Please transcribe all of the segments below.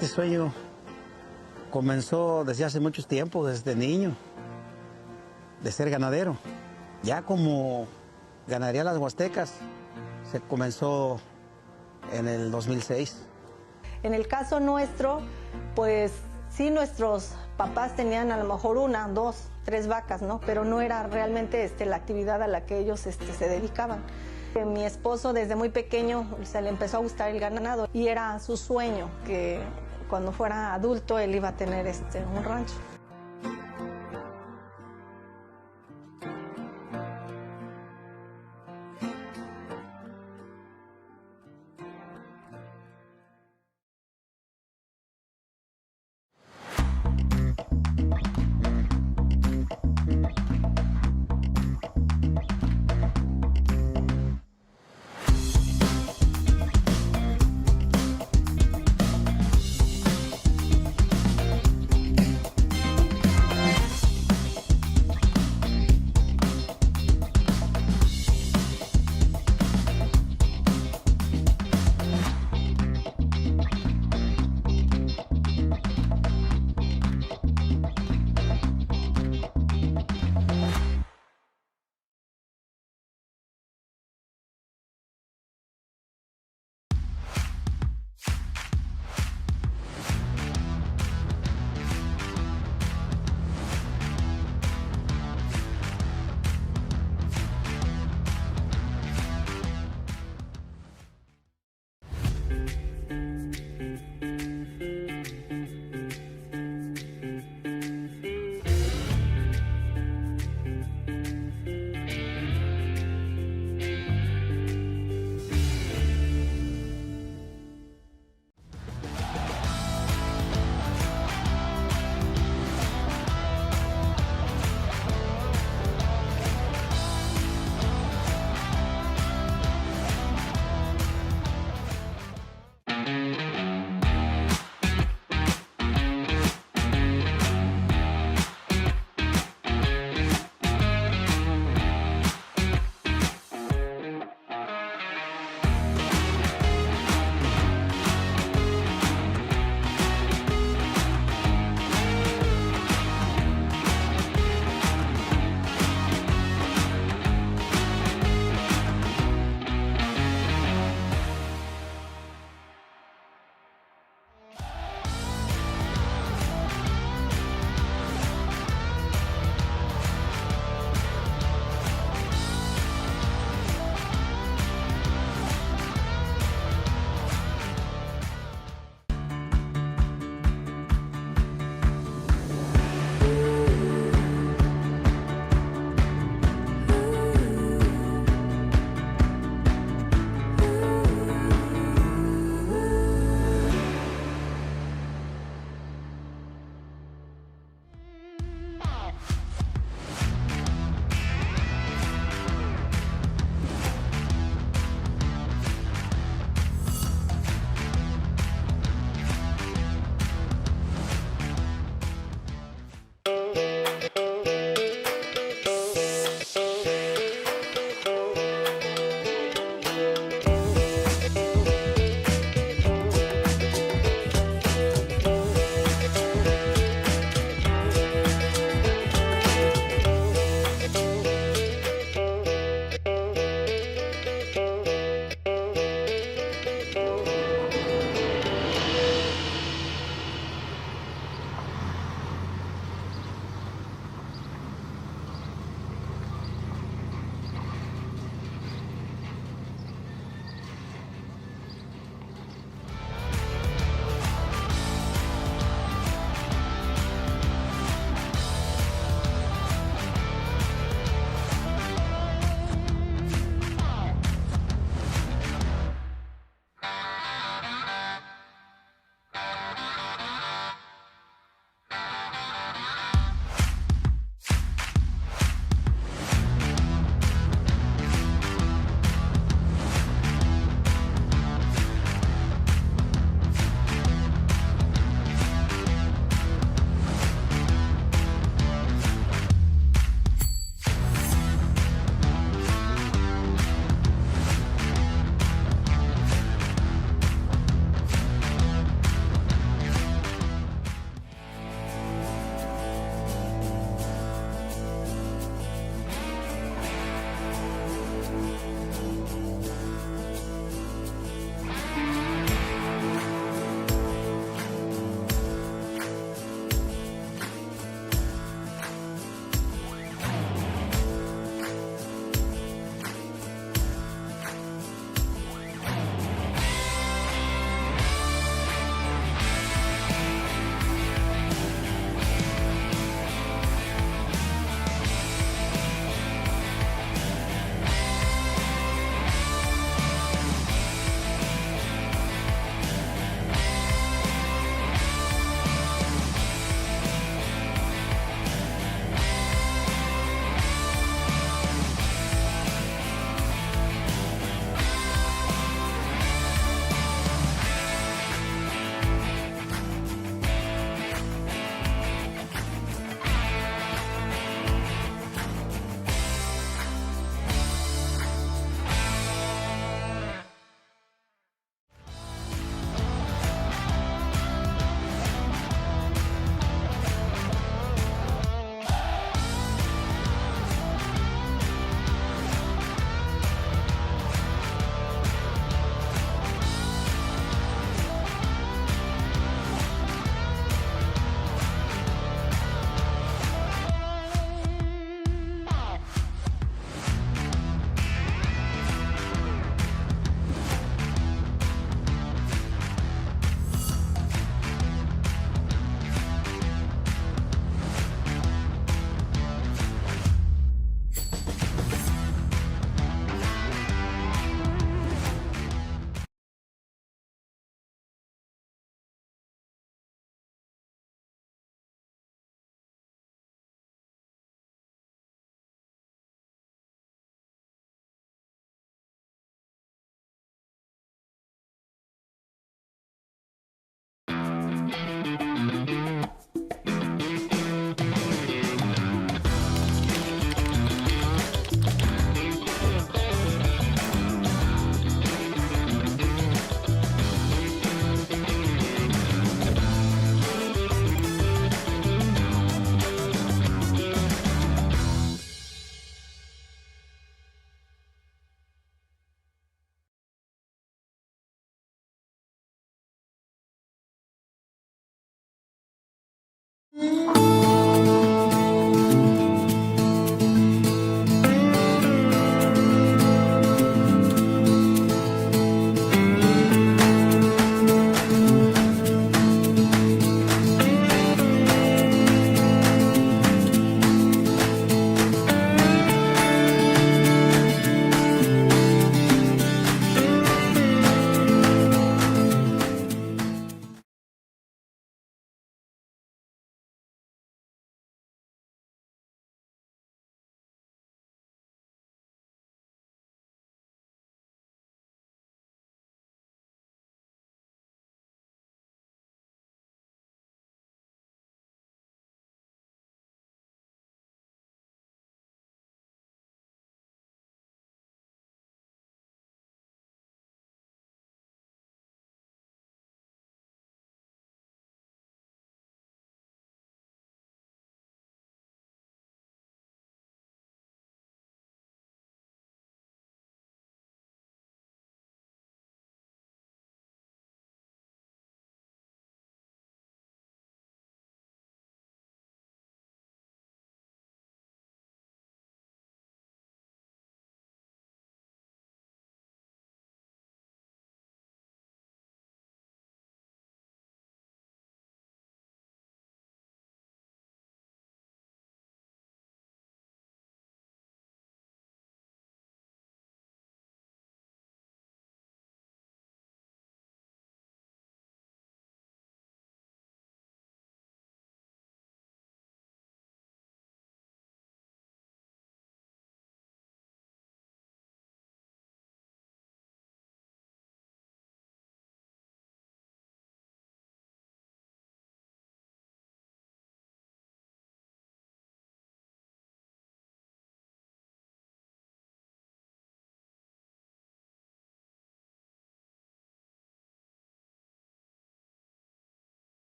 Este sueño comenzó desde hace mucho tiempo, desde niño, de ser ganadero. Ya como ganadería Las Huastecas, se comenzó en el 2006. En el caso nuestro, pues sí, nuestros papás tenían a lo mejor 1, 2, 3 vacas, ¿no? Pero no era realmente la actividad a la que ellos se dedicaban. Mi esposo desde muy pequeño se le empezó a gustar el ganado y era su sueño que cuando fuera adulto él iba a tener un rancho.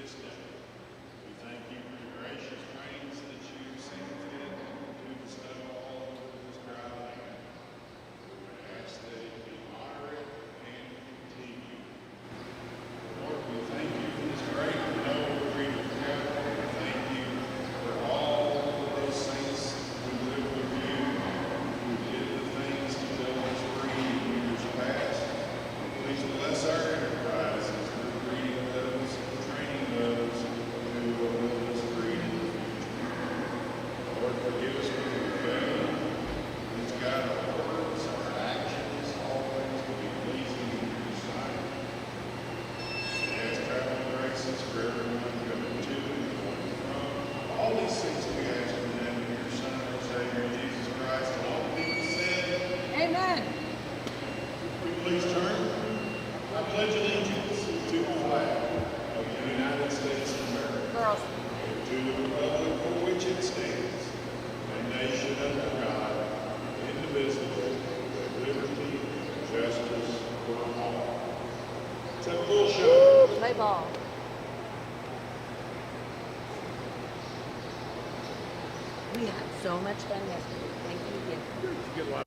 this day. We thank you for the gracious rains that you've seen fit to bestow all over this dry land. We ask that it be moderate and continued. Lord, we thank you for this great and noble freedom of God. We thank you for all of those saints who live with you, who did the things to set us free in years past. Please bless our enterprises through breeding those, training those who will build us free in the future. Lord, forgive us when we fail. Please guide our words, our actions, always to be pleasing in your sight. As traveling graces for everyone coming to and going from. All these things we ask in the name of your Son, our Savior, Jesus Christ, and all people said, Amen. we please turn. I pledge allegiance to the flag of the United States of America, Girls. and to the republic for which it stands, a nation under God, indivisible, with liberty and justice for all. Let's have a little show. Play ball. We had so much fun yesterday. Thank you again.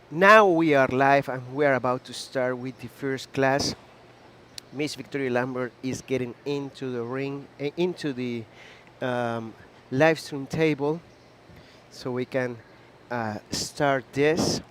Now we are live and we are about to start with the first class. Miss Victoria Lambert is getting into the ring, into the live stream table, so we can start this.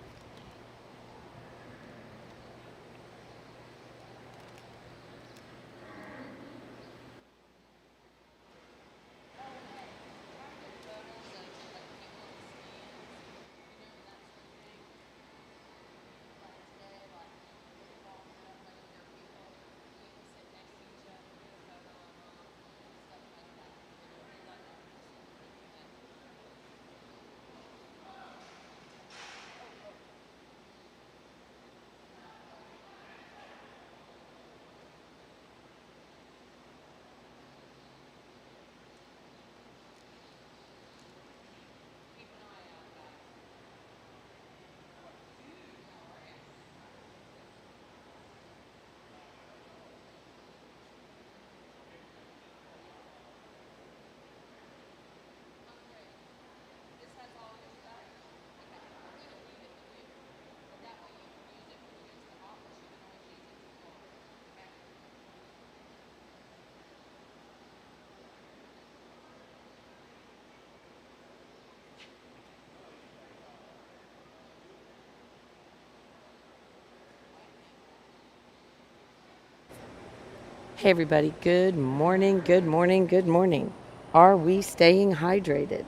Hey, everybody. Good morning. Good morning. Good morning. Are we staying hydrated?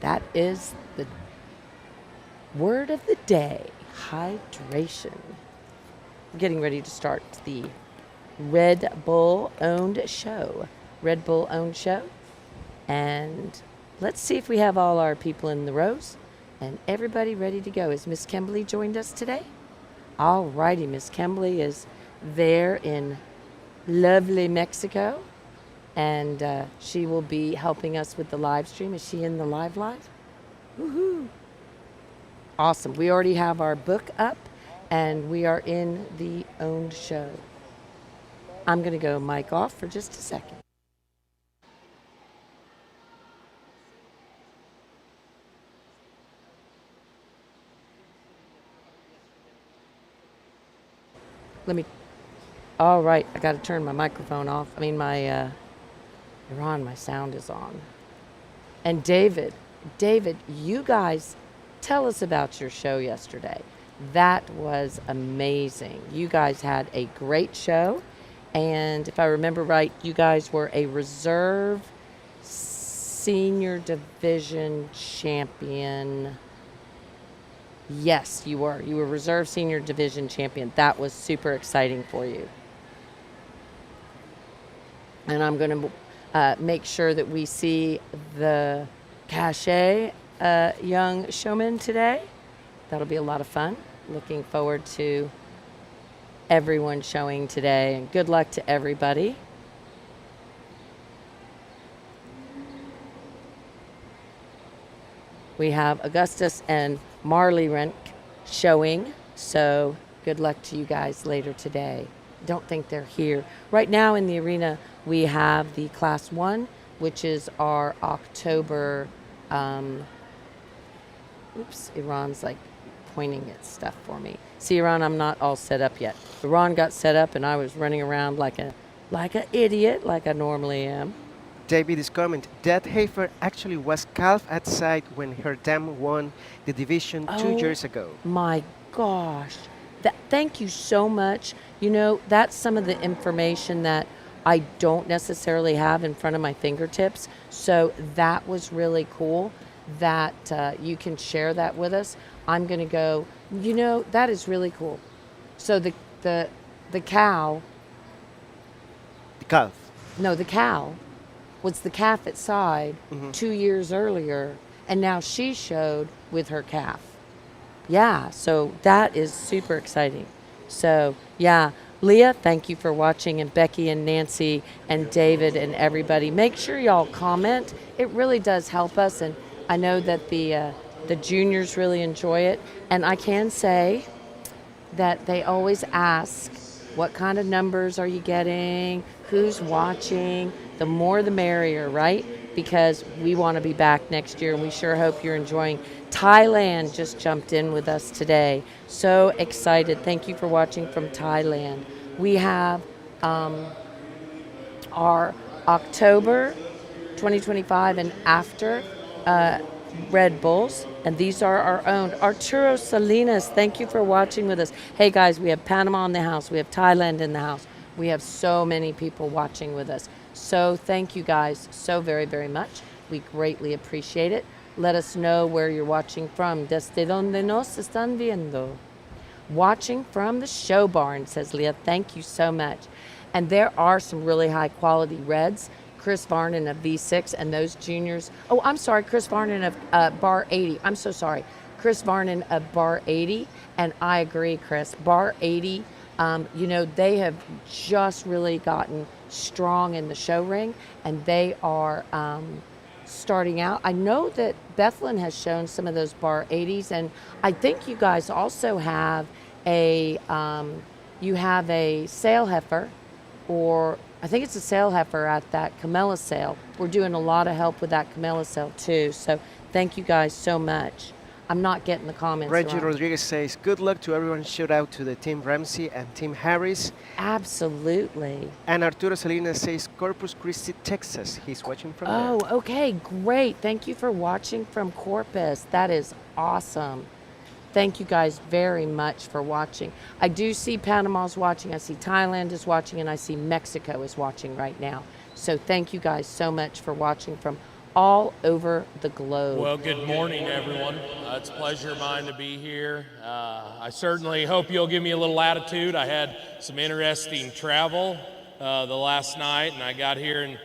That is the word of the day, hydration. We're getting ready to start the Red Bull owned show. Red Bull owned show. And let's see if we have all our people in the rows and everybody ready to go. Is Miss Kimberly joined us today? All righty. Miss Kimberly is there in lovely Mexico, and she will be helping us with the live stream. Is she in the live? Woohoo! Awesome. We already have our book up, and we are in the owned show. I'm going to go mic off for just a second. All right, I got to turn my microphone off. I mean, you're on, my sound is on. And David, you guys, tell us about your show yesterday. That was amazing. You guys had a great show. And if I remember right, you guys were a reserve senior division champion. Yes, you were. You were reserve senior division champion. That was super exciting for you. And I'm going to make sure that we see the cachet young showman today. That'll be a lot of fun. Looking forward to everyone showing today, and good luck to everybody. We have Augustus and Marley Rent showing, so good luck to you guys later today. Don't think they're here. Right now in the arena, we have the Class 1, which is our October, oops, Iran's like pointing at stuff for me. See, Iran, I'm not all set up yet. Iran got set up and I was running around like an idiot, like I normally am. David's comment, that heifer actually was calf at sight when her dam won the division 2 years ago. My gosh. Thank you so much. You know, that's some of the information that I don't necessarily have in front of my fingertips. So that was really cool that you can share that with us. I'm going to go, you know, that is really cool. So the cow. The calf. No, the cow was the calf at side 2 years earlier, and now she showed with her calf. Yeah, so that is super exciting. So, yeah, Leah, thank you for watching, and Becky and Nancy and David and everybody. Make sure y'all comment. It really does help us, and I know that the juniors really enjoy it. And I can say that they always ask, what kind of numbers are you getting? Who's watching? The more the merrier, right? Because we want to be back next year, and we sure hope you're enjoying. Thailand just jumped in with us today. So excited. Thank you for watching from Thailand. We have our October 2025 and after Red Bulls, and these are our own. Arturo Salinas, thank you for watching with us. Hey guys, we have Panama in the house. We have Thailand in the house. We have so many people watching with us. So thank you guys so very, very much. We greatly appreciate it. Let us know where you're watching from. Desde donde nos están viendo. Watching from the show barn, says Leah. Thank you so much. And there are some really high quality reds. Chris Varnon of V6 and those juniors. Oh, I'm sorry, Chris Varnon of Bar 80. I'm so sorry. Chris Varnon of Bar 80. And I agree, Chris. Bar 80, you know, they have just really gotten strong in the show ring, and they are starting out. I know that Bethlehem has shown some of those Bar 80s, and I think you guys also have a sale heifer, or I think it's a sale heifer at that Camella sale. We're doing a lot of help with that Camella sale too. So thank you guys so much. I'm not getting the comments. Reggie around. Rodriguez says, good luck to everyone. Shout out to the Team Ramsey and Team Harris. Absolutely. And Arturo Salinas says, Corpus Christi, Texas. He's watching from Oh, there. okay, great. Thank you for watching from Corpus. That is awesome. Thank you guys very much for watching. I do see Panama's watching, I see Thailand is watching, and I see Mexico is watching right now. So thank you guys so much for watching from all over the globe. Well, good morning, everyone. It's a pleasure of mine to be here. I certainly hope you'll give me a little latitude. I had some interesting travel the last night, and I got here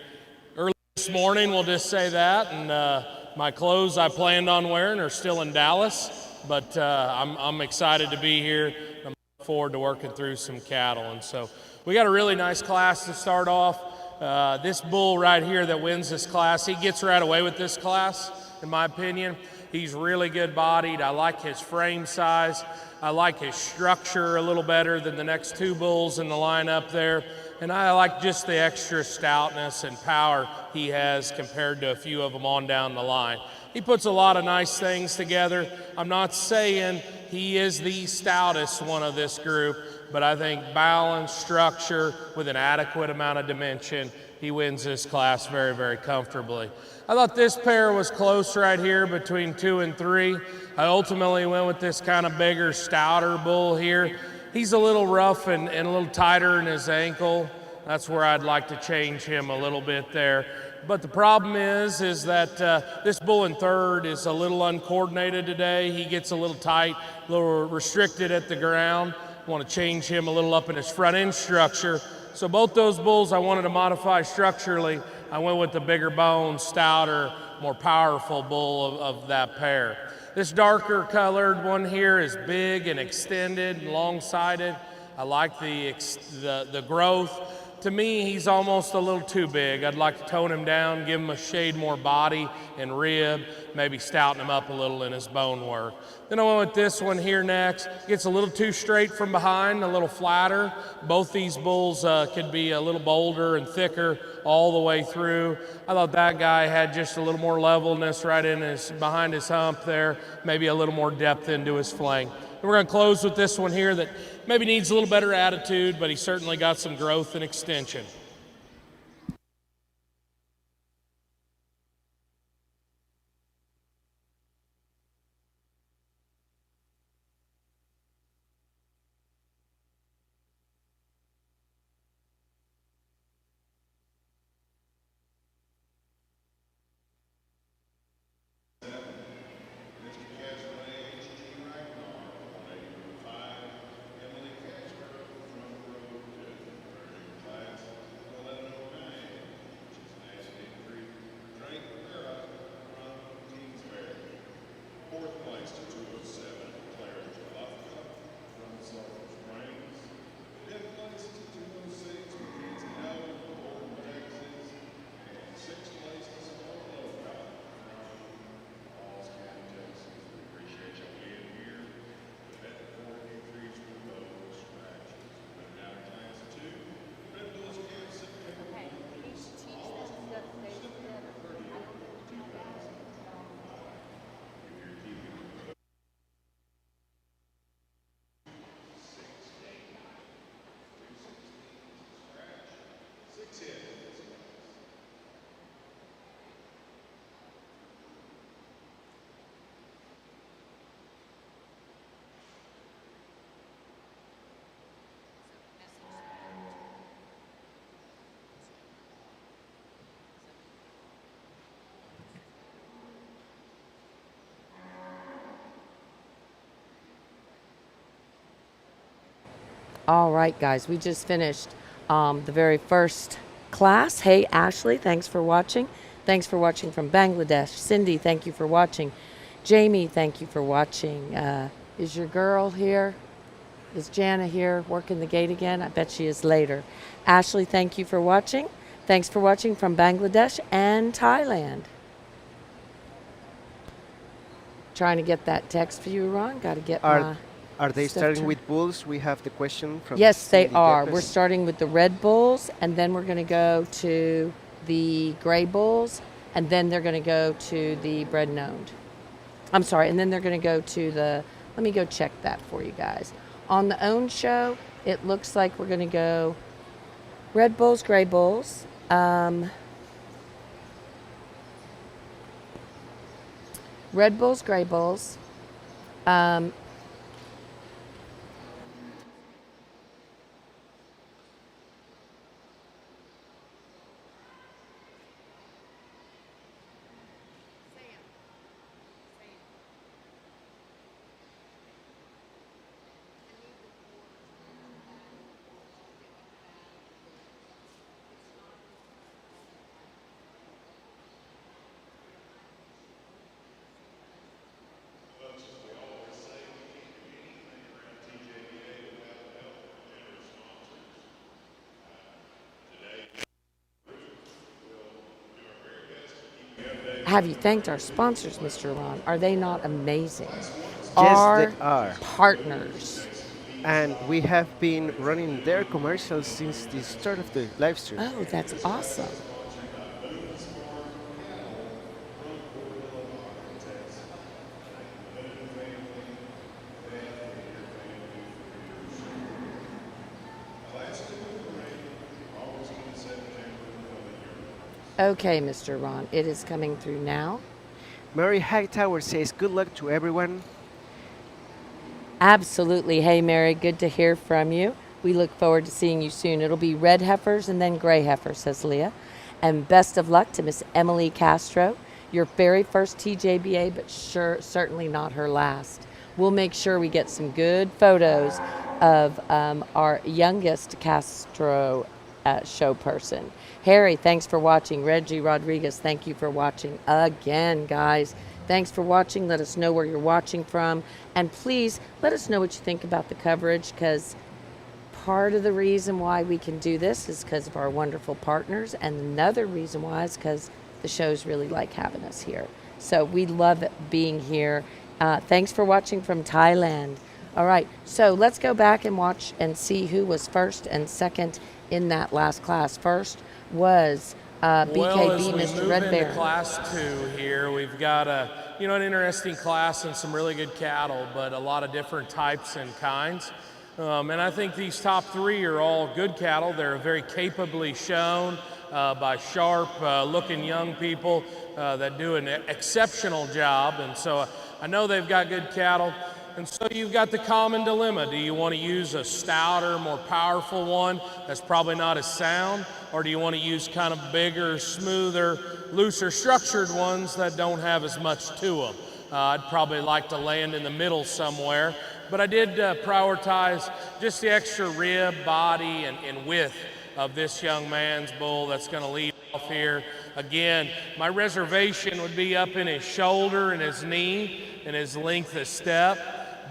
early this morning, we'll just say that, and my clothes I planned on wearing are still in Dallas. But I'm excited to be here. I'm looking forward to working through some cattle. And so we got a really nice class to start off. This bull right here that wins this class, he gets right away with this class, in my opinion. He's really good bodied. I like his frame size. I like his structure a little better than the next two bulls in the lineup there. And I like just the extra stoutness and power he has compared to a few of them on down the line. He puts a lot of nice things together. I'm not saying he is the stoutest one of this group, but I think balance, structure with an adequate amount of dimension he wins this class very, very comfortably. I thought this pair was close right here between 2 and 3. I ultimately went with this kind of bigger, stouter bull here. He's a little rough and a little tighter in his ankle. That's where I'd like to change him a little bit there. But the problem is that this bull in 3rd is a little uncoordinated today. He gets a little tight, a little restricted at the ground. I want to change him a little up in his front end structure. So both those bulls I wanted to modify structurally. I went with the bigger bone, stouter, more powerful bull of that pair. This darker colored one here is big and extended and long-sided. I like the growth. To me, he's almost a little too big. I'd like to tone him down, give him a shade more body and rib, maybe stouten him up a little in his bone work. Then I went with this one here next. Gets a little too straight from behind, a little flatter. Both these bulls could be a little bolder and thicker all the way through. I thought that guy had just a little more levelness right in behind his hump there, maybe a little more depth into his flank. And we're going to close with this one here that maybe needs a little better attitude, but he certainly got some growth and extension. All right, guys, we just finished the very first class. Hey, Ashley, thanks for watching. Thanks for watching from Bangladesh. Cindy, thank you for watching. Jamie, thank you for watching. Is your girl here? Is Jana here working the gate again? I bet she is later. Ashley, thank you for watching. Thanks for watching from Bangladesh and Thailand. Trying to get that text for you, Ron. Got to get Are they stuff starting turned. with bulls? We have the question from Yes, they Cindy are. Yepes. We're starting with the red bulls, and then we're going to go to the gray bulls, and then they're going to go to the bred and owned. I'm sorry, and then they're going to go to the, let me go check that for you guys. On the owned show, it looks like we're going to go red bulls, gray bulls. Red bulls, gray bulls. Have you thanked our sponsors, Mr. Ron? Are they not amazing? Yes, they are. Partners. And we have been running their commercials since the start of the live stream. Oh, that's awesome. Okay, Mr. Ron, it is coming through now. Mary Hightower says, good luck to everyone. Absolutely. Hey, Mary, good to hear from you. We look forward to seeing you soon. It'll be red heifers and then gray heifers, says Leah. And best of luck to Miss Emily Castro, your very first TJBA, but certainly not her last. We'll make sure we get some good photos of our youngest Castro show person. Harry, thanks for watching. Reggie Rodriguez, thank you for watching again, guys. Thanks for watching. Let us know where you're watching from. And please let us know what you think about the coverage, because part of the reason why we can do this is because of our wonderful partners. And another reason why is because the shows really like having us here. So we love being here. Thanks for watching from Thailand. All right, so let's go back and watch and see who was first and second in that last class. First was BKB, Well, as we Mr. move Red into Baron. class 2 here, we've got an interesting class and some really good cattle, but a lot of different types and kinds. And I think these top 3 are all good cattle. They're very capably shown by sharp looking young people that do an exceptional job. And so I know they've got good cattle. And so you've got the common dilemma. Do you want to use a stouter, more powerful one that's probably not as sound? Or do you want to use kind of bigger, smoother, looser structured ones that don't have as much to them? I'd probably like to land in the middle somewhere. But I did prioritize just the extra rib, body, and width of this young man's bull that's going to lead off here. Again, my reservation would be up in his shoulder and his knee and his length of step.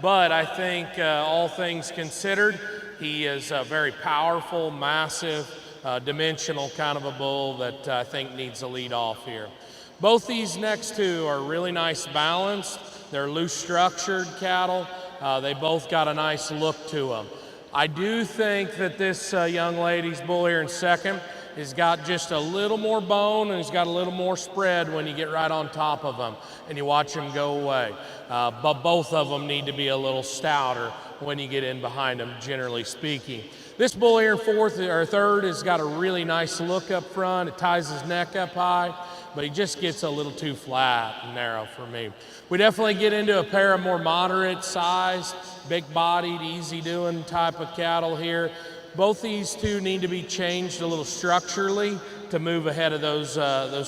But I think all things considered, he is a very powerful, massive, dimensional kind of a bull that I think needs to lead off here. Both these next 2 are really nice balanced. They're loose structured cattle. They both got a nice look to them. I do think that this young lady's bull here in second has got just a little more bone and he's got a little more spread when you get right on top of him and you watch him go away. But both of them need to be a little stouter when you get in behind them, generally speaking. This bull here in third has got a really nice look up front. It ties his neck up high, but he just gets a little too flat and narrow for me. We definitely get into a pair of more moderate sized, big bodied, easy doing type of cattle here. Both these 2 need to be changed a little structurally to move ahead of those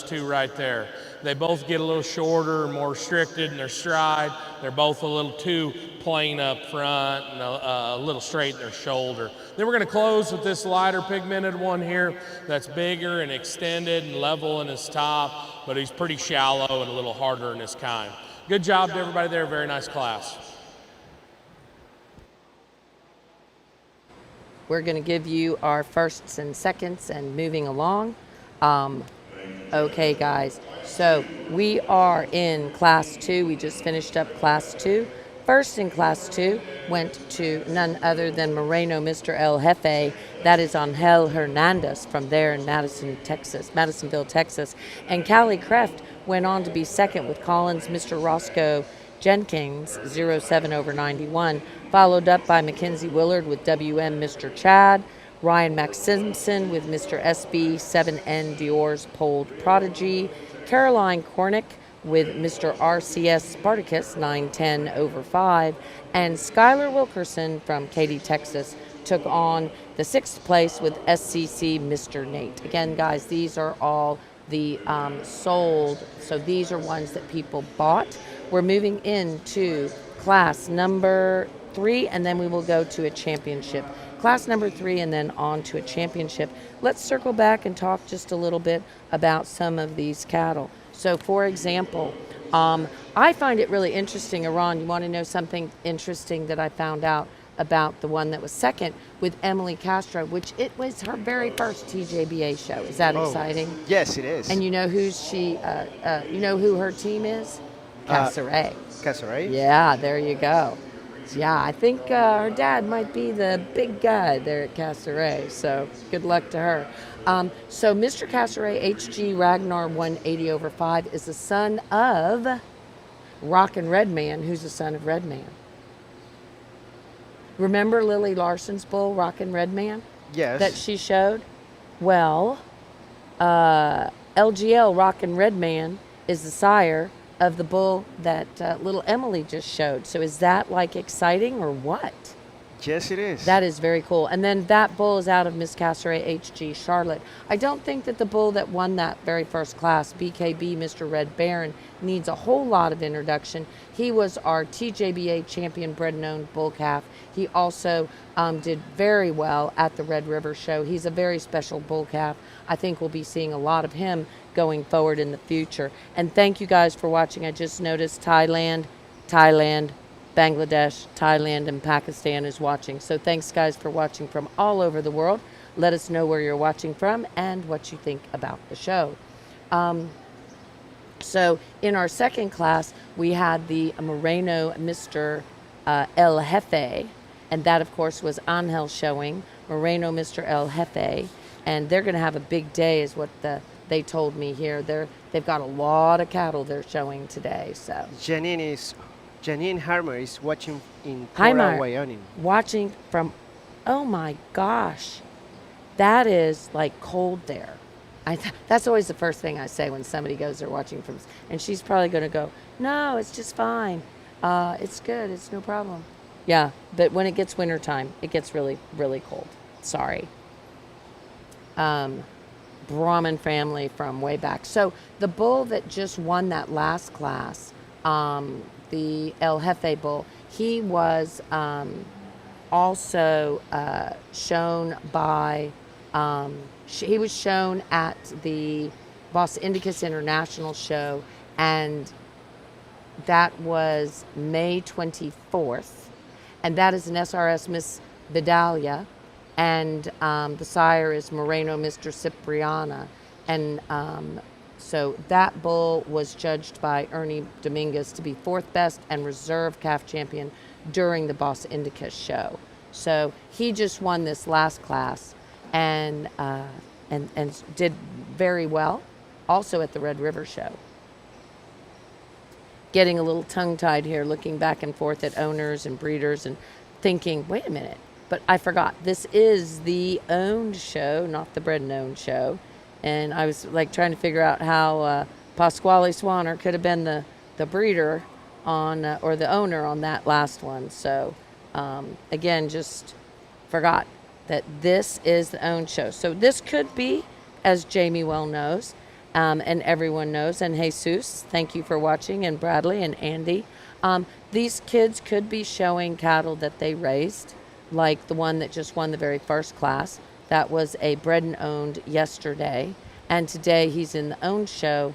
2 right there. They both get a little shorter, more restricted in their stride. They're both a little too plain up front and a little straight in their shoulder. Then we're going to close with this lighter pigmented one here that's bigger and extended and level in his top, but he's pretty shallow and a little harder in his kind. Good job to everybody there. Very nice class. We're going to give you our firsts and seconds and moving along. Okay, guys, so we are in class 2. We just finished up class 2. First in class 2 went to none other than Moreno, Mr. El Jefe. That is Angel Hernandez from there in Madisonville, Texas. And Callie Kreft went on to be second with Collins, Mr. Roscoe Jenkins, 07/91, followed up by Mackenzie Willard with WM Mr. Chad, Ryan Maximson with Mr. SB 7N Dior's Polled Prodigy, Caroline Cornick with Mr. RCS Spartacus 910/5, and Skylar Wilkerson from Katy, Texas took on the 6th place with SCC Mr. Nate. Again, guys, these are all the sold, so these are ones that people bought. We're moving into class number 3, and then we will go to a championship. Class number 3 and then on to a championship. Let's circle back and talk just a little bit about some of these cattle. So for example, I find it really interesting. Iran, you want to know something interesting that I found out about the one that was second with Emily Castro, which it was her very first TJBA show. Is that exciting? Yes, it is. And you know who you know who her team is? Cassaray. Cassaray? Yeah, there you go. Yeah, I think her dad might be the big guy there at Cassaray, so good luck to her. So Mr. Cassaray, HG Ragnar 180/5, is the son of Rockin' Redman, who's the son of Redman. Remember Lily Larson's bull, Rockin' Redman? Yes. That she showed? Well, LGL, Rockin' Red Man, is the sire of the bull that little Emily just showed. So is that like exciting or what? Yes, it is. That is very cool. And then that bull is out of Miss Castaway HG Charlotte. I don't think that the bull that won that very first class, BKB Mr. Red Baron, needs a whole lot of introduction. He was our TJBA champion bred and owned bull calf. He also did very well at the Red River Show. He's a very special bull calf. I think we'll be seeing a lot of him going forward in the future. And thank you guys for watching. I just noticed Thailand, Bangladesh, Thailand, and Pakistan is watching. So thanks, guys, for watching from all over the world. Let us know where you're watching from and what you think about the show. So in our second class, we had the Moreno Mr. El Jefe, and that, of course, was Angel showing, Moreno Mr. El Jefe, and they're going to have a big day is what they told me here. They've got a lot of cattle they're showing today. So Janine Harmer is watching in Hi, Cora, Mar. Wyoming. Watching from, oh my gosh, that is like cold there. That's always the first thing I say when somebody goes, they're watching from, and she's probably going to go, no, it's just fine. It's good. It's no problem. Yeah, but when it gets wintertime, it gets really, really cold. Sorry. Brahmin family from way back. So the bull that just won that last class, the El Jefe bull, he was also shown by, he was shown at the Bos Indicus International Show, and that was May 24th, and that is an SRS Miss Vidalia, and the sire is Moreno Mr. Cipriana, and so that bull was judged by Ernie Dominguez to be fourth best and reserve calf champion during the Bos Indicus show. So he just won this last class and did very well, also at the Red River show. Getting a little tongue-tied here, looking back and forth at owners and breeders and thinking, wait a minute, but I forgot, this is the owned show, not the bred and owned show. And I was like trying to figure out how Pasquale Swanner could have been the breeder on or the owner on that last one. So again, just forgot that this is the owned show. So this could be, as Jamie well knows, and everyone knows, and Jesus, thank you for watching, and Bradley and Andy. These kids could be showing cattle that they raised, like the one that just won the very first class. That was a bred and owned yesterday. And today he's in the owned show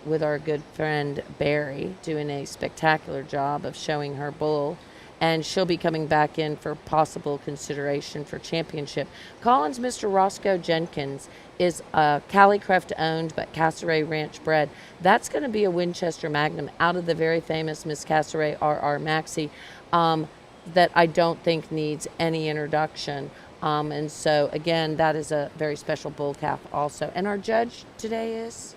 with our good friend Barry, doing a spectacular job of showing her bull. And she'll be coming back in for possible consideration for championship. Collins Mr. Roscoe Jenkins is Calicreft owned, but Castaway Ranch bred. That's going to be a Winchester Magnum out of the very famous Miss Castaway R.R. Maxey that I don't think needs any introduction. And so, again, that is a very special bull calf also. And our judge today is?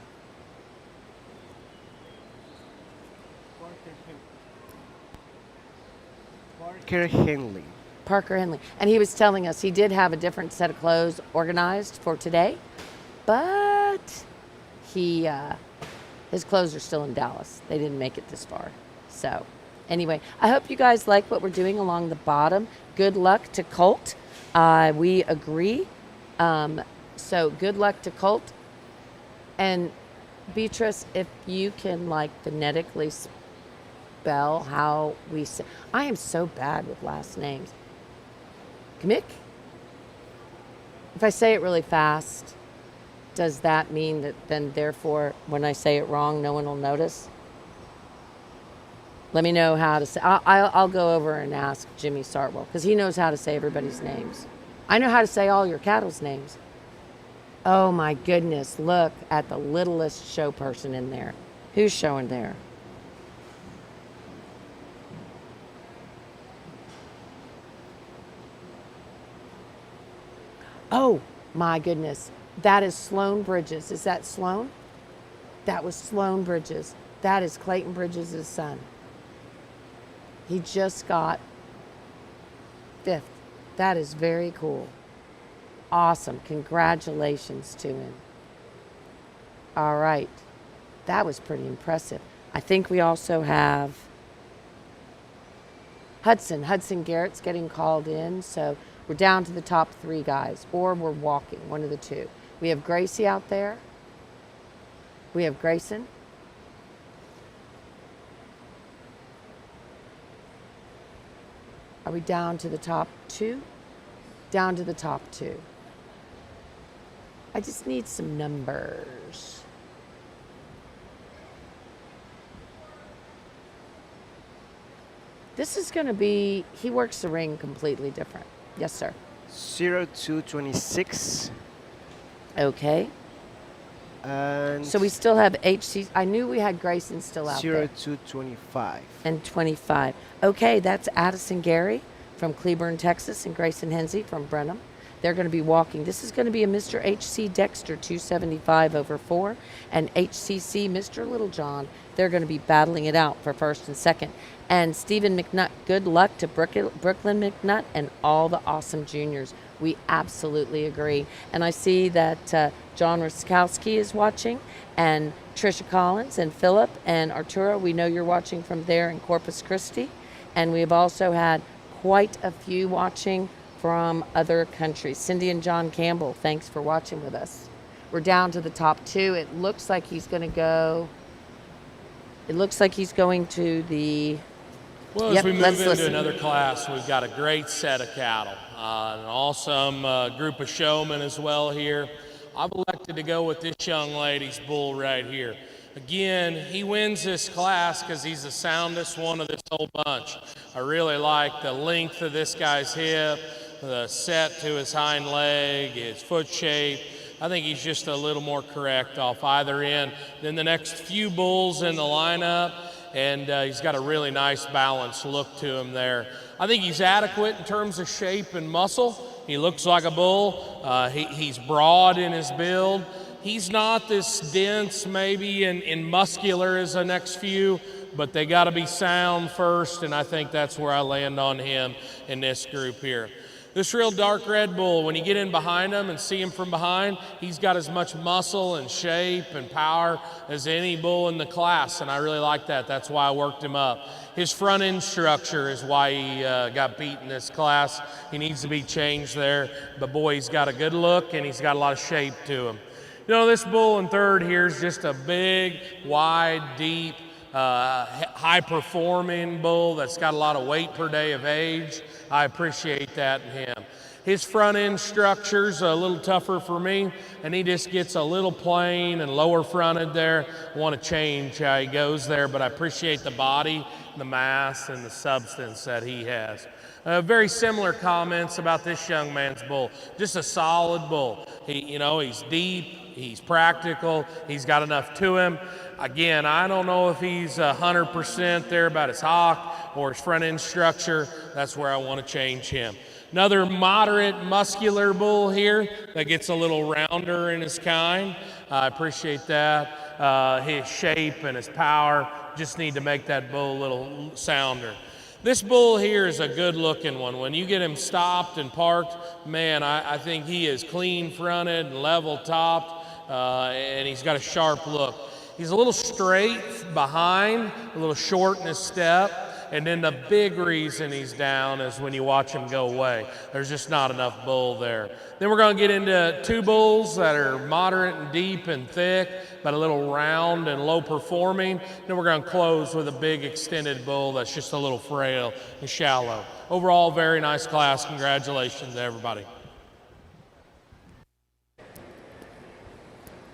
Parker Henley. Parker Henley. And he was telling us he did have a different set of clothes organized for today, but his clothes are still in Dallas. They didn't make it this far. So anyway, I hope you guys like what we're doing along the bottom. Good luck to Colt. We agree. So good luck to Colt. And Beatrice, if you can like phonetically spell how we say, I am so bad with last names. Kmick? If I say it really fast, does that mean that then therefore when I say it wrong, no one will notice? Let me know how to say. I'll go over and ask Jimmy Sartwell because he knows how to say everybody's names. I know how to say all your cattle's names. Oh my goodness, look at the littlest show person in there. Who's showing there? Oh my goodness, that is Sloan Bridges. Is that Sloan? That was Sloan Bridges. That is Clayton Bridges' son. He just got 5th. That is very cool. Awesome. Congratulations to him. All right. That was pretty impressive. I think we also have Hudson Garrett's getting called in, so we're down to the top 3 guys, or we're walking, one of the two. We have Gracie out there. We have Grayson. Are we down to the top 2? Down to the top 2. I just need some numbers. This is going to be, he works the ring completely different. Yes, sir. 0226. Okay. And So we still have HC. I knew we had Grayson still out there. 0225. And 25. Okay, that's Addison Gary from Cleburne, Texas, and Grayson Hensey from Brenham. They're going to be walking. This is going to be a Mr. H.C. Dexter 275 over 4 and HCC Mr. Littlejohn. They're going to be battling it out for first and second. And Stephen McNutt, good luck to Brooklyn McNutt and all the awesome juniors. We absolutely agree. And I see that John Ruskowski is watching, and Trisha Collins and Philip and Arturo. We know you're watching from there in Corpus Christi. And we've also had quite a few watching from other countries. Cindy and John Campbell, thanks for watching with us. We're down to the top 2. It looks like he's going to go. It looks like he's going to the. Well, Yep, as we move let's into listen. another class, we've got a great set of cattle, an awesome group of showmen as well here. I've elected to go with this young lady's bull right here. Again, he wins this class because he's the soundest one of this whole bunch. I really like the length of this guy's hip, the set to his hind leg, his foot shape. I think he's just a little more correct off either end than the next few bulls in the lineup. And he's got a really nice balanced look to him there. I think he's adequate in terms of shape and muscle. He looks like a bull. He's broad in his build. He's not this dense maybe and muscular as the next few, but they got to be sound first, and I think that's where I land on him in this group here. This real dark red bull, when you get in behind him and see him from behind, he's got as much muscle and shape and power as any bull in the class, and I really like that. That's why I worked him up. His front end structure is why he got beat in this class. He needs to be changed there, but boy, he's got a good look and he's got a lot of shape to him. You know, this bull in third here is just a big, wide, deep, high-performing bull that's got a lot of weight per day of age. I appreciate that in him. His front end structure's a little tougher for me, and he just gets a little plain and lower fronted there. I want to change how he goes there, but I appreciate the body, the mass, and the substance that he has. Very similar comments about this young man's bull. Just a solid bull. He's deep, he's practical, he's got enough to him. Again, I don't know if he's 100% there about his hock or his front end structure. That's where I want to change him. Another moderate muscular bull here that gets a little rounder in his kind. I appreciate that. His shape and his power, just need to make that bull a little sounder. This bull here is a good looking one. When you get him stopped and parked, man, I think he is clean fronted and level topped, and he's got a sharp look. He's a little straight behind, a little short in his step, and then the big reason he's down is when you watch him go away. There's just not enough bull there. Then we're going to get into two bulls that are moderate and deep and thick, but a little round and low performing. Then we're going to close with a big extended bull that's just a little frail and shallow. Overall, very nice class. Congratulations to everybody.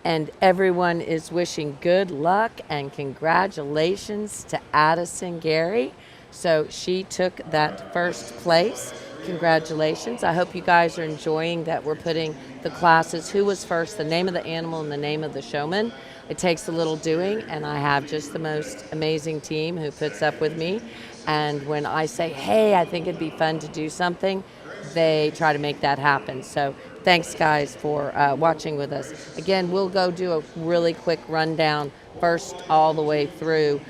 And everyone is wishing good luck and congratulations to Addison Gary. So she took that first place. Congratulations. I hope you guys are enjoying that we're putting the classes, who was first, the name of the animal and the name of the showman. It takes a little doing, and I have just the most amazing team who puts up with me. And when I say, hey, I think it'd be fun to do something, they try to make that happen. So thanks, guys, for watching with us. Again, we'll go do a really quick rundown first all the way through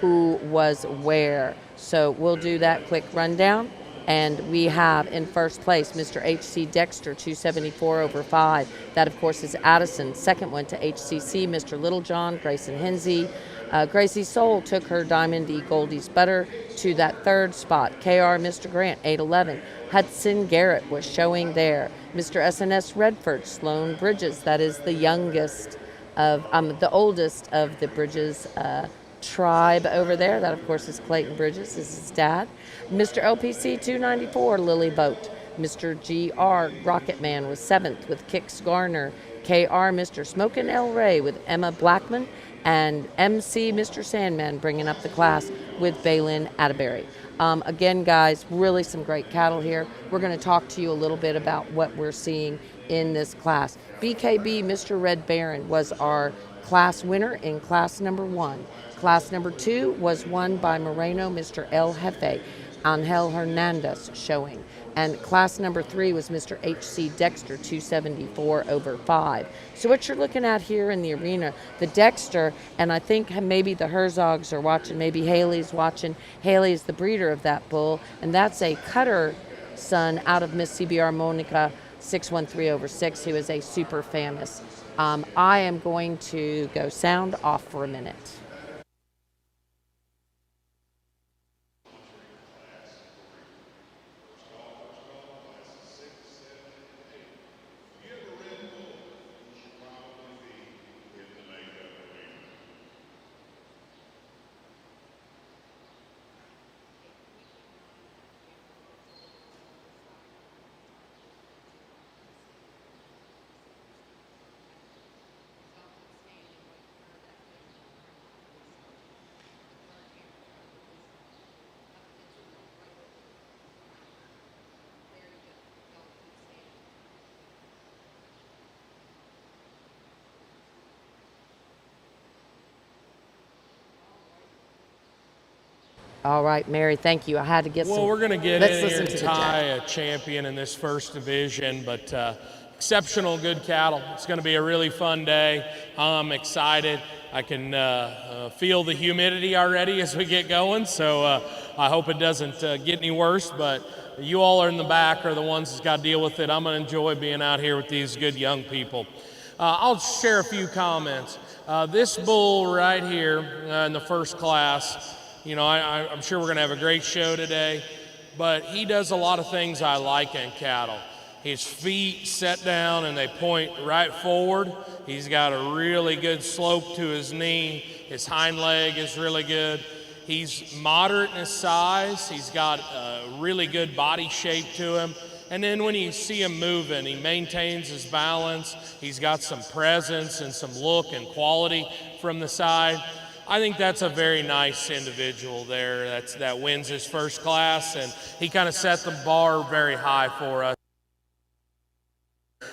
who was where. So we'll do that quick rundown. And we have in first place Mr. H.C. Dexter, 274 over 5. That, of course, is Addison. Second went to HCC, Mr. Littlejohn, Grayson Hinsey. Gracie Soul took her Diamond E Goldie's Butter to that third spot. KR Mr. Grant, 811. Hudson Garrett was showing there. Mr. SNS Redford, Sloan Bridges, that is the youngest of, the oldest of the Bridges tribe over there. That, of course, is Clayton Bridges, is his dad. Mr. LPC 294, Lily Boat. Mr. GR Rocketman was 7th with Kix Garner. KR Mr. Smokin' El Rey with Emma Blackman. And MC Mr. Sandman bringing up the class with Balin Atterbury. Again, guys, really some great cattle here. We're going to talk to you a little bit about what we're seeing in this class. BKB Mr. Red Baron was our class winner in class number 1. Class number 2 was won by Moreno Mr. El Jefe, Angel Hernandez showing. And class number 3 was Mr. H.C. Dexter, 274 over 5. So what you're looking at here in the arena, the Dexter, and I think maybe the Herzogs are watching, maybe Haley's watching. Haley is the breeder of that bull, and that's a Cutter son out of Miss CBR Monica, 613 over 6, who is a super famous. I am going to go sound off for a minute. All right, Mary, thank you. I had to get some. Well, we're going to get Let's in here listen and to the tie judge. a champion in this first division, but exceptional good cattle. It's going to be a really fun day. I'm excited. I can feel the humidity already as we get going, so I hope it doesn't get any worse, but you all are in the back are the ones that's got to deal with it. I'm going to enjoy being out here with these good young people. I'll share a few comments. This bull right here in the first class, you know, I'm sure we're going to have a great show today, but he does a lot of things I like in cattle. His feet set down and they point right forward. He's got a really good slope to his knee. His hind leg is really good. He's moderate in his size. He's got a really good body shape to him. And then when you see him moving, he maintains his balance. He's got some presence and some look and quality from the side. I think that's a very nice individual there that wins his first class, and he kind of set the bar very high for us.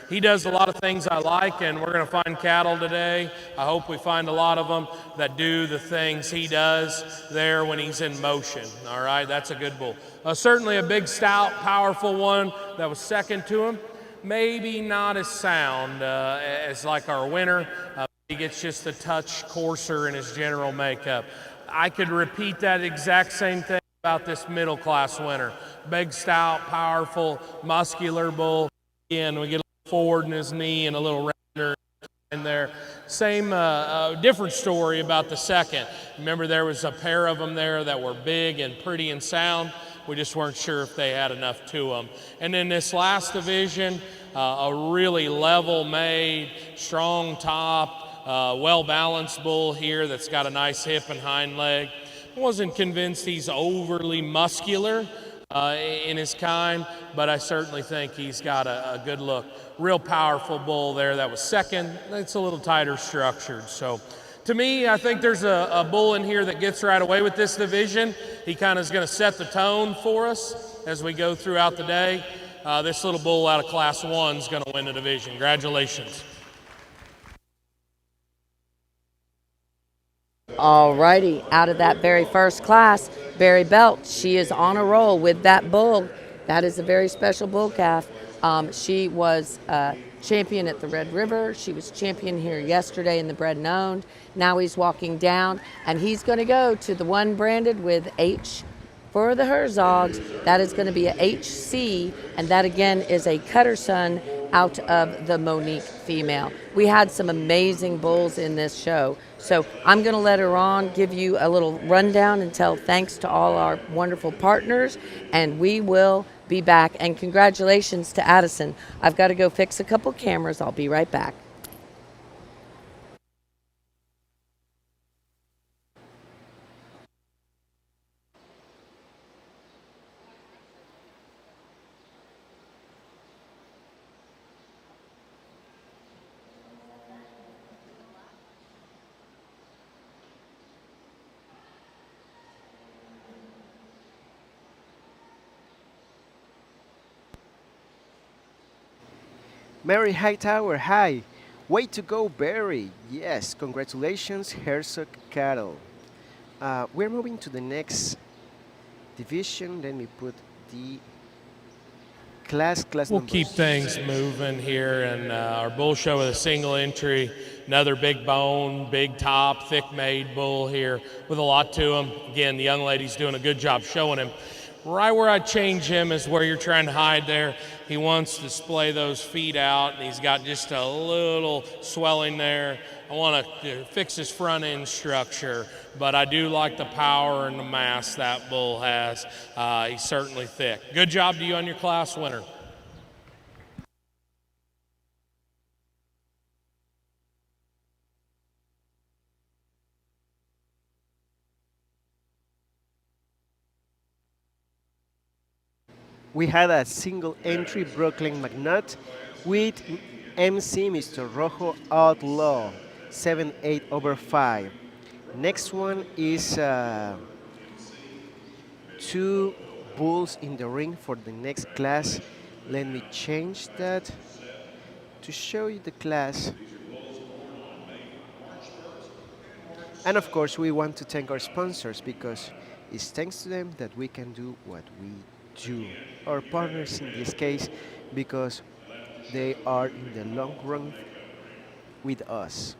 He does a lot of things I like, and we're going to find cattle today. I hope we find a lot of them that do the things he does there when he's in motion. All right, that's a good bull. Certainly a big, stout, powerful one that was second to him. Maybe not as sound as like our winner. He gets just a touch coarser in his general makeup. I could repeat that exact same thing about this middle class winner. Big, stout, powerful, muscular bull. Again, we get a little forward in his knee and a little rounder in there. Same, different story about the second. Remember, there was a pair of them there that were big and pretty and sound. We just weren't sure if they had enough to them. And then this last division, a really level-made, strong top, well-balanced bull here that's got a nice hip and hind leg. I wasn't convinced he's overly muscular in his kind, but I certainly think he's got a good look. Real powerful bull there that was second. It's a little tighter structured. So to me, I think there's a bull in here that gets right away with this division. He kind of is going to set the tone for us as we go throughout the day. This little bull out of Class 1 is going to win the division. Congratulations. All righty, out of that very first class, Barry Belt, she is on a roll with that bull. That is a very special bull calf. She was champion at the Red River. She was champion here yesterday in the Bred and Owned. Now he's walking down, and he's going to go to the one branded with H for the Herzogs, that is going to be a HC, and that again is a cutter son out of the Monique female. We had some amazing bulls in this show. So I'm going to let her on, give you a little rundown and tell thanks to all our wonderful partners, and we will be back. And congratulations to Addison. I've got to go fix a couple cameras. I'll be right back. Mary Hightower, hi. Way to go, Barry. Yes, congratulations, Herzog Cattle. We're moving to the next division. Let me put the class We'll number keep things 6. moving here, and our bull show with a single entry, another big bone, big top, thick made bull here with a lot to him. Again, the young lady's doing a good job showing him. Right where I change him is where you're trying to hide there. He wants to splay those feet out, and he's got just a little swelling there. I want to fix his front end structure, but I do like the power and the mass that bull has. He's certainly thick. Good job to you on your class winner. We had a single entry, Brooklyn McNutt, with MC Mr. Rojo Outlaw, 7-8 over 5. Next one is 2 bulls in the ring for the next class. Let me change that to show you the class. And of course, we want to thank our sponsors because it's thanks to them that we can do what we do. Our partners in this case, because they are in the long run with us.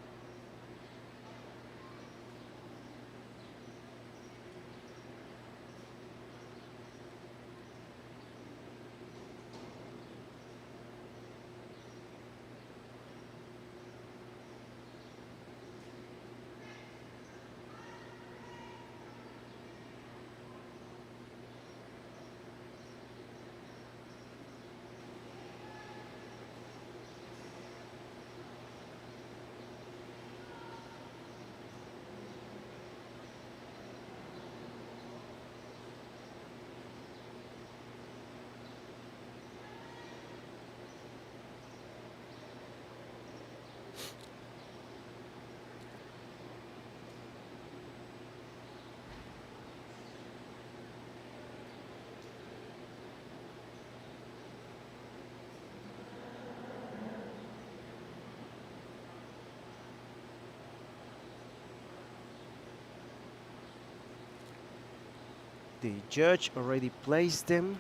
The judge already placed them.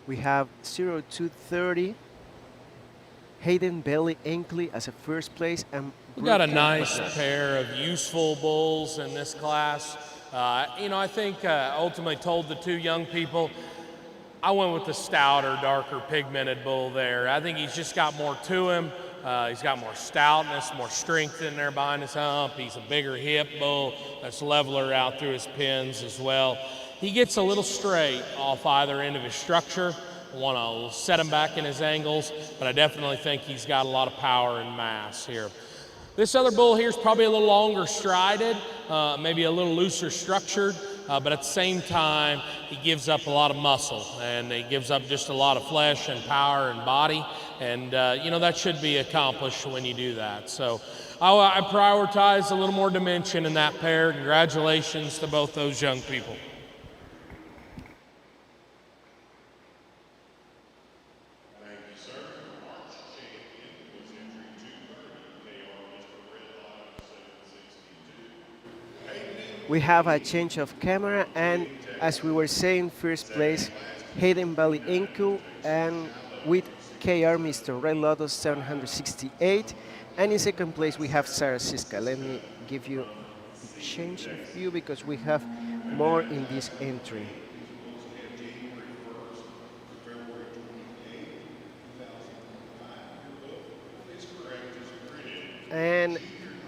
We have 0230, Hayden Bailey Enkley as a first place, and we got a nice pair of useful bulls in this class. I think ultimately told the 2 young people, I went with the stouter, darker pigmented bull there. I think he's just got more to him. He's got more stoutness, more strength in there behind his hump. He's a bigger hip bull that's leveler out through his pins as well. He gets a little straight off either end of his structure. I want to set him back in his angles, but I definitely think he's got a lot of power and mass here. This other bull here is probably a little longer strided, maybe a little looser structured, but at the same time, he gives up a lot of muscle, and he gives up just a lot of flesh and power and body, and that should be accomplished when you do that. So I prioritize a little more dimension in that pair. Congratulations to both those young people. We have a change of camera, and as we were saying, first place Hayden Valley Enku, and with KR Mr. Red Lotus 768, and in second place we have Sarah Siska. Let me give you change of view because we have more in this entry. And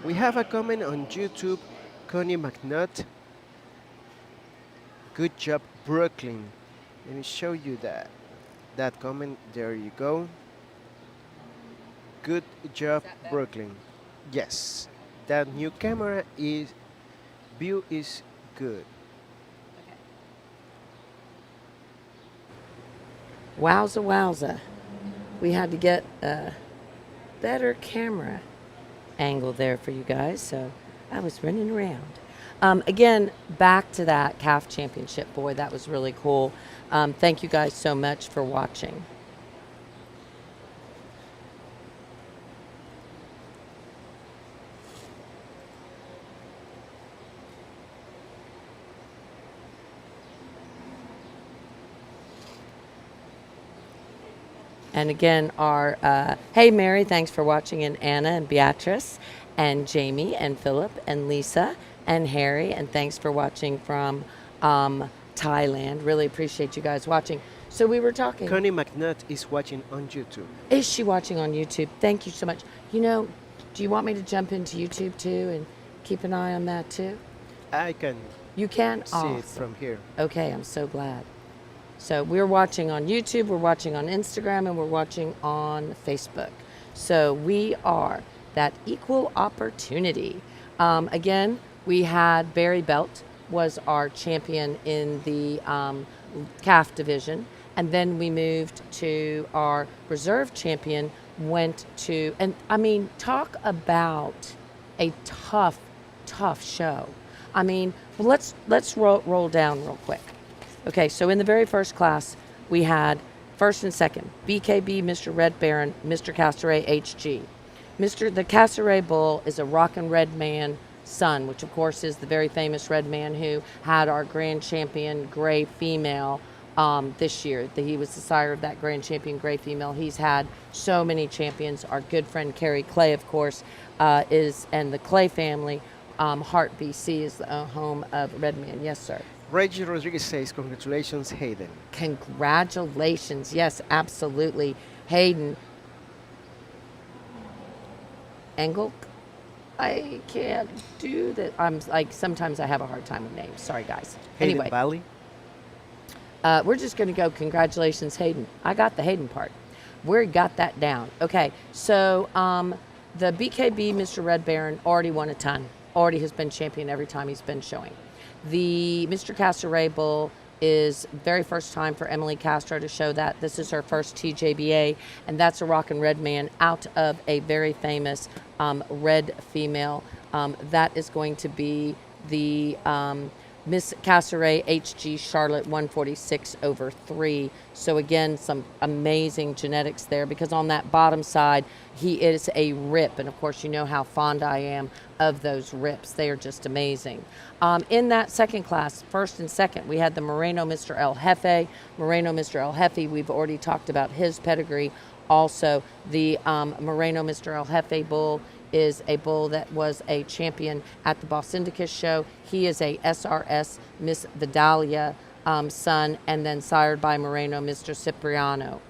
we have a comment on YouTube, Connie McNutt. Good job, Brooklyn. Let me show you that comment. There you go. Good job, Brooklyn. Yes, that new camera is view is good. Wowza, wowza. We had to get a better camera angle there for you guys, so I was running around. Again, back to that calf championship. Boy, that was really cool. Thank you guys so much for watching. And again, our hey Mary, thanks for watching, and Anna and Beatrice and Jamie and Philip and Lisa and Harry, and thanks for watching from Thailand. Really appreciate you guys watching. So we were talking. Connie McNutt is watching on YouTube. Is she watching on YouTube? Thank you so much. You know, do you want me to jump into YouTube too and keep an eye on that too? I can You can? see it from here. Okay, I'm so glad. So we're watching on YouTube, we're watching on Instagram, and we're watching on Facebook. So we are that equal opportunity. Again, we had Barry Belt was our champion in the calf division. And then we moved to our reserve champion, went to, and I mean, talk about a tough show. I mean, well, let's roll down real quick. Okay, so in the very first class, we had first and second, BKB, Mr. Red Baron, Mr. Casteray, HG. The Casteray Bull is a Rockin' Red Man son, which of course is the very famous Red Man who had our grand champion gray female this year. He was the sire of that grand champion gray female. He's had so many champions. Our good friend Carrie Clay, of course, and the Clay family. Hart BC is the home of Red Man. Yes, sir. Reggie Rodriguez says, congratulations, Hayden. Congratulations. Yes, absolutely. Hayden. Engel? I can't do that. I'm like, sometimes I have a hard time with names. Sorry, guys. Hayden Anyway. Valley. We're just going to go, congratulations, Hayden. I got the Hayden part. We got that down. Okay, so the BKB, Mr. Red Baron, already won a ton. Already has been champion every time he's been showing. The Mr. Casteray Bull is very first time for Emily Castro to show that. This is her first TJBA, and that's a Rockin' Red Man out of a very famous red female. That is going to be the Miss Casteray HG Charlotte 146/3. So again, some amazing genetics there, because on that bottom side, he is a rip. And of course, you know how fond I am of those rips. They are just amazing. In that second class, first and second, we had the Moreno Mr. El Jefe. Moreno Mr. El Jefe, we've already talked about his pedigree. Also, the Moreno Mr. El Jefe bull is a bull that was a champion at the Bosindicus show. He is a SRS Miss Vidalia son, and then sired by Moreno Mr. Cipriano.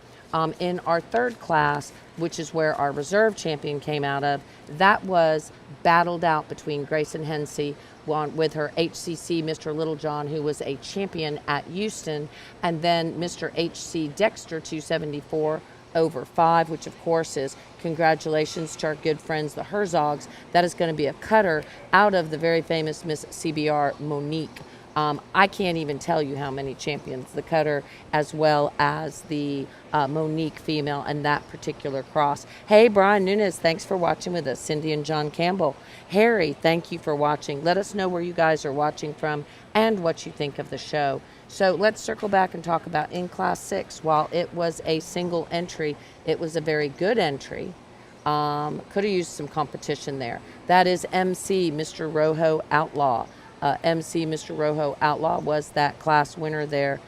In our third class, which is where our reserve champion came out of, that was battled out between Grayson Hensey with her HCC Mr. Littlejohn, who was a champion at Houston, and then Mr. HC Dexter 274/5, which of course is congratulations to our good friends, the Herzogs. That is going to be a cutter out of the very famous Miss CBR Monique. I can't even tell you how many champions, the cutter as well as the Monique female and that particular cross. Hey, Brian Nunes, thanks for watching with us. Cindy and John Campbell. Harry, thank you for watching. Let us know where you guys are watching from and what you think of the show. So let's circle back and talk about in Class 6. While it was a single entry, it was a very good entry. Could have used some competition there. That is MC Mr. Rojo Outlaw. MC Mr. Rojo Outlaw was that class winner there.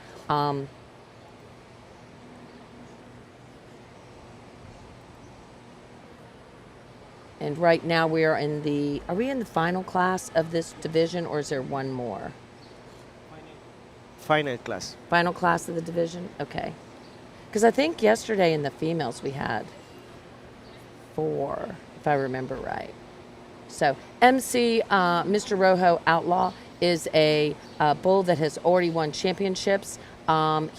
And right now we are in are we in the final class of this division, or is there one more? Final class. Final class of the division? Okay. Because I think yesterday in the females we had 4, if I remember right. So MC Mr. Rojo Outlaw is a bull that has already won championships.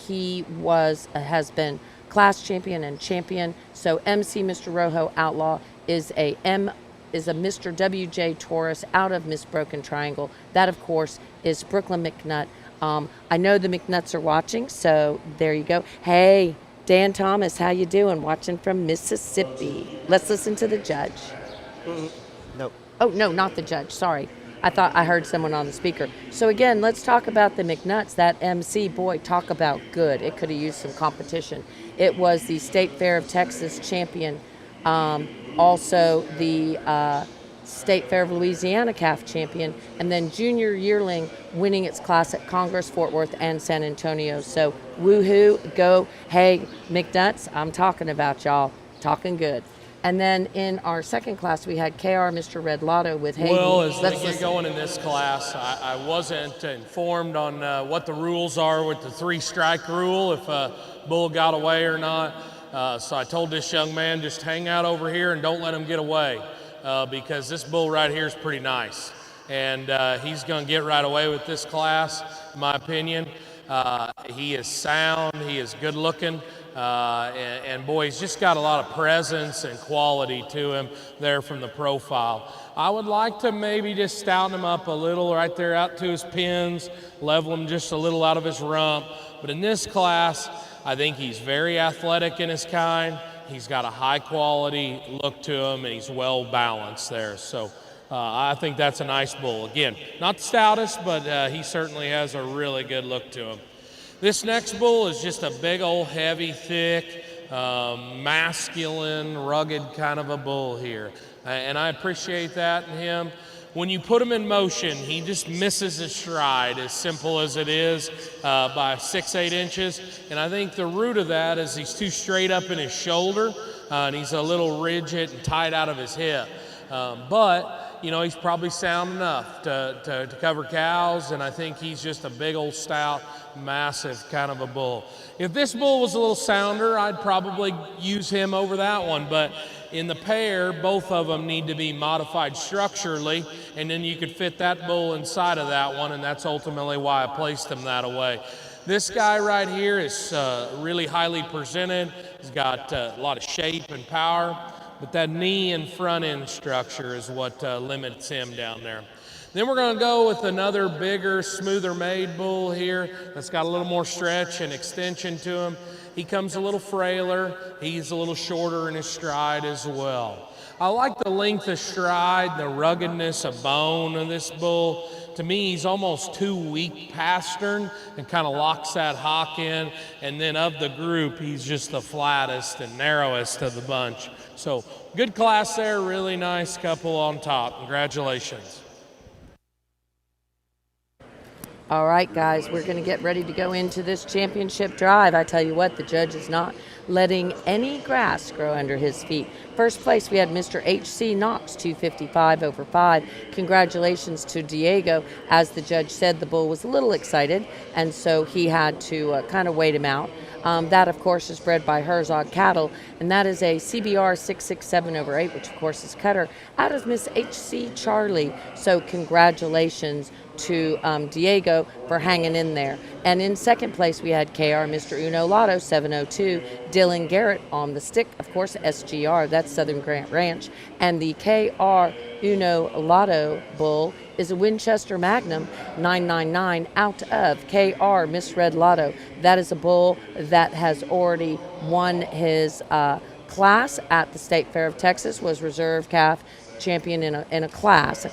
He has been class champion and champion. So MC Mr. Rojo Outlaw is a Mr. WJ Taurus out of Miss Broken Triangle. That, of course, is Brooklyn McNutt. I know the McNutts are watching, so there you go. Hey, Dan Thomas, how you doing? Watching from Mississippi. Let's listen to the judge. No. Oh, no, not the judge. Sorry. I thought I heard someone on the speaker. So again, let's talk about the McNutts. That MC, boy, talk about good. It could have used some competition. It was the State Fair of Texas champion. Also the State Fair of Louisiana calf champion, and then junior yearling winning its class at Congress, Fort Worth, and San Antonio. So woohoo, go. Hey, McNutts, I'm talking about y'all. Talking good. And then in our second class, we had KR Mr. Red Lotto with Hayden. Well, as we get going in this class, I wasn't informed on what the rules are with the 3-strike rule, if a bull got away or not. So I told this young man, just hang out over here and don't let him get away, because this bull right here is pretty nice. And he's going to get right away with this class, in my opinion. He is sound, he is good looking. And boy, he's just got a lot of presence and quality to him there from the profile. I would like to maybe just stouten him up a little right there out to his pins, level him just a little out of his rump. But in this class, I think he's very athletic in his kind. He's got a high quality look to him, and he's well balanced there. So I think that's a nice bull. Again, not the stoutest, but he certainly has a really good look to him. This next bull is just a big old heavy, thick, masculine, rugged kind of a bull here. And I appreciate that in him. When you put him in motion, he just misses his stride, as simple as it is, by 6-8 inches. And I think the root of that is he's too straight up in his shoulder, and he's a little rigid and tight out of his hip. But you know, he's probably sound enough to cover cows, and I think he's just a big old stout, massive kind of a bull. If this bull was a little sounder, I'd probably use him over that one, but in the pair, both of them need to be modified structurally, and then you could fit that bull inside of that one, and that's ultimately why I placed them that way. This guy right here is really highly presented. He's got a lot of shape and power. But that knee and front end structure is what limits him down there. Then we're going to go with another bigger, smoother made bull here that's got a little more stretch and extension to him. He comes a little frailer. He's a little shorter in his stride as well. I like the length of stride, the ruggedness of bone of this bull. To me, he's almost too weak pastern and kind of locks that hock in. And then of the group, he's just the flattest and narrowest of the bunch. So good class there, really nice couple on top. Congratulations. All right, guys, we're going to get ready to go into this championship drive. I tell you what, the judge is not letting any grass grow under his feet. First place, we had Mr. H.C. Knox, 255 over 5. Congratulations to Diego. As the judge said, the bull was a little excited, and so he had to kind of wait him out. That, of course, is bred by Herzog Cattle, and that is a CBR 667 over 8, which, of course, is Cutter, out of Miss H.C. Charlie. So congratulations to Diego for hanging in there. And in second place, we had KR Mr. Uno Lotto, 702. Dylan Garrett on the stick, of course, SGR, that's Southern Grant Ranch. And the KR Uno Lotto bull is a Winchester Magnum 999 out of KR Miss Red Lotto. That is a bull that has already won his class at the State Fair of Texas, was reserve calf champion in a class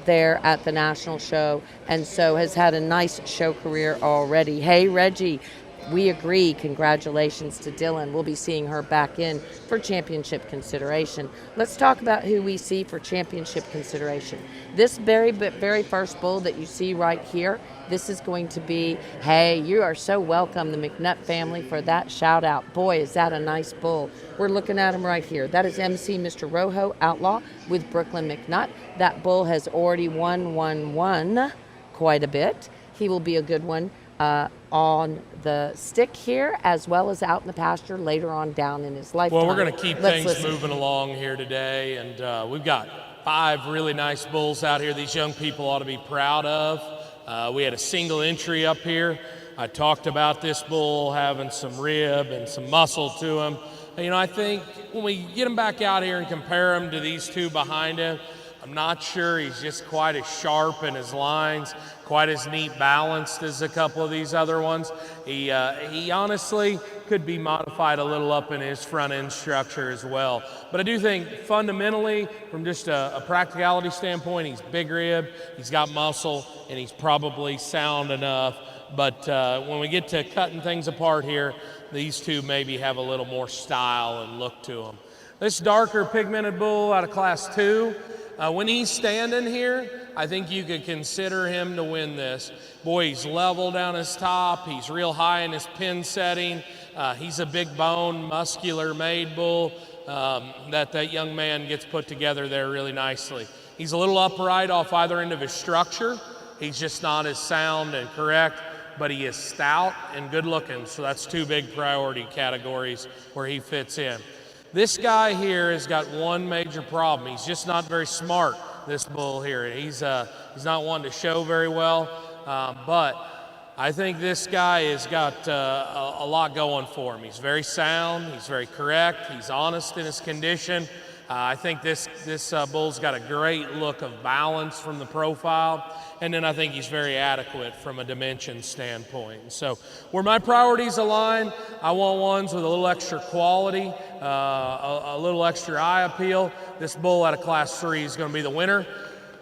there at the national show, and so has had a nice show career already. Hey, Reggie, we agree. Congratulations to Dylan. We'll be seeing her back in for championship consideration. Let's talk about who we see for championship consideration. This very first bull that you see right here, this is going to be, hey, you are so welcome, the McNutt family, for that shout out. Boy, is that a nice bull. We're looking at him right here. That is MC Mr. Rojo Outlaw with Brooklyn McNutt. That bull has already won quite a bit. He will be a good one on the stick here, as well as out in the pasture later on down in his lifetime. Well, we're going to keep things moving along here today, and we've got 5 really nice bulls out here these young people ought to be proud of. We had a single entry up here. I talked about this bull having some rib and some muscle to him. You know, I think when we get him back out here and compare him to these 2 behind him, I'm not sure he's just quite as sharp in his lines, quite as neat balanced as a couple of these other ones. He honestly could be modified a little up in his front end structure as well. But I do think fundamentally, from just a practicality standpoint, he's big rib, he's got muscle, and he's probably sound enough. But when we get to cutting things apart here, these 2 maybe have a little more style and look to them. This darker pigmented bull out of class 2, when he's standing here, I think you could consider him to win this. Boy, he's level down his top. He's real high in his pin setting. He's a big bone, muscular made bull that young man gets put together there really nicely. He's a little upright off either end of his structure. He's just not as sound and correct, but he is stout and good looking. So that's 2 big priority categories where he fits in. This guy here has got one major problem. He's just not very smart, this bull here. He's not one to show very well, but I think this guy has got a lot going for him. He's very sound, he's very correct, he's honest in his condition. I think this bull's got a great look of balance from the profile, and then I think he's very adequate from a dimension standpoint. So where my priorities align, I want ones with a little extra quality, a little extra eye appeal. This bull out of class 3 is going to be the winner.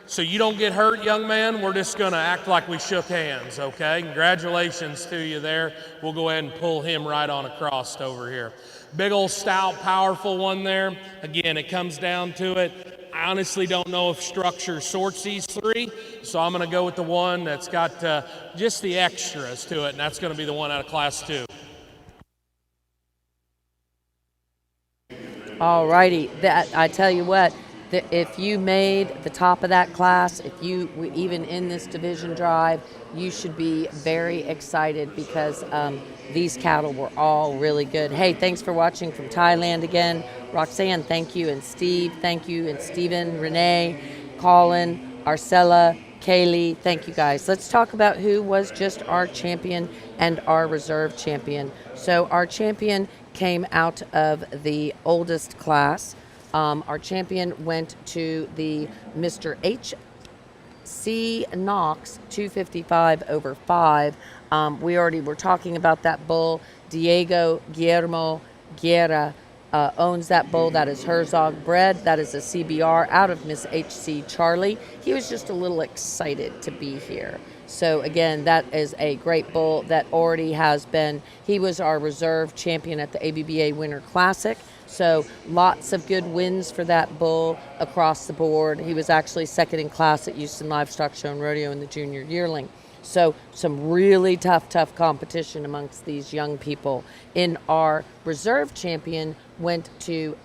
So you don't get hurt, young man. We're just going to act like we shook hands, okay? Congratulations to you there. We'll go ahead and pull him right on across over here. Big old stout, powerful one there. Again, it comes down to it. I honestly don't know if structure sorts these 3, so I'm going to go with the one that's got just the extras to it, and that's going to be the one out of class 2. All righty. I tell you what, if you made the top of that class, if you even in this division drive, you should be very excited because these cattle were all really good. Hey, thanks for watching from Thailand again. Roxanne, thank you, and Steve, thank you, and Stephen, Renee, Colin, Arcella, Kaylee, thank you guys. Let's talk about who was just our champion and our reserve champion. So our champion came out of the oldest class. Our champion went to the Mr. H.C. Knox 255 over 5. We already were talking about that bull. Diego Guillermo Guerra owns that bull. That is Herzog bred. That is a CBR out of Miss H.C. Charlie. He was just a little excited to be here. So again, that is a great bull that already has been, he was our reserve champion at the ABBA Winter Classic. So lots of good wins for that bull across the board. He was actually second in class at Houston Livestock Show and Rodeo in the junior yearling. So some really tough competition amongst these young people. In our reserve champion went to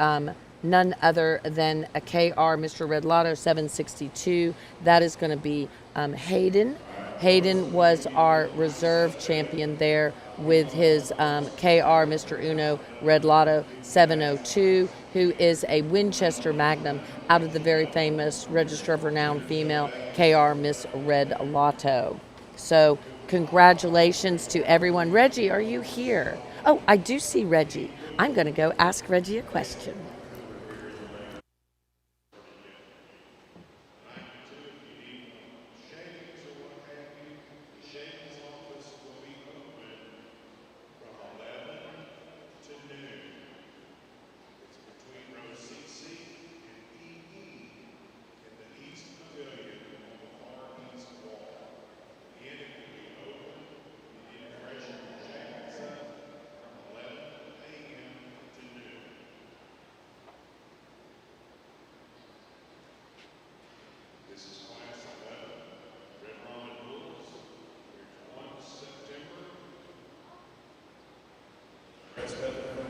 none other than a KR Mr. Red Lotto 762. That is going to be Hayden. Hayden was our reserve champion there with his KR Mr. Uno Red Lotto 702, who is a Winchester Magnum out of the very famous Register of Renown female KR Miss Red Lotto. So congratulations to everyone. Reggie, are you here? Oh, I do see Reggie. I'm going to go ask Reggie a question.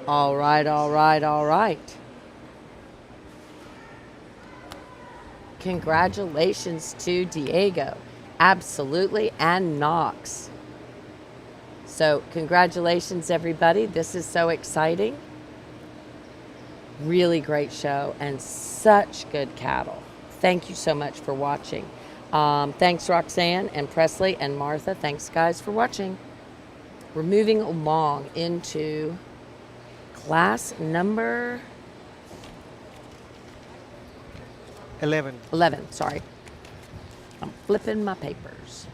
All right, all right, all right. Congratulations to Diego. Absolutely, and Knox. So congratulations, everybody. This is so exciting. Really great show and such good cattle. Thank you so much for watching. Thanks, Roxanne and Presley and Martha. Thanks, guys, for watching. We're moving along into class number 11. 11. Sorry. I'm flipping my papers.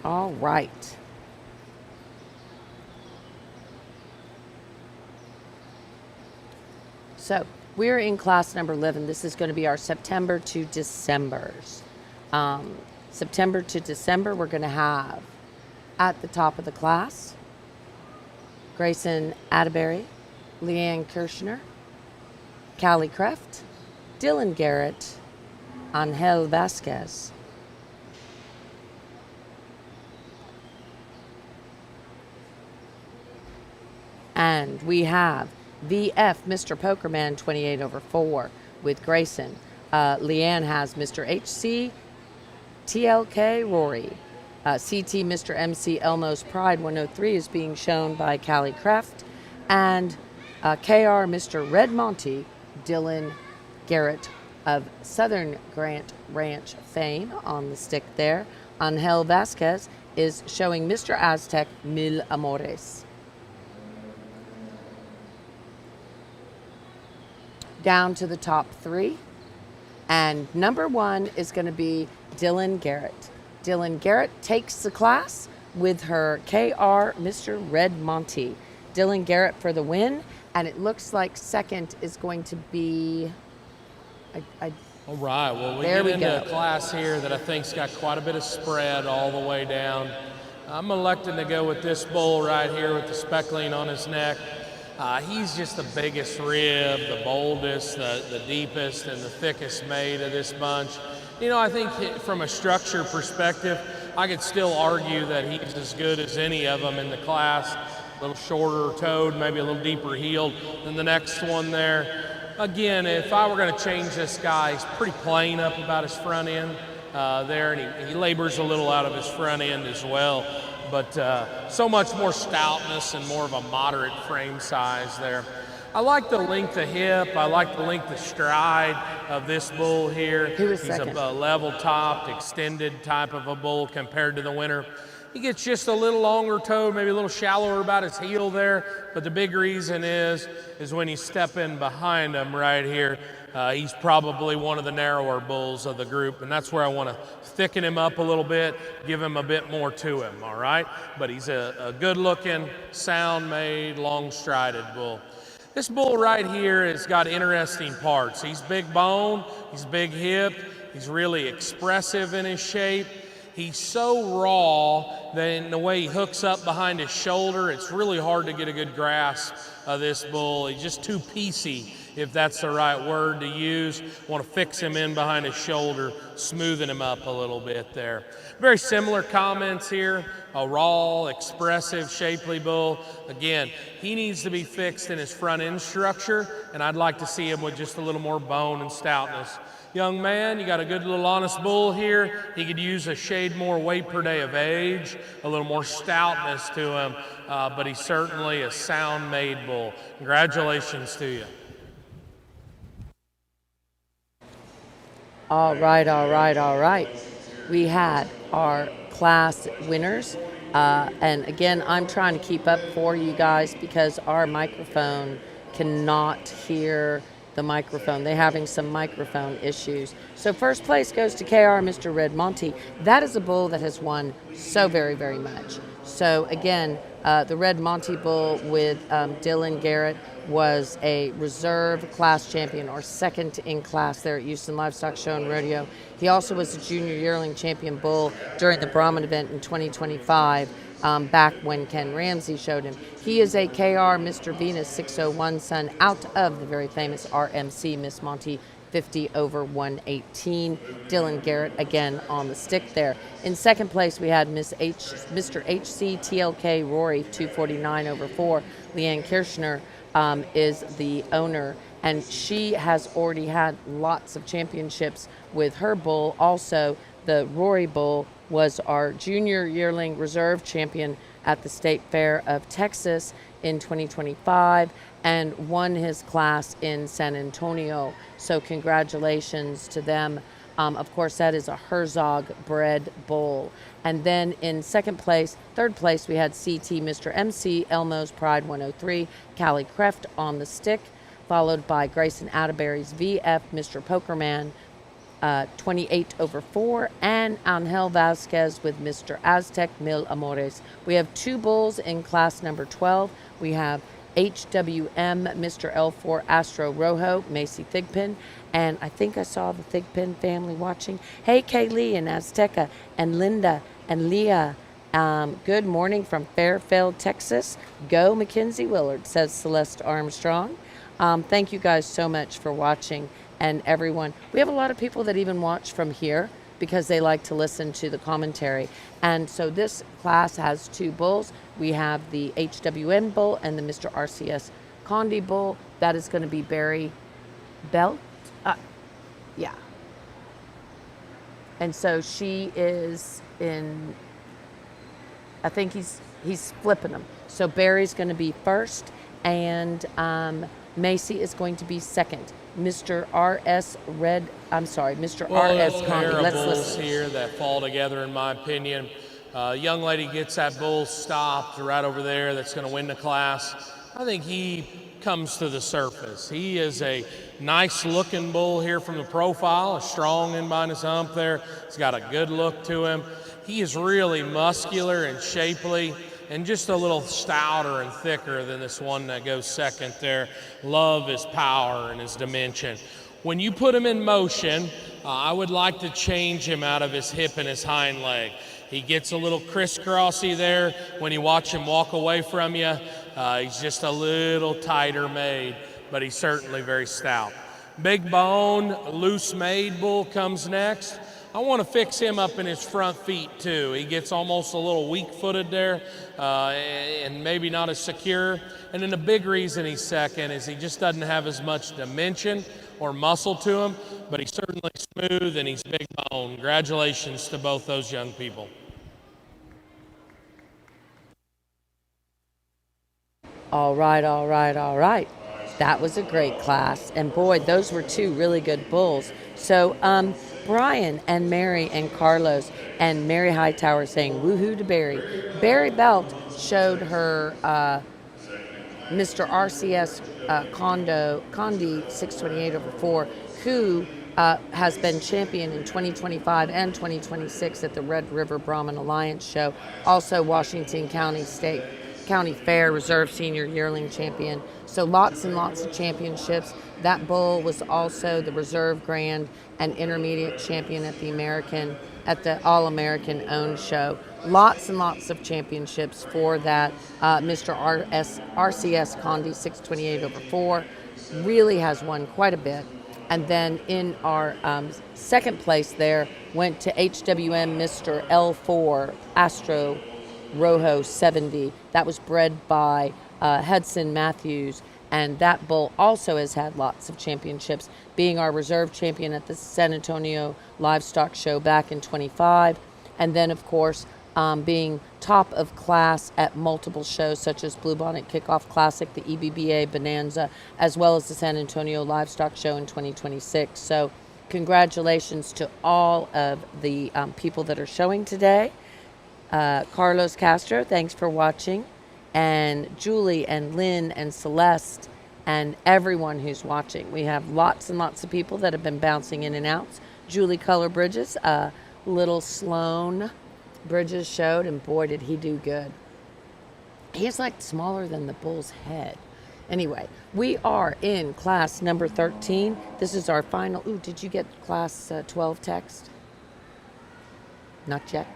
All right. So we're in class number 11. This is going to be our September to Decembers. September to December, we're going to have at the top of the class, Grayson Atterbury, Leanne Kirshner, Callie Kreft, Dylan Garrett, Angel Vasquez. And we have VF, Mr. Pokerman, 28 over 4 with Grayson. Leanne has Mr. HC, TLK, Rory. CT, Mr. MC, Elmo's Pride, 103 is being shown by Callie Kreft. And KR, Mr. Red Monty, Dylan Garrett of Southern Grant Ranch fame on the stick there. Angel Vasquez is showing Mr. Aztec, Mil Amores. Down to the top 3. And number 1 is going to be Dylan Garrett. Dylan Garrett takes the class with her KR Mr. Red Monty. Dylan Garrett for the win. And it looks like second is going to be... All right, well, we get into a class here that I think's got quite a bit of spread all the way down. I'm electing to go with this bull right here with the speckling on his neck. He's just the biggest rib, the boldest, the deepest, and the thickest made of this bunch. You know, I think from a structure perspective, I could still argue that he's as good as any of them in the class. A little shorter toed, maybe a little deeper heeled than the next one there. Again, if I were going to change this guy, he's pretty plain up about his front end there, and he labors a little out of his front end as well. But so much more stoutness and more of a moderate frame size there. I like the length of hip. I like the length of stride of this bull here. He's a level-topped, extended type of a bull compared to the winner. He gets just a little longer toed, maybe a little shallower about his heel there. But the big reason is when you step in behind him right here, he's probably one of the narrower bulls of the group, and that's where I want to thicken him up a little bit, give him a bit more to him, all right? But he's a good-looking, sound-made, long-strided bull. This bull right here has got interesting parts. He's big bone, he's big hip, he's really expressive in his shape. He's so raw that in the way he hooks up behind his shoulder, it's really hard to get a good grasp of this bull. He's just too piecey, if that's the right word to use. Want to fix him in behind his shoulder, smoothing him up a little bit there. Very similar comments here. A raw, expressive, shapely bull. Again, he needs to be fixed in his front end structure, and I'd like to see him with just a little more bone and stoutness. Young man, you got a good little honest bull here. He could use a shade more weight per day of age, a little more stoutness to him, but he's certainly a sound-made bull. Congratulations to you. All right, all right, all right. We had our class winners. And again, I'm trying to keep up for you guys because our microphone cannot hear the microphone. They're having some microphone issues. So first place goes to KR Mr. Red Monty. That is a bull that has won so very, very much. So again, the Red Monty bull with Dylan Garrett was a reserve class champion, or second in class there at Houston Livestock Show and Rodeo. He also was a junior yearling champion bull during the Brahman event in 2025, back when Ken Ramsey showed him. He is a KR Mr. Venus 601 son out of the very famous RMC Miss Monty 50 over 118. Dylan Garrett again on the stick there. In second place, we had Mr. HC TLK Rory 249 over 4. Leanne Kirschner is the owner, and she has already had lots of championships with her bull. Also, the Rory bull was our junior yearling reserve champion at the State Fair of Texas in 2025 and won his class in San Antonio. So congratulations to them. Of course, that is a Herzog bred bull. And then in third place, we had CT Mr. MC Elmo's Pride 103, Callie Kreft on the stick, followed by Grayson Atterbury's VF Mr. Pokerman 28 over 4, and Angel Vasquez with Mr. Aztec Mil Amores. We have two bulls in class number 12. We have HWM Mr. L4 Astro Rojo, Macy Thigpen, and I think I saw the Thigpen family watching. Hey, Kaylee and Azteca and Linda and Leah. Good morning from Fairfield, Texas. Go Mackenzie Willard, says Celeste Armstrong. Thank you guys so much for watching, and everyone. We have a lot of people that even watch from here because they like to listen to the commentary. And so this class has two bulls. We have the HWM bull and the Mr. RCS Condi bull. That is going to be Barry Belt. Yeah. And so she is in, I think he's flipping them. So Barry's going to be first, and Macy is going to be second. Mr. RS RS Condi. Let's bulls listen. here that fall together, in my opinion. Young lady gets that bull stopped right over there that's going to win the class. I think he comes to the surface. He is a nice looking bull here from the profile, a strong in behind his hump there. He's got a good look to him. He is really muscular and shapely, and just a little stouter and thicker than this one that goes second there. Love his power and his dimension. When you put him in motion, I would like to change him out of his hip and his hind leg. He gets a little crisscrossy there when you watch him walk away from you. He's just a little tighter made, but he's certainly very stout. Big bone, loose made bull comes next. I want to fix him up in his front feet too. He gets almost a little weak-footed there and maybe not as secure. And then the big reason he's second is he just doesn't have as much dimension or muscle to him, but he's certainly smooth and he's big bone. Congratulations to both those young people. All right. That was a great class. And boy, those were two really good bulls. So Brian and Mary and Carlos and Mary Hightower saying woohoo to Barry. Barry Belt showed her Mr. RCS Condi 628 over 4, who has been champion in 2025 and 2026 at the Red River Brahman Alliance show. Also Washington County Fair Reserve Senior Yearling Champion. So lots and lots of championships. That bull was also the Reserve Grand and Intermediate Champion at the All-American owned show. Lots and lots of championships for that. Mr. RCS Condi 628 over 4 really has won quite a bit. And then in our second place there went to HWM Mr. L4 Astro Rojo 70. That was bred by Hudson Matthews, and that bull also has had lots of championships, being our reserve champion at the San Antonio Livestock Show back in 25, and then of course being top of class at multiple shows such as Bluebonnet Kickoff Classic, the EBBA Bonanza, as well as the San Antonio Livestock Show in 2026. So congratulations to all of the people that are showing today. Carlos Castro, thanks for watching. And Julie and Lynn and Celeste and everyone who's watching. We have lots and lots of people that have been bouncing in and out. Julie Color Bridges, little Sloan Bridges showed, and boy, did he do good. He's like smaller than the bull's head. Anyway, we are in class number 13. This is our final. Ooh, did you get class 12 text? Not yet.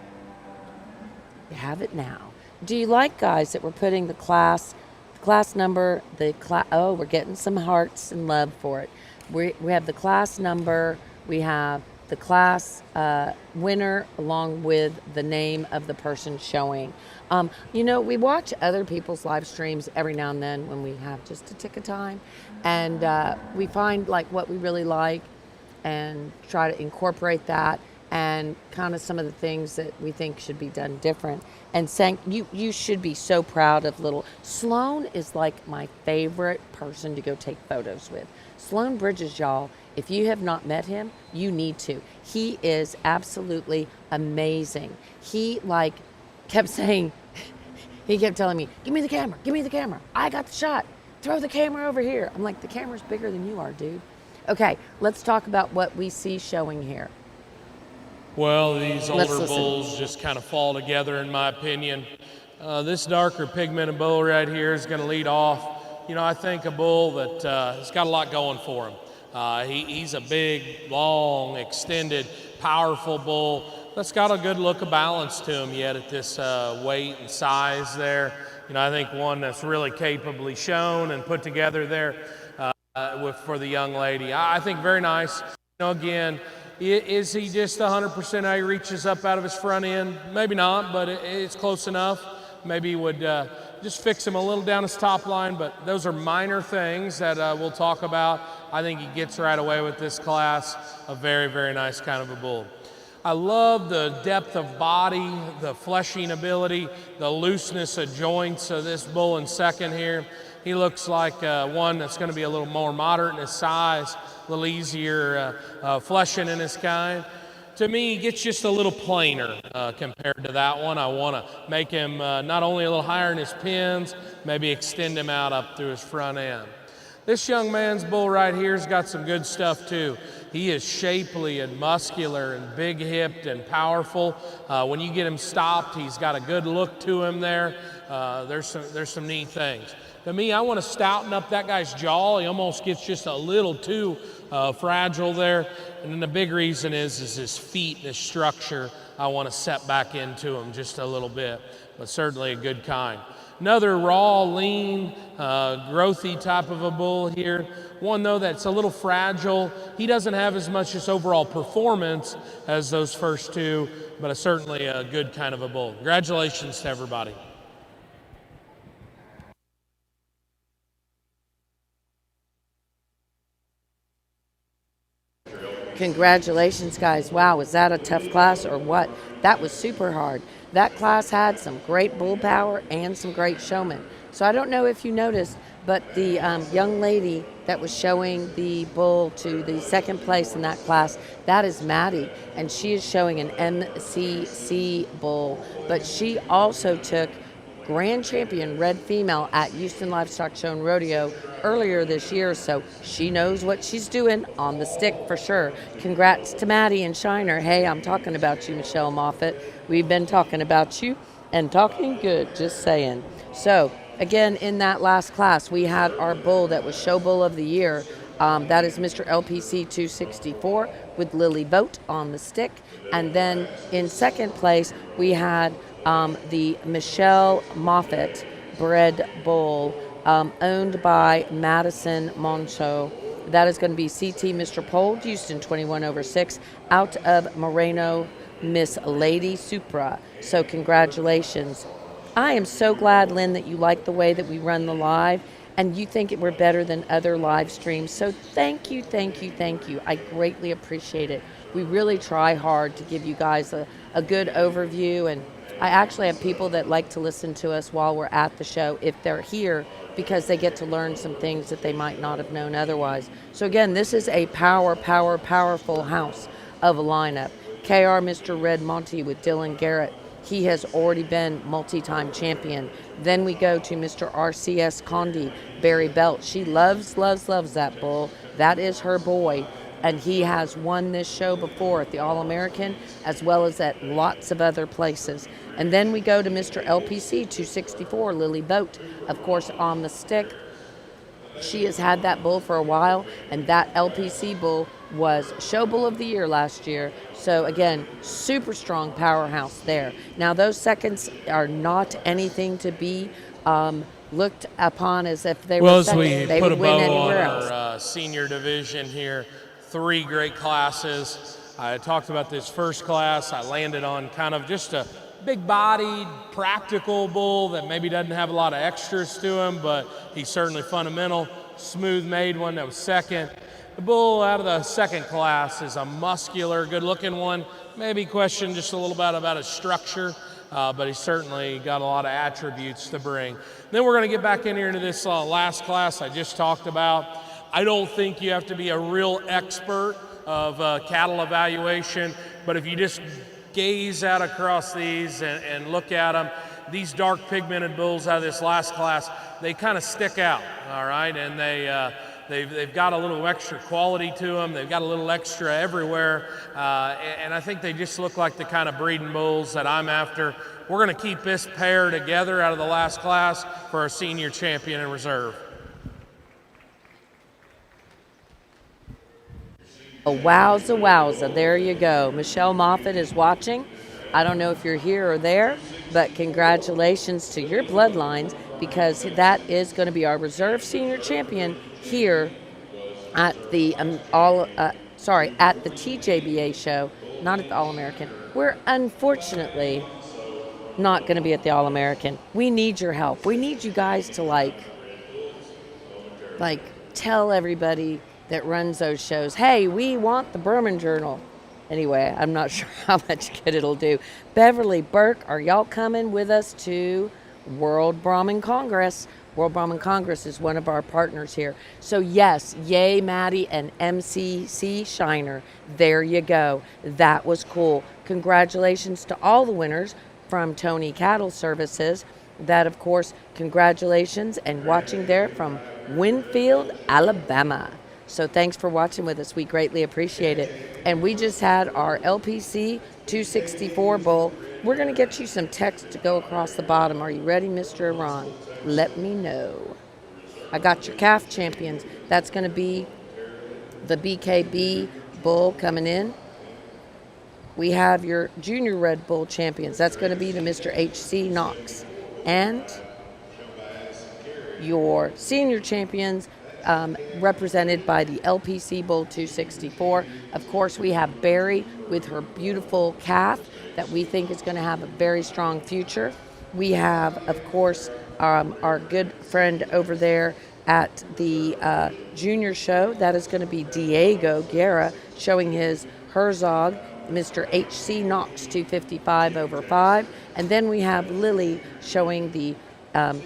You have it now. Do you like, guys, that we're putting the class number, oh, we're getting some hearts and love for it. We have the class number, we have the class winner along with the name of the person showing. We watch other people's live streams every now and then when we have just a tick of time, and we find like what we really like and try to incorporate that, and kind of some of the things that we think should be done different. And saying, you should be so proud of little Sloan. Is like my favorite person to go take photos with. Sloan Bridges, y'all, if you have not met him, you need to. He is absolutely amazing. He kept saying, he kept telling me, give me the camera, I got the shot, throw the camera over here. I'm like, the camera's bigger than you are, dude. Okay, let's talk about what we see showing here. Well, these older bulls just kind of fall together, in my opinion. This darker pigmented bull right here is going to lead off. I think a bull that has got a lot going for him. He's a big, long, extended, powerful bull that's got a good look of balance to him yet at this weight and size there. I think one that's really capably shown and put together there for the young lady. I think very nice. Again, is he just 100% how he reaches up out of his front end? Maybe not, but it's close enough. Maybe he would just fix him a little down his top line, but those are minor things that we'll talk about. I think he gets right away with this class. A very, very nice kind of a bull. I love the depth of body, the fleshing ability, the looseness of joints of this bull in second here. He looks like one that's going to be a little more moderate in his size, a little easier fleshing in his kind. To me, he gets just a little plainer compared to that one. I want to make him not only a little higher in his pins, maybe extend him out up through his front end. This young man's bull right here has got some good stuff too. He is shapely and muscular and big-hipped and powerful. When you get him stopped, he's got a good look to him there. There's some neat things. To me, I want to stouten up that guy's jaw. He almost gets just a little too fragile there. And then the big reason is his feet and his structure. I want to set back into him just a little bit, but certainly a good kind. Another raw, lean, growthy type of a bull here. One, though, that's a little fragile. He doesn't have as much as overall performance as those first two, but certainly a good kind of a bull. Congratulations to everybody. Congratulations, guys. Wow, was that a tough class or what? That was super hard. That class had some great bull power and some great showmen. So I don't know if you noticed, but the young lady that was showing the bull to the second place in that class, that is Maddie, and she is showing an MCC bull, but she also took grand champion red female at Houston Livestock Show and Rodeo earlier this year, so she knows what she's doing on the stick for sure. Congrats to Maddie and Shiner. Hey, I'm talking about you, Michelle Moffett. We've been talking about you and talking good, just saying. So again, in that last class, we had our bull that was show bull of the year. That is Mr. LPC 264 with Lily Vote on the stick. And then in second place, we had the Michelle Moffett bred bull owned by Madison Moncho. That is going to be CT Mr. Pole, Houston 21/6, out of Moreno, Miss Lady Supra. So congratulations. I am so glad, Lynn, that you like the way that we run the live and you think we're better than other live streams. So thank you, thank you, thank you. I greatly appreciate it. We really try hard to give you guys a good overview, and I actually have people that like to listen to us while we're at the show if they're here, because they get to learn some things that they might not have known otherwise. So again, this is a powerful house of a lineup. KR Mr. Red Monty with Dylan Garrett, He has already been multi-time champion. Then we go to Mr. RCS Condi, Barry Belt. She loves, loves, loves that bull. That is her boy. And he has won this show before at the All-American as well as at lots of other places. And then we go to Mr. LPC 264, Lily Boat, of course, on the stick. She has had that bull for a while, and that LPC bull was Show Bull of the Year last year. So again, super strong powerhouse there. Now those seconds are not anything to be looked upon as if they Well, were as second. we They put a would win bow on anywhere else. our senior division here, 3 great classes. I talked about this first class. I landed on kind of just a big-bodied, practical bull that maybe doesn't have a lot of extras to him, but he's certainly fundamental. Smooth-made one that was second. The bull out of the second class is a muscular, good-looking one. Maybe question just a little bit about his structure, but he's certainly got a lot of attributes to bring. Then we're going to get back in here into this last class I just talked about. I don't think you have to be a real expert of cattle evaluation, but if you just gaze out across these and look at them, these dark pigmented bulls out of this last class, they kind of stick out, all right? And they've got a little extra quality to them. They've got a little extra everywhere. And I think they just look like the kind of breeding bulls that I'm after. We're going to keep this pair together out of the last class for our senior champion in reserve. Oh, wowza, wowza. There you go. Michelle Moffett is watching. I don't know if you're here or there, but congratulations to your bloodlines, because that is going to be our reserve senior champion here at the at the TJBA show, not at the All-American. We're unfortunately not going to be at the All-American. We need your help. We need you guys to like tell everybody that runs those shows, hey, we want the Brahman Journal. Anyway, I'm not sure how much good it'll do. Beverly, Burke, are y'all coming with us to World Brahman Congress? World Brahman Congress is one of our partners here. So yes, yay, Maddie and MCC Shiner. There you go. That was cool. Congratulations to all the winners from Tony Cattle Services. That, of course, congratulations, and watching there from Winfield, Alabama. So thanks for watching with us. We greatly appreciate it. And we just had our LPC 264 bull. We're going to get you some text to go across the bottom. Are you ready, Mr. Iran? Let me know. I got your calf champions. That's going to be the BKB bull coming in. We have your junior Red Bull champions. That's going to be the Mr. HC Knox. And your senior champions, represented by the LPC Bull 264. Of course, we have Barry with her beautiful calf that we think is going to have a very strong future. We have, of course, our good friend over there at the junior show. That is going to be Diego Guerra showing his Herzog, Mr. HC Knox 255/5. And then we have Lily showing the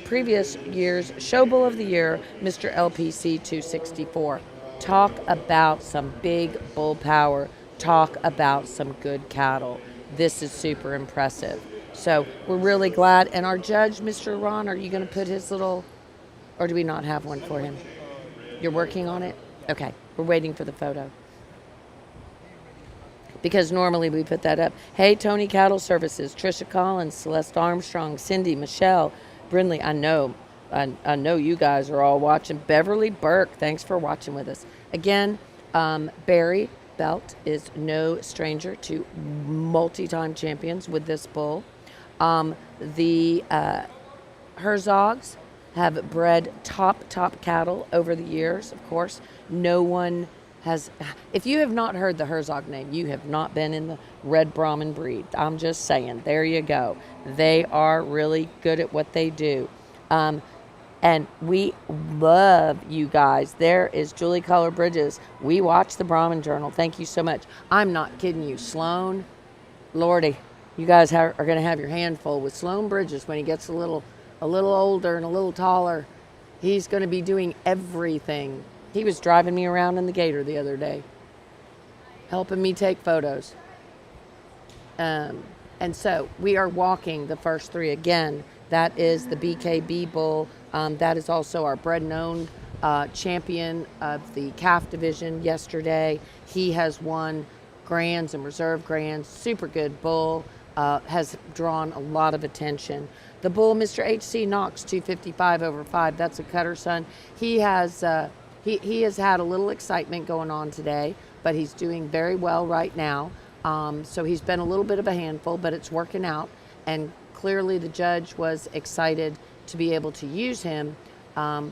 previous year's Show Bull of the Year, Mr. LPC 264. Talk about some big bull power. Talk about some good cattle. This is super impressive. So we're really glad. And our judge, Mr. Ron, are you going to put his little, or do we not have one for him? You're working on it? Okay, we're waiting for the photo. Because normally we put that up. Hey, Tony Cattle Services, Trisha Collins, Celeste Armstrong, Cindy, Michelle, Brindley, I know you guys are all watching. Beverly Burke, thanks for watching with us. Again, Barry Belt is no stranger to multi-time champions with this bull. The Herzogs have bred top cattle over the years, of course. No one has, if you have not heard the Herzog name, you have not been in the Red Brahman breed. I'm just saying, there you go. They are really good at what they do. And we love you guys. There is Julie Collar Bridges. We watch the Brahman Journal. Thank you so much. I'm not kidding you. Sloan, Lordy, you guys are going to have your hand full with Sloan Bridges when he gets a little older and a little taller. He's going to be doing everything. He was driving me around in the Gator the other day, helping me take photos. And so we are walking the first 3 again. That is the BKB Bull. That is also our bred and owned champion of the calf division yesterday. He has won grands and reserve grands. Super good bull. Has drawn a lot of attention. The bull, Mr. H.C. Knox, 255/5. That's a cutter son. He has he has had a little excitement going on today, but he's doing very well right now. So he's been a little bit of a handful, but it's working out. And clearly the judge was excited to be able to use him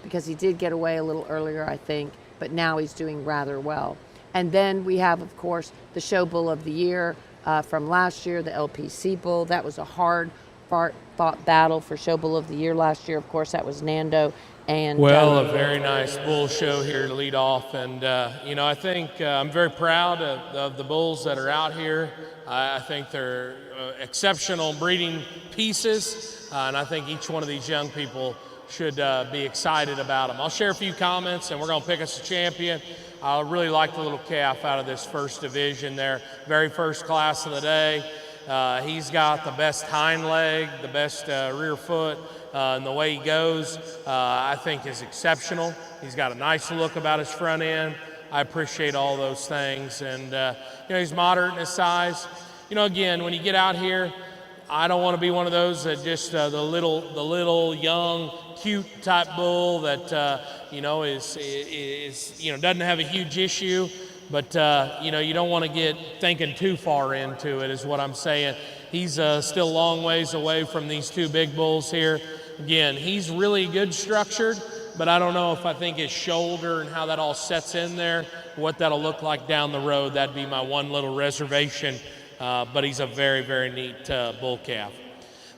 because he did get away a little earlier, I think, but now he's doing rather well. And then we have, of course, the show bull of the year from last year, the LPC bull. That was a hard fought battle for show bull of the year last year. Of course, that was Nando. And well, a very nice bull show here to lead off. And, I think I'm very proud of the bulls that are out here. I think they're exceptional breeding pieces. And I think each one of these young people should be excited about them. I'll share a few comments, and we're going to pick us a champion. I really like the little calf out of this first division there. Very first class of the day. He's got the best hind leg, the best rear foot, and the way he goes, I think is exceptional. He's got a nice look about his front end. I appreciate all those things. And, he's moderate in his size. Again, when you get out here, I don't want to be one of those that just the little young, cute type bull that, is doesn't have a huge issue. But, you don't want to get thinking too far into it is what I'm saying. He's still a long ways away from these 2 big bulls here. Again, he's really good structured, but I don't know if I think his shoulder and how that all sets in there, what that'll look like down the road. That'd be my one little reservation, but he's a very, very neat bull calf.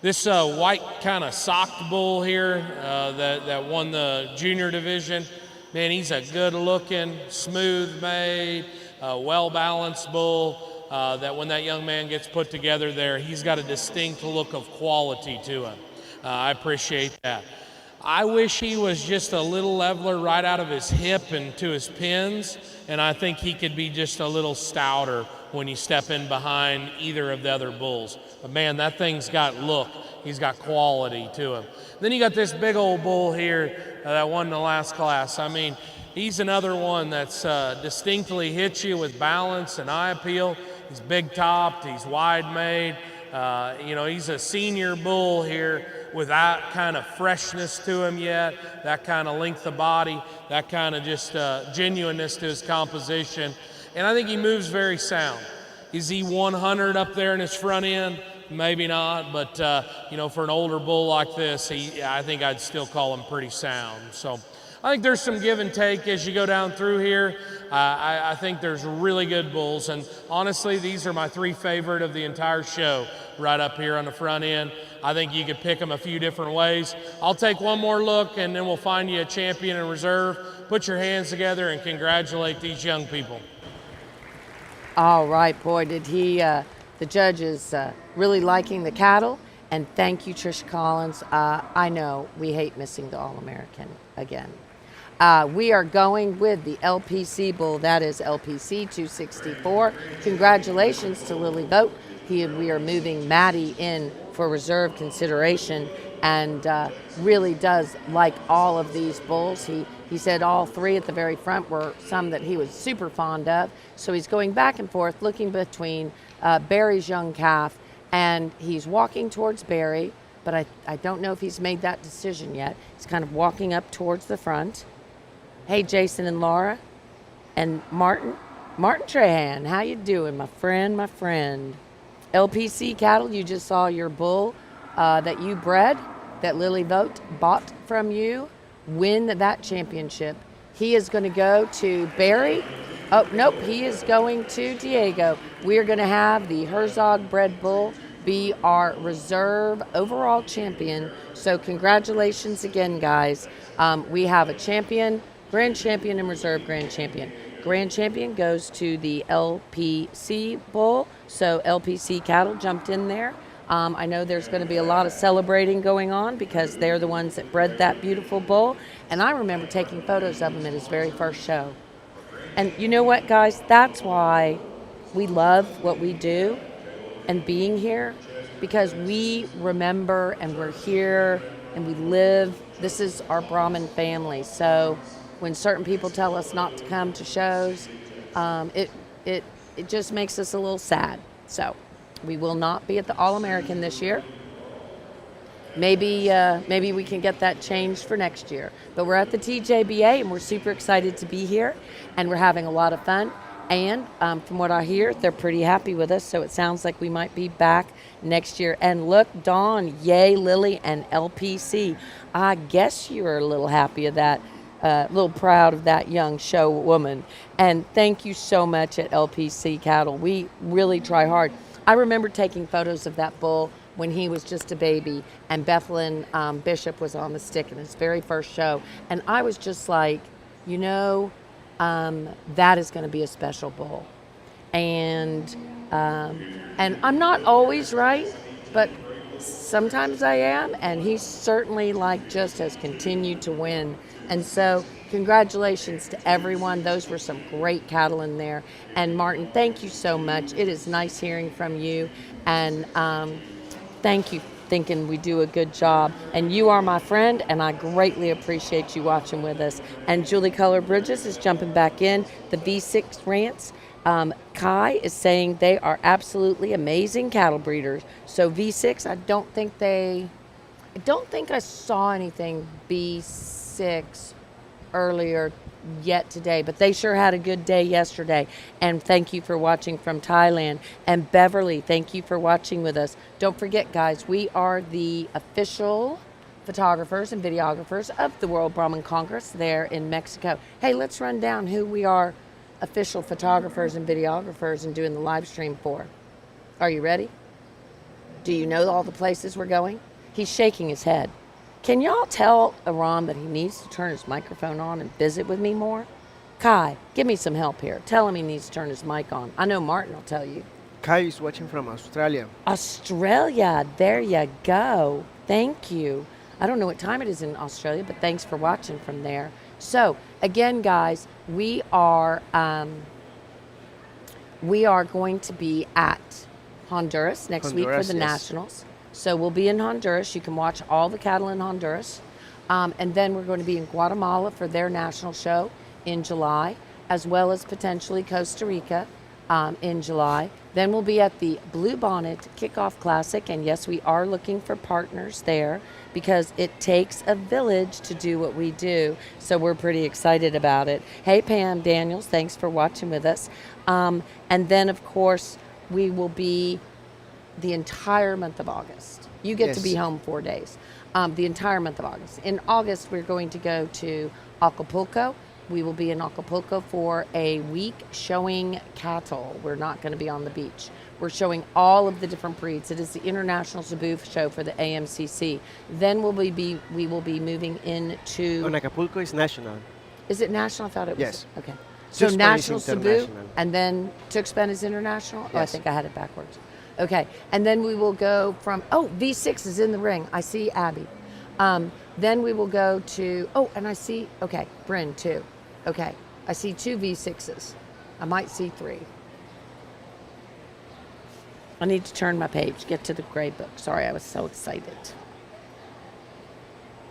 This white kind of socked bull here that won the junior division, man, he's a good-looking, smooth-made, well-balanced bull that when that young man gets put together there, he's got a distinct look of quality to him. I appreciate that. I wish he was just a little leveler right out of his hip and to his pins, and I think he could be just a little stouter when you step in behind either of the other bulls. But, man, that thing's got look. He's got quality to him. Then you got this big old bull here that won the last class. I mean, he's another one that's distinctly hits you with balance and eye appeal. He's big-topped. He's wide-made. He's a senior bull here with that kind of freshness to him yet, that kind of length of body, that kind of just genuineness to his composition. And I think he moves very sound. Is he 100 up there in his front end? Maybe not, but, for an older bull like this, I think I'd still call him pretty sound. So I think there's some give and take as you go down through here. I think there's really good bulls, and honestly, these are my 3 favorite of the entire show right up here on the front end. I think you could pick them a few different ways. I'll take one more look, and then we'll find you a champion in reserve. Put your hands together and congratulate these young people. All right, boy, did he, the judge is really liking the cattle, and thank you, Trish Collins. I know we hate missing the All-American again. We are going with the LPC bull. That is LPC 264. Congratulations to Lily Vogt. We are moving Maddie in for reserve consideration, and really does like all of these bulls. He said all 3 at the very front were some that he was super fond of. So he's going back and forth looking between Barry's young calf, and he's walking towards Barry, but I don't know if he's made that decision yet. He's kind of walking up towards the front. Hey, Jason and Laura and Martin Trahan, how you doing, my friend? LPC cattle, you just saw your bull that you bred, that Lily Vogt bought from you, win that championship. He is going to go to Barry. Oh, nope, he is going to Diego. We are going to have the Herzog bred bull be our reserve overall champion. So congratulations again, guys. We have a champion, grand champion, and reserve grand champion. Grand champion goes to the LPC bull. So LPC cattle jumped in there. I know there's going to be a lot of celebrating going on because they're the ones that bred that beautiful bull. And I remember taking photos of him at his very first show. And you know what, guys? That's why we love what we do and being here, because we remember and we're here and we live. This is our Brahmin family. So when certain people tell us not to come to shows, it it it just makes us a little sad. So we will not be at the All American this year. Maybe we can get that changed for next year. But we're at the TJBA and we're super excited to be here, and we're having a lot of fun. And from what I hear, they're pretty happy with us. So it sounds like we might be back next year. And look, Dawn, yay, Lily, and LPC. I guess you are a little happy of that, a little proud of that young show woman. And thank you so much at LPC Cattle. We really try hard. I remember taking photos of that bull when he was just a baby, and Bethlehem Bishop was on the stick in his very first show. And I was just like, you know, that is going to be a special bull. And I'm not always right, but sometimes I am. And he certainly just has continued to win. And so congratulations to everyone. Those were some great cattle in there. And Martin, thank you so much. It is nice hearing from you. And thank you, thinking we do a good job. And you are my friend, and I greatly appreciate you watching with us. And Julie Color Bridges is jumping back in. The V6 rants. Kai is saying they are absolutely amazing cattle breeders. So V6, I don't think I saw anything B6 earlier yet today, but they sure had a good day yesterday. And thank you for watching from Thailand. And Beverly, thank you for watching with us. Don't forget, guys, we are the official photographers and videographers of the World Brahmin Congress there in Mexico. Hey, let's run down who we are official photographers and videographers and doing the live stream for. Are you ready? Do you know all the places we're going? He's shaking his head. Can y'all tell Aram that he needs to turn his microphone on and visit with me more? Kai, give me some help here. Tell him he needs to turn his mic on. I know Martin will tell you. Kai is watching from Australia. Australia, there you go. Thank you. I don't know what time it is in Australia, but thanks for watching from there. So, again, guys, we are going to be at Honduras next week for the Nationals. So we'll be in Honduras. You can watch all the cattle in Honduras. And then we're going to be in Guatemala for their national show in July, as well as potentially Costa Rica in July. Then we'll be at the Blue Bonnet Kickoff Classic. And yes, we are looking for partners there because it takes a village to do what we do. So we're pretty excited about it. Hey, Pam Daniels, thanks for watching with us. And then, of course, we will be the entire month of August. You get to be home 4 days. The entire month of August. In August, we're going to go to Acapulco. We will be in Acapulco for a week showing cattle. We're not going to be on the beach. We're showing all of the different breeds. It is the International Cebu show for the AMCC. Then we will be moving into... On Acapulco is national. Is it national? I thought it was... Yes. Okay. So National Cebu, and then Tuxpan is international? Yes. Oh, I think I had it backwards. Okay, and then we will go from, V6 is in the ring. I see Abby. Then we will go to, and I see, Bryn too. Okay, I see 2 V6s. I might see 3. I need to turn my page, get to the gray book. Sorry, I was so excited.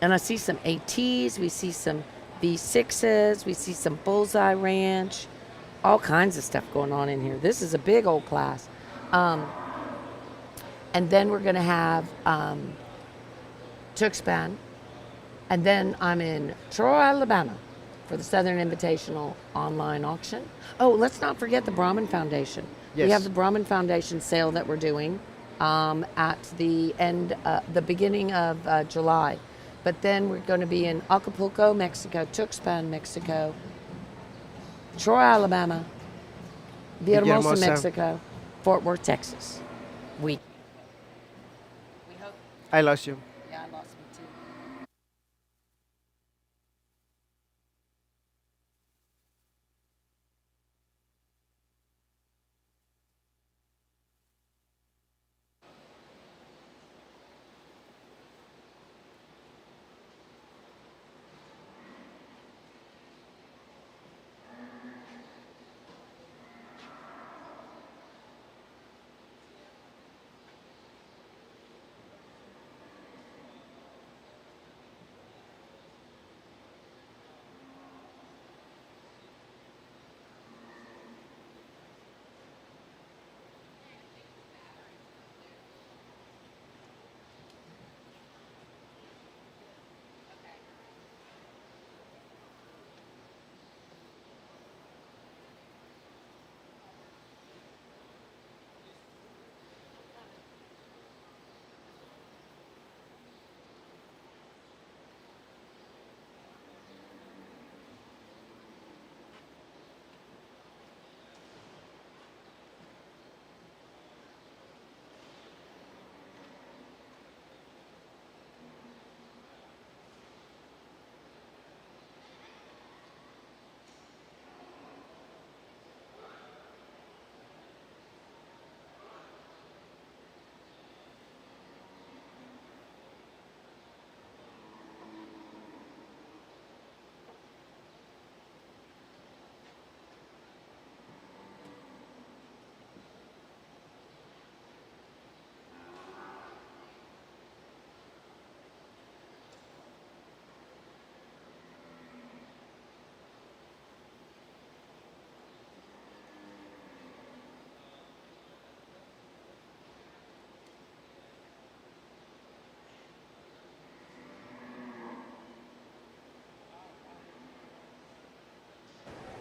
And I see some ATs, we see some V6s, we see some Bullseye Ranch, all kinds of stuff going on in here. This is a big old class. And then we're going to have Tuxpan. And then I'm in Troy, Alabama for the Southern Invitational online auction. Oh, let's not forget the Brahmin Foundation. Yes. We have the Brahmin Foundation sale that we're doing at the beginning of July. But then we're going to be in Acapulco, Mexico, Tuxpan, Mexico, Troy, Alabama, Villahermosa, Mexico, Fort Worth, Texas. We hope. I lost you. Yeah, I lost me too.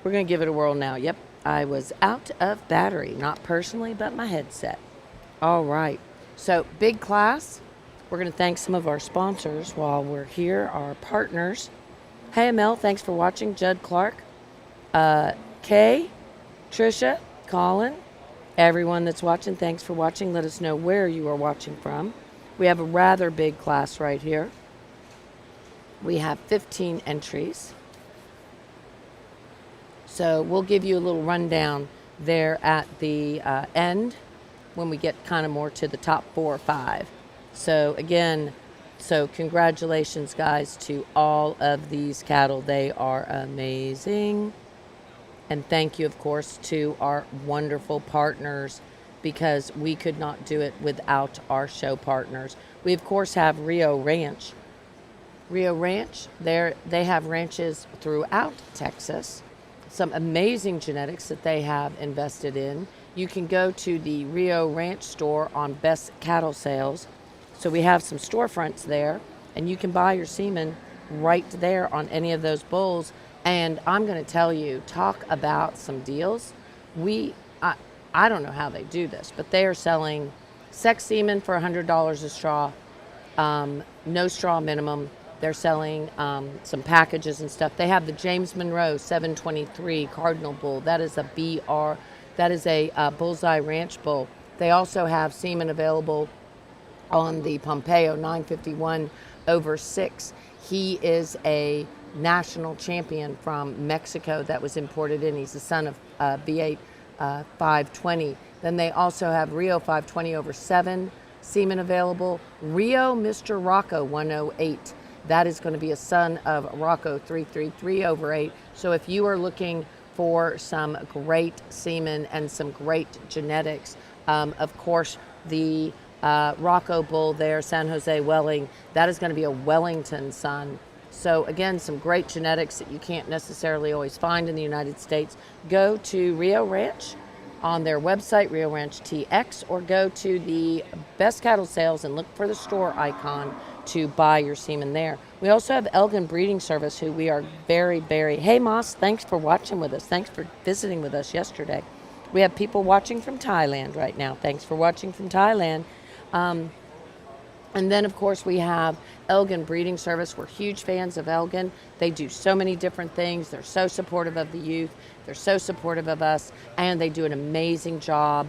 We're going to give it a whirl now. Yep, I was out of battery, not personally, but my headset. All right. So, big class. We're going to thank some of our sponsors while we're here, our partners. Hey, Mel, thanks for watching. Judd Clark, Kay, Trisha, Colin, everyone that's watching, thanks for watching. Let us know where you are watching from. We have a rather big class right here. We have 15 entries. So we'll give you a little rundown there at the end when we get kind of more to the top 4 or 5. So again, congratulations, guys, to all of these cattle. They are amazing. And thank you, of course, to our wonderful partners, because we could not do it without our show partners. We, of course, have Rio Ranch. Rio Ranch, they have ranches throughout Texas. Some amazing genetics that they have invested in. You can go to the Rio Ranch store on Best Cattle Sales. So we have some storefronts there, and you can buy your semen right there on any of those bulls. And I'm going to tell you, talk about some deals. I don't know how they do this, but they are selling sex semen for $100 a straw, no straw minimum. They're selling some packages and stuff. They have the James Monroe 723 Cardinal Bull. That is a BR. That is a Bullseye Ranch bull. They also have semen available on the Pompeo 951 over 6. He is a national champion from Mexico that was imported in. He's the son of V8 520. Then they also have Rio 520 over 7 semen available. Rio Mr. Rocco 108. That is going to be a son of Rocco 333 over 8. So if you are looking for some great semen and some great genetics, of course, the Rocco bull there, San Jose Welling, that is going to be a Wellington son. So again, some great genetics that you can't necessarily always find in the United States. Go to Rio Ranch on their website, Rio Ranch TX, or go to the Best Cattle Sales and look for the store icon to buy your semen there. We also have Elgin Breeding Service, who we are very, very... Hey, Moss, thanks for watching with us. Thanks for visiting with us yesterday. We have people watching from Thailand right now. Thanks for watching from Thailand. And then, of course, we have Elgin Breeding Service. We're huge fans of Elgin. They do so many different things. They're so supportive of the youth. They're so supportive of us. And they do an amazing job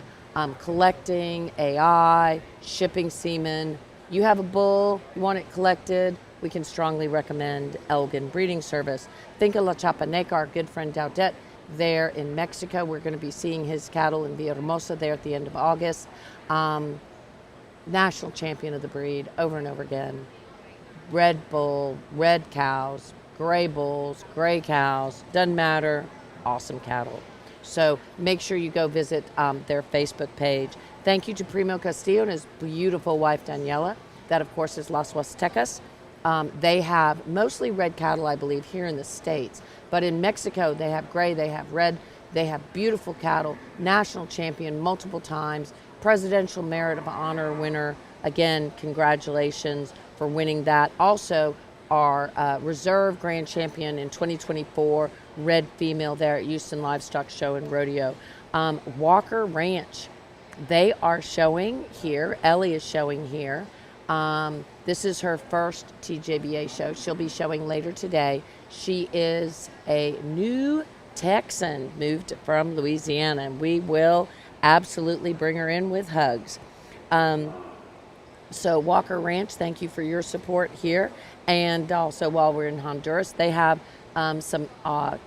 collecting AI, shipping semen. You have a bull, you want it collected, we can strongly recommend Elgin Breeding Service. Finca La Chapaneca, our good friend Daudet, there in Mexico. We're going to be seeing his cattle in Villahermosa there at the end of August. National champion of the breed over and over again. Red bull, red cows, gray bulls, gray cows, doesn't matter, awesome cattle. So make sure you go visit their Facebook page. Thank you to Primo Castillo and his beautiful wife Daniela. That, of course, is Las Huastecas. They have mostly red cattle, I believe, here in the States. But in Mexico, they have gray, they have red, they have beautiful cattle, national champion multiple times, Presidential Merit of Honor winner. Again, congratulations for winning that. Also, our reserve grand champion in 2024, red female there at Houston Livestock Show and Rodeo. Walker Ranch, they are showing here. Ellie is showing here. This is her first TJBA show. She'll be showing later today. She is a new Texan, moved from Louisiana, and we will absolutely bring her in with hugs. So Walker Ranch, thank you for your support here. And also while we're in Honduras, they have some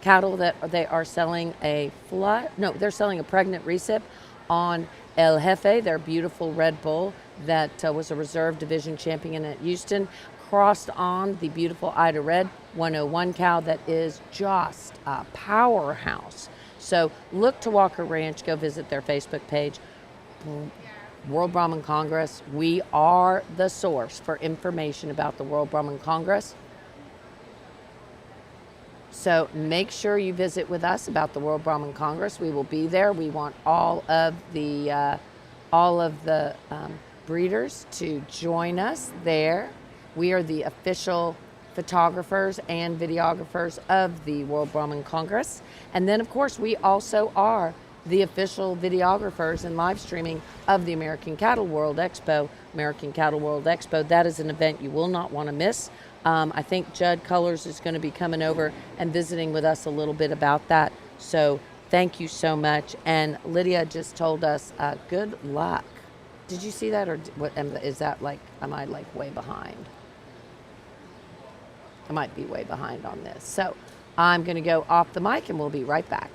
cattle that they are selling they're selling a pregnant recip on El Jefe, their beautiful red bull that was a reserve division champion at Houston, crossed on the beautiful Ida Red 101 cow that is just a powerhouse. So look to Walker Ranch, go visit their Facebook page. World Brahman Congress, we are the source for information about the World Brahman Congress. So make sure you visit with us about the World Brahman Congress. We will be there. We want all of the breeders to join us there. We are the official photographers and videographers of the World Brahmin Congress. And then, of course, we also are the official videographers and live streaming of the American Cattle World Expo. American Cattle World Expo, that is an event you will not want to miss. I think Judd Colors is going to be coming over and visiting with us a little bit about that. So thank you so much. And Lydia just told us good luck. Did you see that, or what? Is that like, am I like way behind? I might be way behind on this. So I'm going to go off the mic and we'll be right back.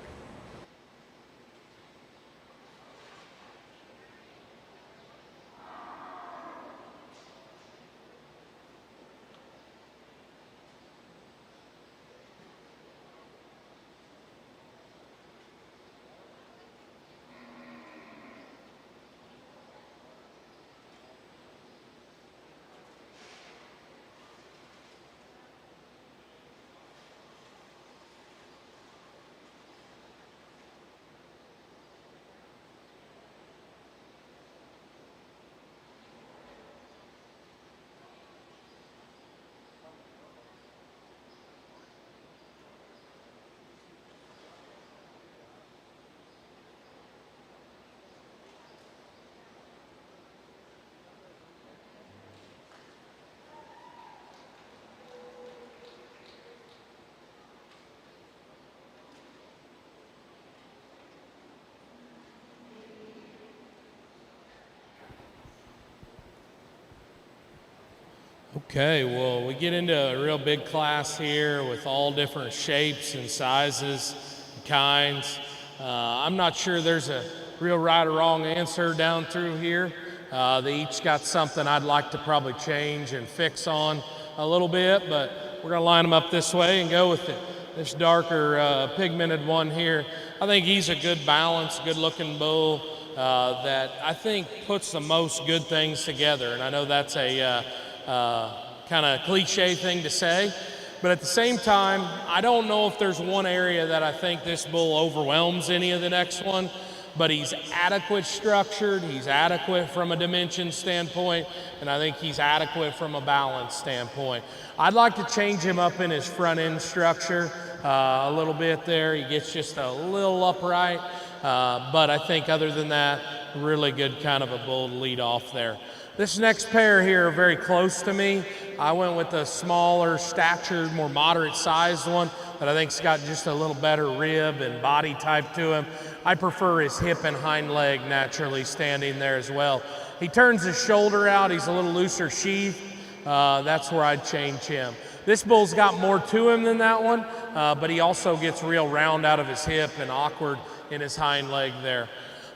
Okay, well, we get into a real big class here with all different shapes and sizes and kinds. I'm not sure there's a real right or wrong answer down through here. They each got something I'd like to probably change and fix on a little bit, but we're going to line them up this way and go with it. This darker pigmented one here, I think he's a good balance, good looking bull that I think puts the most good things together. And I know that's a kind of cliche thing to say, but at the same time, I don't know if there's one area that I think this bull overwhelms any of the next one, but he's adequate structured, he's adequate from a dimension standpoint, and I think he's adequate from a balance standpoint. I'd like to change him up in his front end structure a little bit there. He gets just a little upright, but I think other than that, really good kind of a bull to lead off there. This next pair here are very close to me. I went with a smaller statured, more moderate sized one that I think's got just a little better rib and body type to him. I prefer his hip and hind leg naturally standing there as well. He turns his shoulder out, he's a little looser sheath. That's where I'd change him. This bull's got more to him than that one, but he also gets real round out of his hip and awkward in his hind leg there.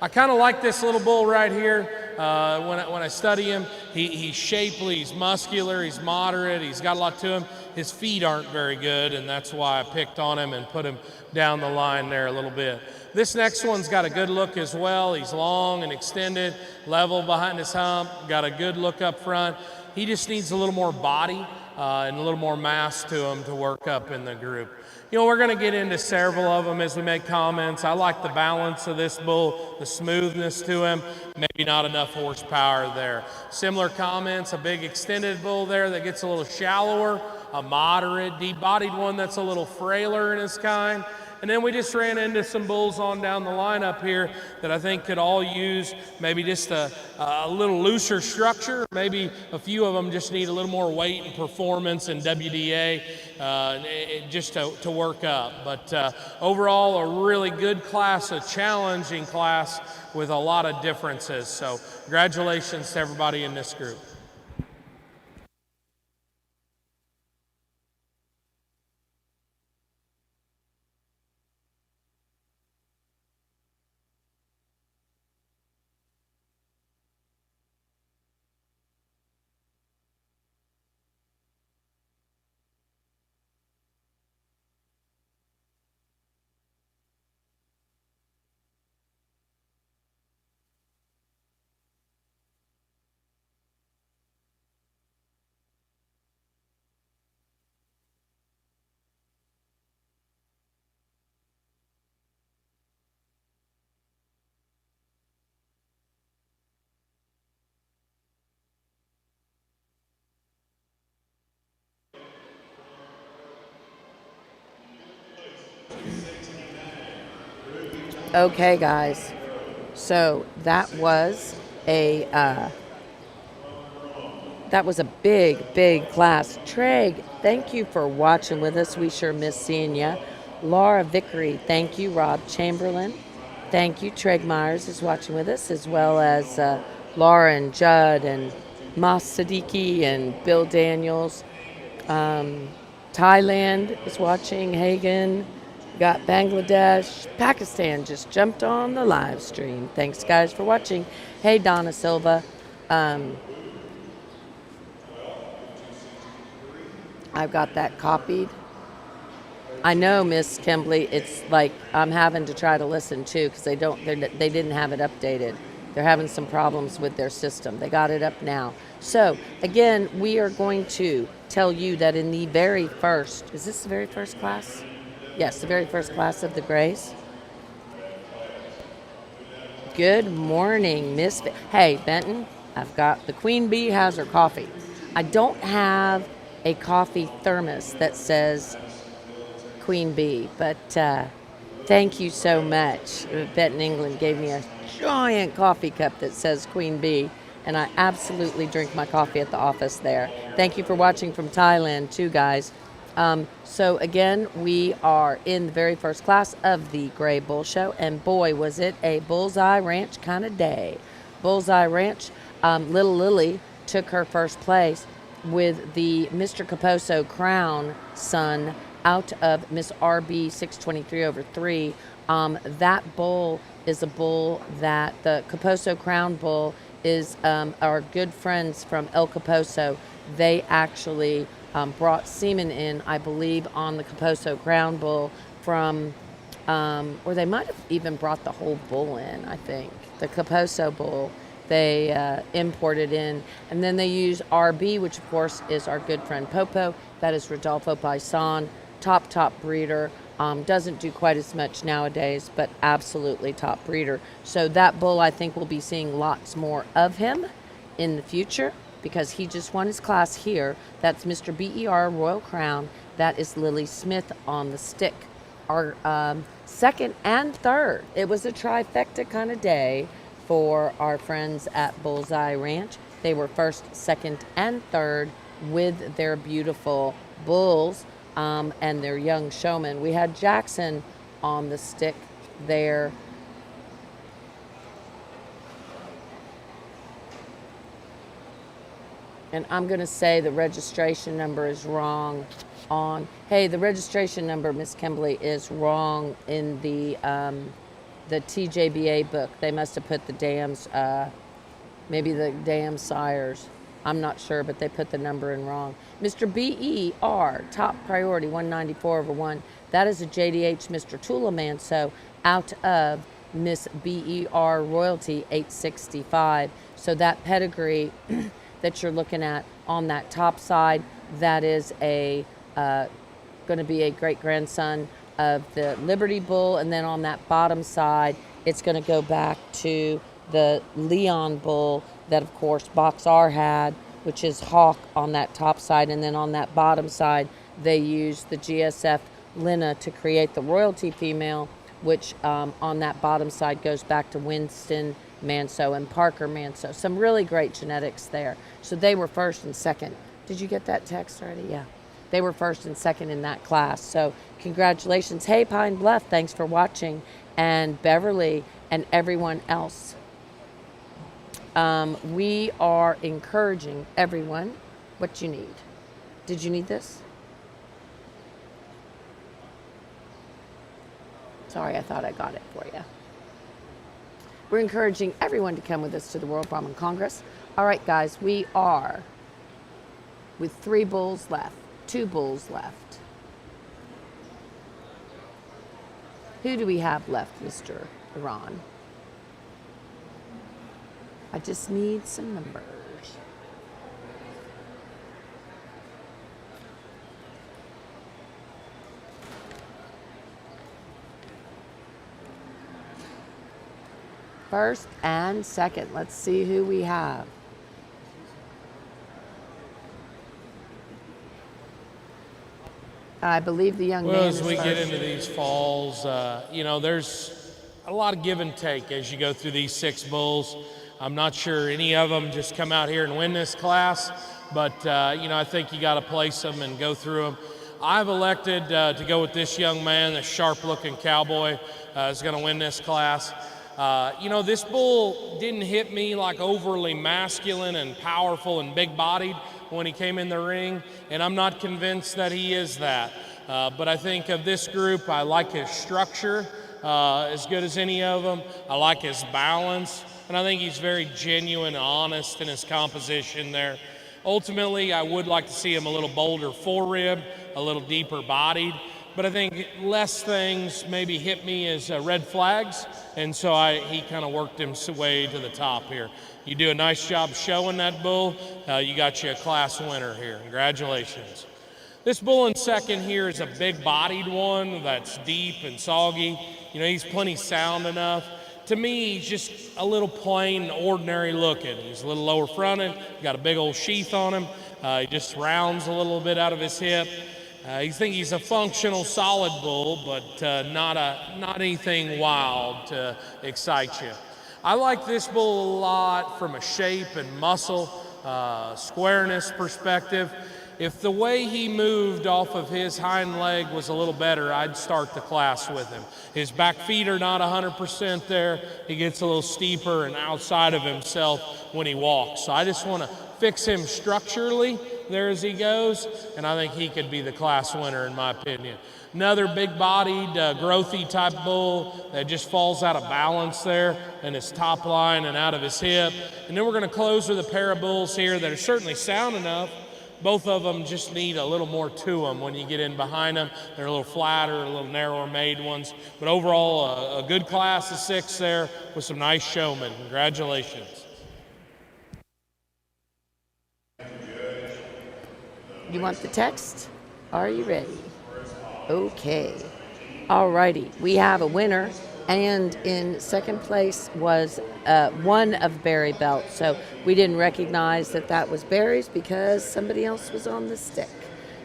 I kind of like this little bull right here. When I study him, he's shapely, he's muscular, he's moderate, he's got a lot to him. His feet aren't very good, and that's why I picked on him and put him down the line there a little bit. This next one's got a good look as well. He's long and extended, level behind his hump, got a good look up front. He just needs a little more body and a little more mass to him to work up in the group. You know, we're going to get into several of them as we make comments. I like the balance of this bull, the smoothness to him, maybe not enough horsepower there. Similar comments, a big extended bull there that gets a little shallower, a moderate, deep-bodied one that's a little frailer in his kind. And then we just ran into some bulls on down the lineup here that I think could all use maybe just a little looser structure. Maybe a few of them just need a little more weight and performance and WDA just to work up. But overall, a really good class, a challenging class with a lot of differences. So congratulations to everybody in this group. Okay, guys. So that was a big, big class. Treg, thank you for watching with us. We sure miss seeing you. Laura Vickery, thank you. Rob Chamberlain, thank you. Treg Myers is watching with us, as well as Laura and Judd and Mas Siddiqui and Bill Daniels. Thailand is watching. Hagen. Got Bangladesh. Pakistan just jumped on the live stream. Thanks, guys, for watching. Hey, Donna Silva. I've got that copied. I know, Miss Kimberly, it's like I'm having to try to listen too because they didn't have it updated. They're having some problems with their system. They got it up now. So again, we are going to tell you that in the very first, is this the very first class? Yes, the very first class of the Grays. Good morning, Miss. Hey, Benton, I've got the Queen Bee has her coffee. I don't have a coffee thermos that says Queen Bee, but thank you so much. Benton England gave me a giant coffee cup that says Queen Bee, and I absolutely drink my coffee at the office there. Thank you for watching from Thailand too, guys. So again, we are in the very first class of the Gray Bull Show, and boy, was it a Bullseye Ranch kind of day. Bullseye Ranch, Little Lily took her first place with the Mr. Caposo Crown Son out of Miss RB 623/3. That bull is a bull that the Caposo Crown Bull is our good friends from El Caposo. They actually brought semen in, I believe, on the Caposo Crown Bull from, or they might have even brought the whole bull in, I think. The Caposo bull they imported in. And then they use RB, which of course is our good friend Popo. That is Rodolfo Paisan, top breeder. Doesn't do quite as much nowadays, but absolutely top breeder. So that bull, I think we'll be seeing lots more of him in the future because he just won his class here. That's Mr. BER Royal Crown. That is Lily Smith on the stick. Our second and third. It was a trifecta kind of day for our friends at Bullseye Ranch. They were first, second, and third with their beautiful bulls and their young showmen. We had Jackson on the stick there. And I'm going to say the registration number is wrong on. Hey, the registration number, Miss Kimberly, is wrong in the TJBA book. They must have put the dams, maybe the dam sires. I'm not sure, but they put the number in wrong. Mr. BER, top priority, 194/1. That is a JDH Mr. Tulaman, so out of Miss BER Royalty 865. So that pedigree that you're looking at on that top side, that is a going to be a great grandson of the Liberty Bull, and then on that bottom side, it's going to go back to the Leon Bull that, of course, Box R had, which is Hawk on that top side, and then on that bottom side, they use the GSF Lina to create the Royalty female, which on that bottom side goes back to Winston Manso and Parker Manso. Some really great genetics there. So they were first and second. Did you get that text already? Yeah. They were first and second in that class. So congratulations. Hey, Pine Bluff, thanks for watching. And Beverly and everyone else. We are encouraging everyone. What you need? Did you need this? Sorry, I thought I got it for you. We're encouraging everyone to come with us to the World Brahman Congress. All right, guys, we are with 3 bulls left, 2 bulls left. Who do we have left, Mr. Iran? I just need some numbers. First and second. Let's see who we have. I believe the young man Well, is as we first. get into these falls, you know, there's a lot of give and take as you go through these 6 bulls. I'm not sure any of them just come out here and win this class, but I think you got to place them and go through them. I've elected to go with this young man, this sharp-looking cowboy, is going to win this class. This bull didn't hit me like overly masculine and powerful and big-bodied when he came in the ring, and I'm not convinced that he is that. But I think of this group, I like his structure as good as any of them. I like his balance, and I think he's very genuine and honest in his composition there. Ultimately, I would like to see him a little bolder forerib, a little deeper bodied, but I think less things maybe hit me as red flags, and so he kind of worked his way to the top here. You do a nice job showing that bull. You got you a class winner here. Congratulations. This bull in second here is a big-bodied one that's deep and soggy. He's plenty sound enough. To me, he's just a little plain and ordinary looking. He's a little lower fronted, got a big old sheath on him. He just rounds a little bit out of his hip. You think he's a functional, solid bull, but not anything wild to excite you. I like this bull a lot from a shape and muscle, squareness perspective. If the way he moved off of his hind leg was a little better, I'd start the class with him. His back feet are not 100% there. He gets a little steeper and outside of himself when he walks. So I just want to fix him structurally there as he goes, and I think he could be the class winner in my opinion. Another big-bodied, growthy type bull that just falls out of balance there in his top line and out of his hip. And then we're going to close with a pair of bulls here that are certainly sound enough. Both of them just need a little more to them when you get in behind them. They're a little flatter, a little narrower made ones. But overall, a good class of 6 there with some nice showmen. Congratulations. You want the text? Are you ready? Okay. All righty. We have a winner. And in second place was one of Barry Belt. So we didn't recognize that was Barry's because somebody else was on the stick.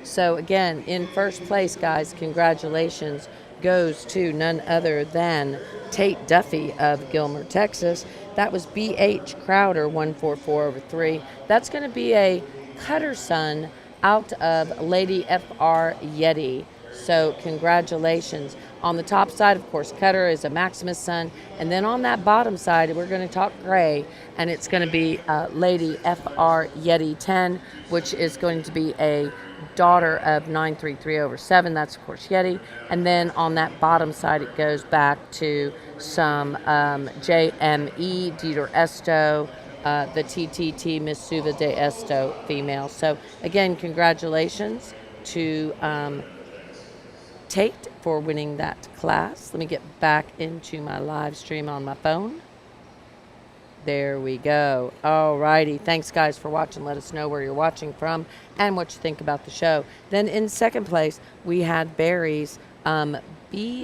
So again, in first place, guys, congratulations goes to none other than Tate Duffy of Gilmer, Texas. That was B.H. Crowder, 144/3. That's going to be a Cutter son out of Lady F.R. Yeti. So congratulations. On the top side, of course, Cutter is a Maximus son. And then on that bottom side, we're going to talk gray, and it's going to be Lady F.R. Yeti 10, which is going to be a daughter of 933/7. That's, of course, Yeti. And then on that bottom side, it goes back to some JME, Dieter Esto, the TTT Miss Suva de Esto female. So, again, congratulations to Tate for winning that class. Let me get back into my live stream on my phone. There we go. All righty. Thanks, guys, for watching. Let us know where you're watching from and what you think about the show. Then in second place, we had Barry's BKB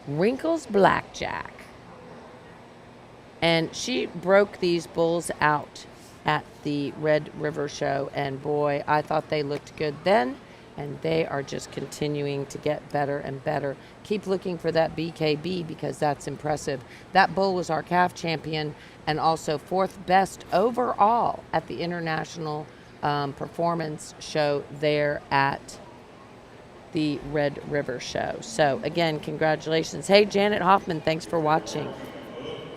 Wrinkles Blackjack. And she broke these bulls out at the Red River show. And boy, I thought they looked good then. And they are just continuing to get better and better. Keep looking for that BKB because that's impressive. That bull was our calf champion and also 4th best overall at the International Performance Show there at the Red River Show. So, again, congratulations. Hey, Janet Hoffman, thanks for watching.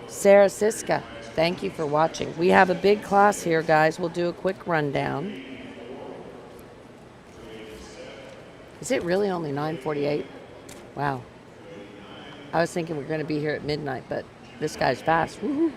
Sarah Siska, thank you for watching. We have a big class here, guys. We'll do a quick rundown. Is it really only 9:48? Wow. I was thinking we we're going to be here at midnight, but this guy's fast. Woo-hoo.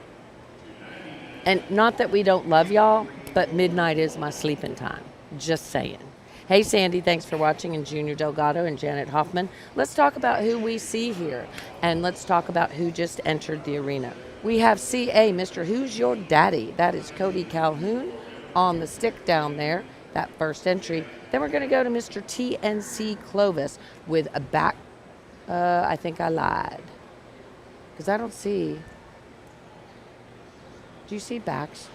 And not that we don't love y'all, but midnight is my sleeping time. Just saying. Hey, Sandy, thanks for watching, and Junior Delgado and Janet Hoffman. Let's talk about who we see here, and let's talk about who just entered the arena. We have CA, Mr. Who's Your Daddy? That is Cody Calhoun on the stick down there, that first entry. Then we're going to go to Mr. TNC Clovis with a back. I think I lied. Because I don't see. Do you see backs?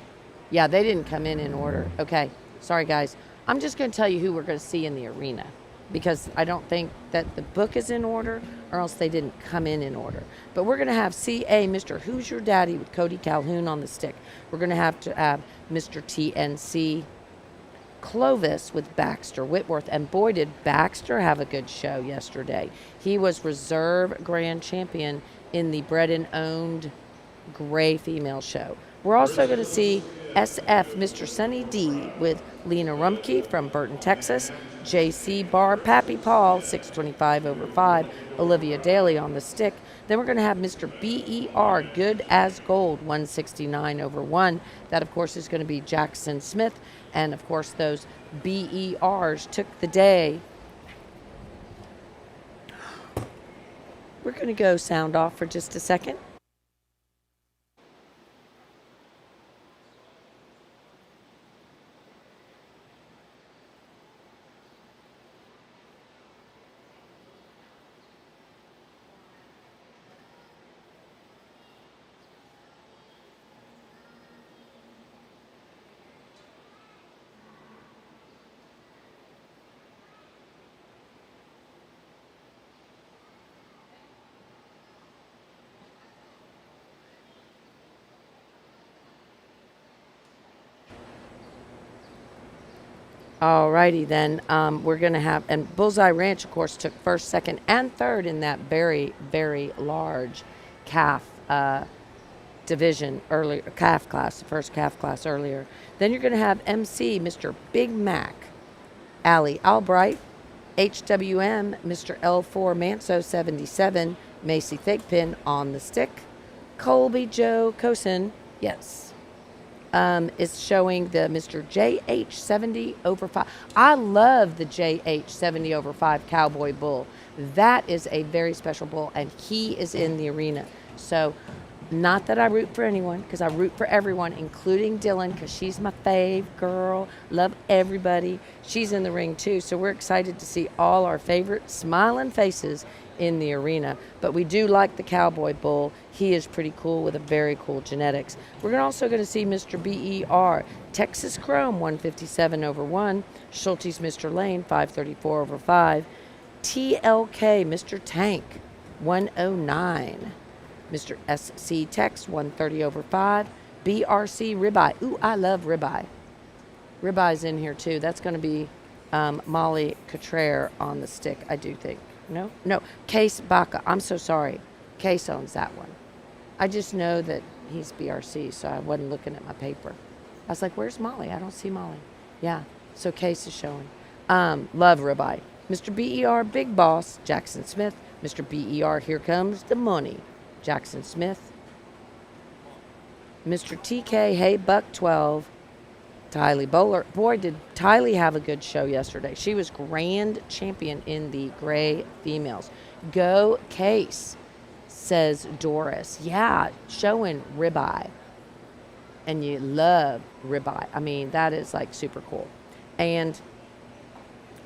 Yeah, they didn't come in order. Okay. Sorry, guys. I'm just going to tell you who we're going to see in the arena. because I don't think that the book is in order, or else they didn't come in order. But we're going to have CA, Mr. Who's Your Daddy with Cody Calhoun on the stick. We're going to have Mr. TNC Clovis with Baxter Whitworth. And boy, did Baxter have a good show yesterday. He was reserve grand champion in the bred and owned gray female show. We're also going to see SF Mr. Sunny D with Lena Rumke from Burton, Texas. JC Bar Pappy Paul, 625 over 5. Olivia Daly on the stick. Then we're going to have Mr. BER Good as Gold, 169 over 1. That, of course, is going to be Jackson Smith. And, of course, those BERs took the day. We're going to go sound off for just a second. Alrighty then, we're going to have, and Bullseye Ranch, of course, took first, second, and third in that very, very large calf division earlier, calf class, the first calf class earlier. Then you're going to have MC, Mr. Big Mac, Allie Albright, HWM, Mr. L4 Manso 77, Macy Thigpen on the stick, Colby Joe Cosin, yes, is showing the Mr. JH 70 over 5. I love the JH 70 over 5 Cowboy Bull. That is a very special bull, and he is in the arena. So, not that I root for anyone, because I root for everyone, including Dylan, because she's my fave girl. Love everybody. She's in the ring, too. So, we're excited to see all our favorite smiling faces in the arena. But we do like the Cowboy Bull. He is pretty cool with a very cool genetics. We're also going to see Mr. BER, Texas Chrome, 157 over 1. Schulte's Mr. Lane, 534 over 5. TLK, Mr. Tank, 109. Mr. SC Tex, 130 over 5. BRC Ribeye. Ooh, I love ribeye. Ribeye's in here, too. That's going to be Molly Cottrere on the stick, I do think. No. Case Baca. I'm so sorry. Case owns that one. I just know that he's BRC, so I wasn't looking at my paper. I was like, where's Molly? I don't see Molly. Yeah, so Case is showing. Love ribeye. Mr. BER, Big Boss, Jackson Smith. Mr. BER, Here Comes the Money, Jackson Smith. Mr. TK, Hey Buck 12, Tylee Bowler. Boy, did Tylee have a good show yesterday. She was grand champion in the gray females. Go Case, says Doris. Yeah, showing ribeye. And you love ribeye. I mean, that is like super cool. And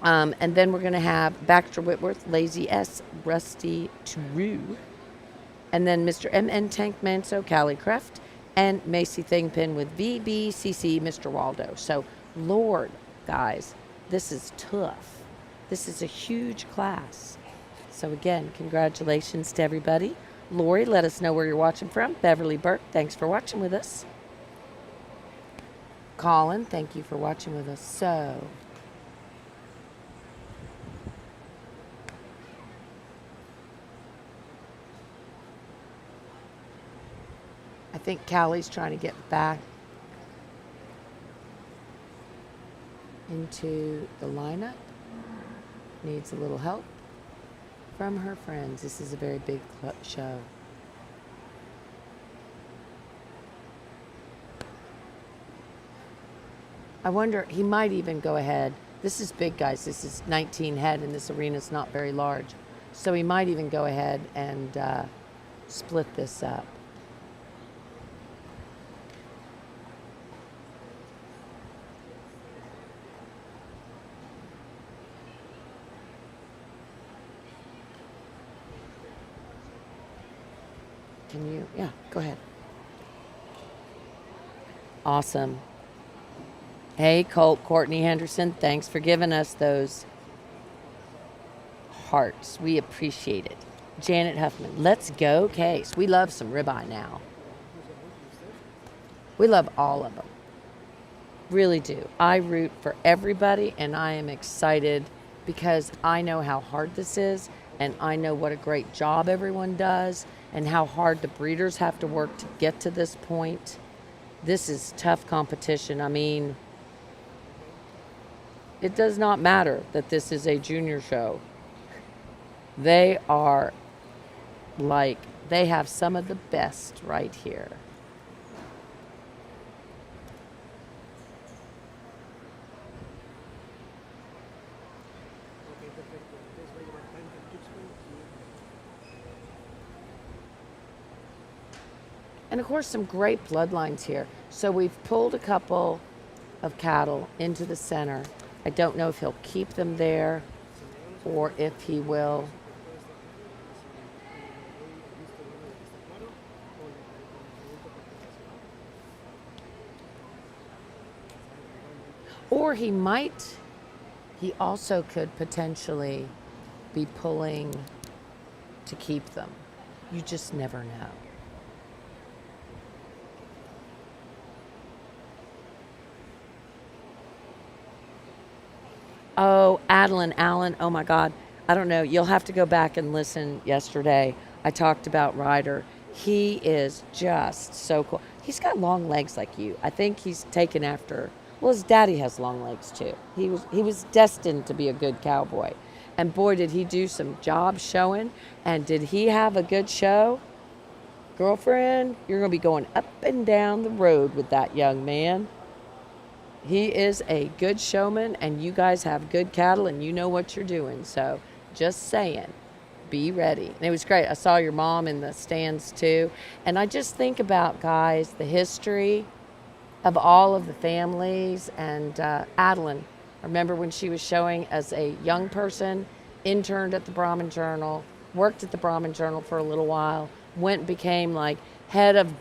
then we're going to have Baxter Whitworth, Lazy S, Rusty True. And then Mr. MN Tank Manso, Callie Kreft. And Macy Thigpen with VBCC, Mr. Waldo. So, Lord, guys, this is tough. This is a huge class. So, again, congratulations to everybody. Lori, let us know where you're watching from. Beverly Burke, thanks for watching with us. Colin, thank you for watching with us. So, I think Callie's trying to get back into the lineup. Needs a little help from her friends. This is a very big show. I wonder, he might even go ahead. This is big, guys. This is 19 head, and this arena's not very large. So he might even go ahead and split this up. Can you? Yeah, go ahead. Awesome. Hey, Colt, Courtney Henderson, thanks for giving us those hearts. We appreciate it. Janet Huffman, let's go Case. We love some ribeye now. We love all of them. Really do. I root for everybody, and I am excited because I know how hard this is, and I know what a great job everyone does, and how hard the breeders have to work to get to this point. This is tough competition. I mean, it does not matter that this is a junior show. They are like, they have some of the best right here. And of course, some great bloodlines here. So we've pulled a couple of cattle into the center. I don't know if he'll keep them there or if he will. Or he might, he also could potentially be pulling to keep them. You just never know. Oh, Adeline Allen, oh my God. I don't know. You'll have to go back and listen yesterday. I talked about Ryder. He is just so cool. He's got long legs like you. I think he's taken after, well, his daddy has long legs too. He was destined to be a good cowboy. And boy, did he do some job showing. And did he have a good show? Girlfriend, you're going to be going up and down the road with that young man. He is a good showman, and you guys have good cattle, and you know what you're doing. So just saying, be ready. And it was great. I saw your mom in the stands too. And I just think about, guys, the history of all of the families. And Adeline, I remember when she was showing as a young person, interned at the Brahmin Journal, worked at the Brahmin Journal for a little while, went and became like head of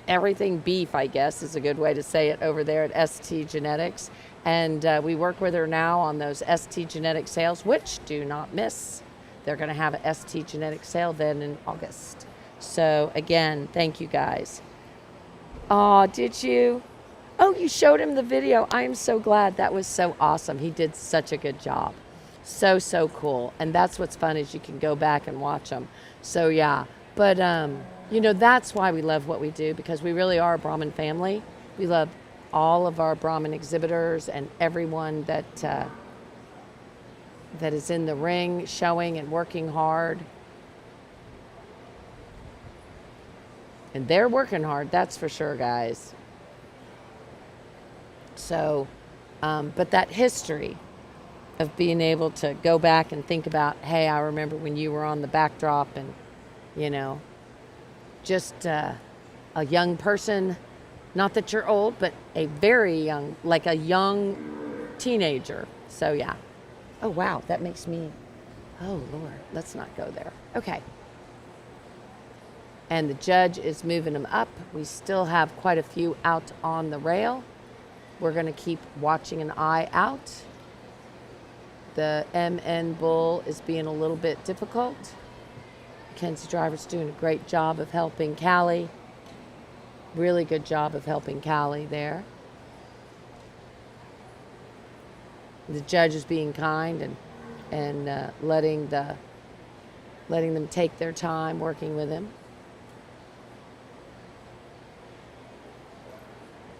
everything beef, I guess is a good way to say it, over there at ST Genetics. And we work with her now on those ST Genetic sales, which do not miss. They're going to have a ST Genetic sale then in August. So again, thank you guys. Oh, did you? Oh, you showed him the video. I am so glad. That was so awesome. He did such a good job. So, so cool. And that's what's fun is you can go back and watch them. So yeah, but you know, that's why we love what we do, because we really are a Brahmin family. We love all of our Brahmin exhibitors and everyone that that is in the ring showing and working hard. And they're working hard, that's for sure, guys. So, but that history of being able to go back and think about, hey, I remember when you were on the backdrop and, you know, just a young person, not that you're old, but a very young, like a young teenager. So yeah. Oh wow, that makes me, oh Lord, let's not go there. Okay. And the judge is moving them up. We still have quite a few out on the rail. We're gonna keep watching an eye out. The MN bull is being a little bit difficult. Kenzie Driver's doing a great job of helping Callie. Really good job of helping Callie there. The judge is being kind and letting them take their time working with him.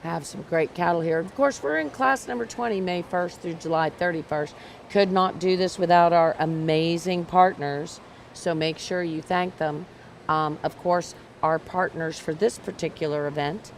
Have some great cattle here. Of course, we're in class number 20, May 1st through July 31st. Could not do this without our amazing partners. So make sure you thank them. Of course, our partners for this particular event,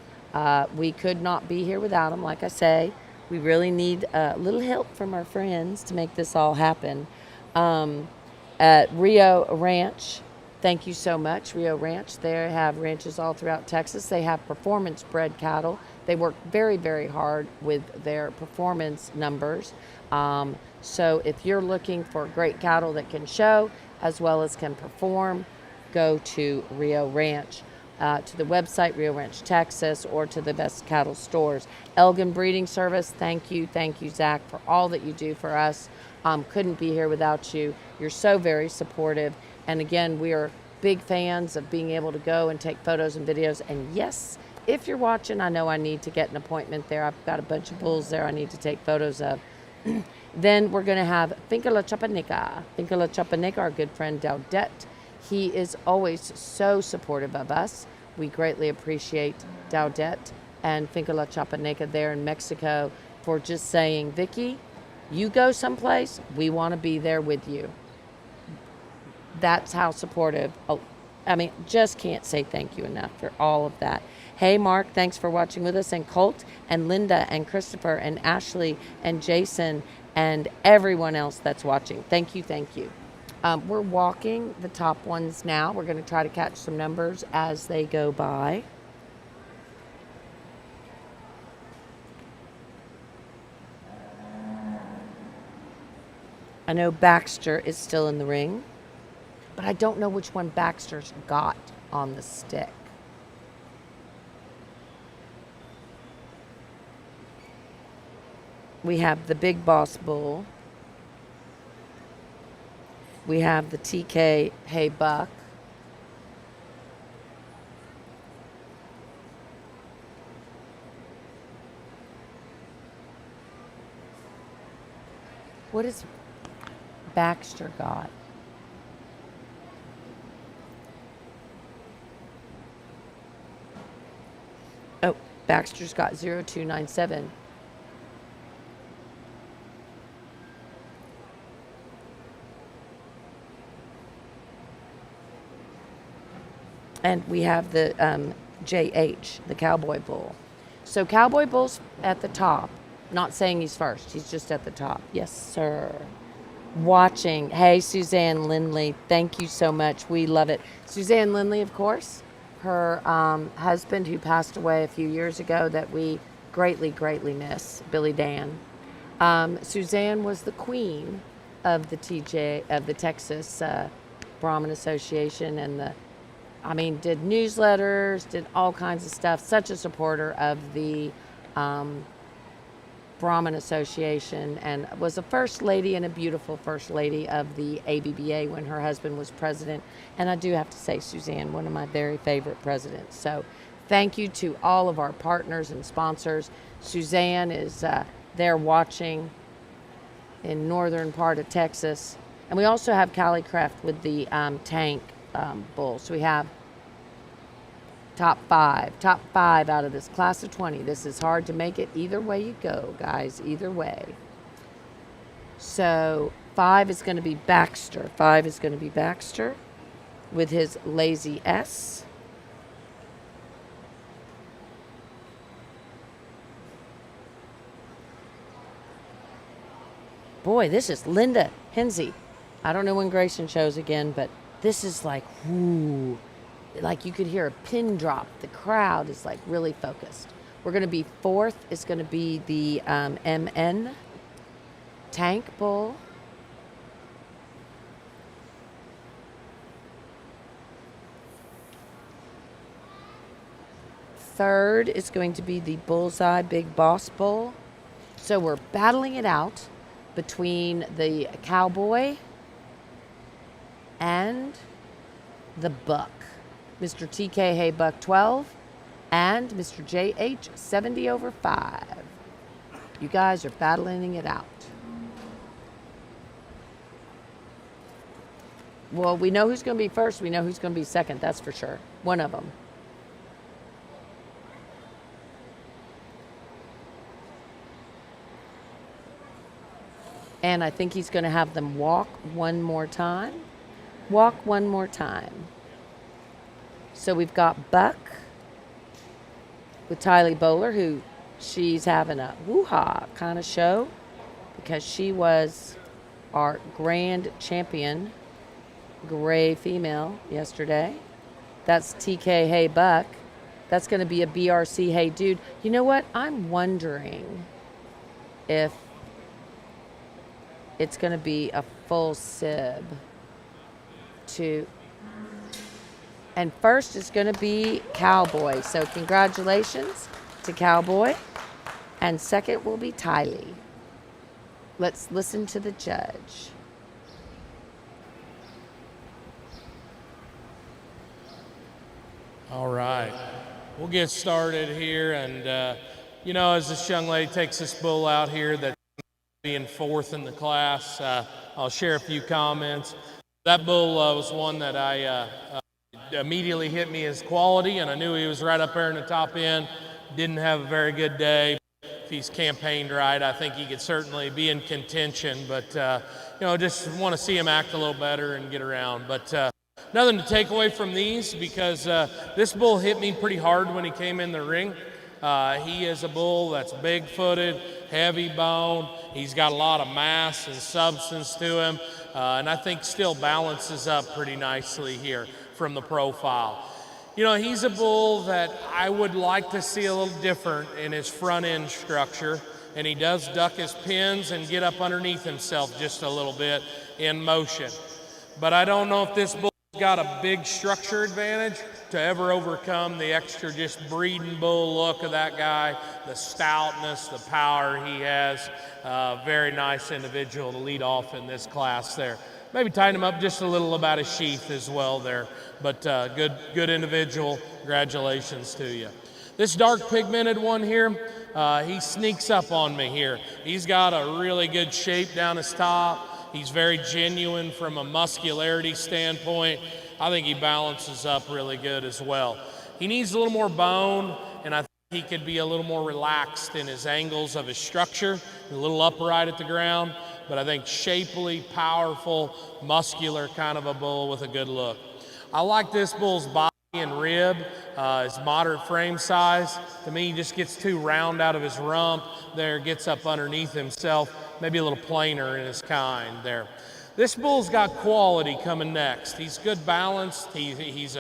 we could not be here without them. Like I say, we really need a little help from our friends to make this all happen. At Rio Ranch, thank you so much, Rio Ranch. They have ranches all throughout Texas. They have performance bred cattle. They work very, very hard with their performance numbers. So if you're looking for great cattle that can show as well as can perform, go to Rio Ranch, to the website Rio Ranch, Texas, or to the best cattle stores. Elgin Breeding Service, thank you, Zach, for all that you do for us. Couldn't be here without you. You're so very supportive. And again, we are big fans of being able to go and take photos and videos. And yes, if you're watching, I know I need to get an appointment there. I've got a bunch of bulls there I need to take photos of. Then we're going to have Finca La Chapaneca. Finca La Chapaneca, our good friend Daudette. He is always so supportive of us. We greatly appreciate Daudette and Finca La Chapaneca there in Mexico for just saying, Vicki, you go someplace, we want to be there with you. That's how supportive. Oh, I mean, just can't say thank you enough for all of that. Hey, Mark, thanks for watching with us. And Colt and Linda and Christopher and Ashley and Jason and everyone else that's watching. Thank you, thank you. We're walking the top ones now. We're going to try to catch some numbers as they go by. I know Baxter is still in the ring, but I don't know which one Baxter's got on the stick. We have the Big Boss Bull. We have the TK Hey Buck. What is Baxter got? Oh, Baxter's got 0297. And we have the JH, the Cowboy Bull. So Cowboy Bull's at the top. Not saying he's first. He's just at the top. Yes, sir. Watching. Hey, Suzanne Lindley. Thank you so much. We love it. Suzanne Lindley, of course, her husband who passed away a few years ago that we greatly, greatly miss, Billy Dan. Suzanne was the queen of the Texas Brahmin Association and did newsletters, did all kinds of stuff. Such a supporter of the Brahmin Association, and was a first lady and a beautiful first lady of the ABBA when her husband was president. And I do have to say, Suzanne, one of my very favorite presidents. So thank you to all of our partners and sponsors. Suzanne is there watching in northern part of Texas. And we also have Callie Kraft with the tank bull. So we have top five out of this class of 20. This is hard to make it either way you go, guys, either way. So 5 is going to be Baxter. 5 is going to be Baxter with his Lazy S. Boy, this is Linda Hensey. I don't know when Grayson shows again, but this is like, whoo. Like you could hear a pin drop. The crowd is like really focused. We're going to be 4th is going to be the MN Tank Bull. Third is going to be the Bullseye Big Boss Bull. So we're battling it out between the Cowboy and the Buck. Mr. TK Hey Buck 12 and Mr. JH 70/5. You guys are battling it out. Well, we know who's going to be first. We know who's going to be second. That's for sure. One of them. And I think he's going to have them walk one more time. Walk one more time. So we've got Buck with Tylee Bowler, who she's having a woo-ha kind of show because she was our grand champion gray female yesterday. That's TK Hey Buck. That's going to be a BRC Hey Dude. You know what? I'm wondering if it's going to be a full sib to... And first is going to be Cowboy. So congratulations to Cowboy. And second will be Tylee. Let's listen to the judge. All right, we'll get started here. And, you know, as this young lady takes this bull out here that's being fourth in the class, I'll share a few comments. That bull was one that I immediately hit me as quality, and I knew he was right up there in the top end. Didn't have a very good day. If he's campaigned right, I think he could certainly be in contention. But, you know, just want to see him act a little better and get around. But nothing to take away from these, because this bull hit me pretty hard when he came in the ring. He is a bull that's big-footed, heavy bone. He's got a lot of mass and substance to him, and I think still balances up pretty nicely here from the profile. You know, he's a bull that I would like to see a little different in his front end structure, and he does duck his pins and get up underneath himself just a little bit in motion. But I don't know if this bull's got a big structure advantage to ever overcome the extra just breeding bull look of that guy, the stoutness, the power he has. Very nice individual to lead off in this class there. Maybe tighten him up just a little about his sheath as well there. But good individual. Congratulations to you. This dark pigmented one here, he sneaks up on me here. He's got a really good shape down his top. He's very genuine from a muscularity standpoint. I think he balances up really good as well. He needs a little more bone, and I think he could be a little more relaxed in his angles of his structure, a little upright at the ground. But I think shapely, powerful, muscular kind of a bull with a good look. I like this bull's body and rib, his moderate frame size. To me, he just gets too round out of his rump there, gets up underneath himself, maybe a little plainer in his kind there. This bull's got quality coming next. He's good balanced. He's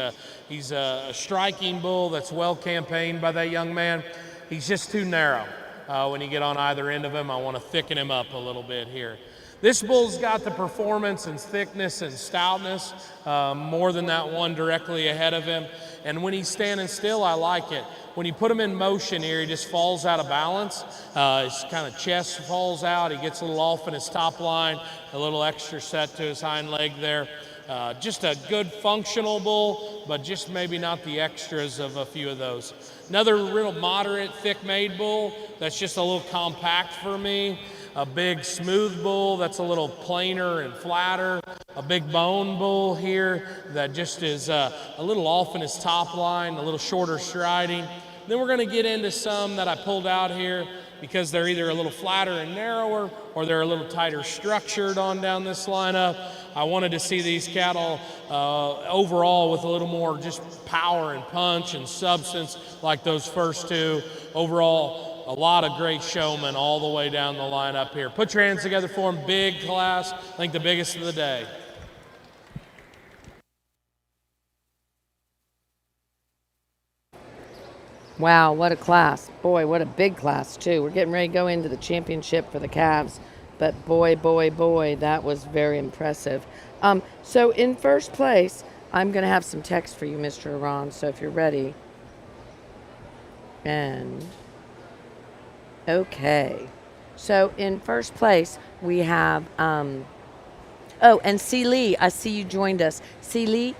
a striking bull that's well campaigned by that young man. He's just too narrow. When you get on either end of him, I want to thicken him up a little bit here. This bull's got the performance and thickness and stoutness, more than that one directly ahead of him. And when he's standing still, I like it. When you put him in motion here, he just falls out of balance. His kind of chest falls out. He gets a little off in his top line, a little extra set to his hind leg there. Just a good functional bull, but just maybe not the extras of a few of those. Another real moderate, thick-made bull that's just a little compact for me. A big smooth bull that's a little plainer and flatter. A big bone bull here that just is a little off in his top line, a little shorter striding. Then we're going to get into some that I pulled out here because they're either a little flatter and narrower or they're a little tighter structured on down this lineup. I wanted to see these cattle overall with a little more just power and punch and substance like those first two. Overall, a lot of great showmen all the way down the lineup here. Put your hands together for them. Big class. I think the biggest of the day. Wow, what a class. Boy, what a big class, too. We're getting ready to go into the championship for the calves. But boy, boy, boy, that was very impressive. So in first place, I'm going to have some text for you, Mr. Iran. So if you're ready. And, okay. So in first place, we have, and C. Lee, I see you joined us. C. Lee,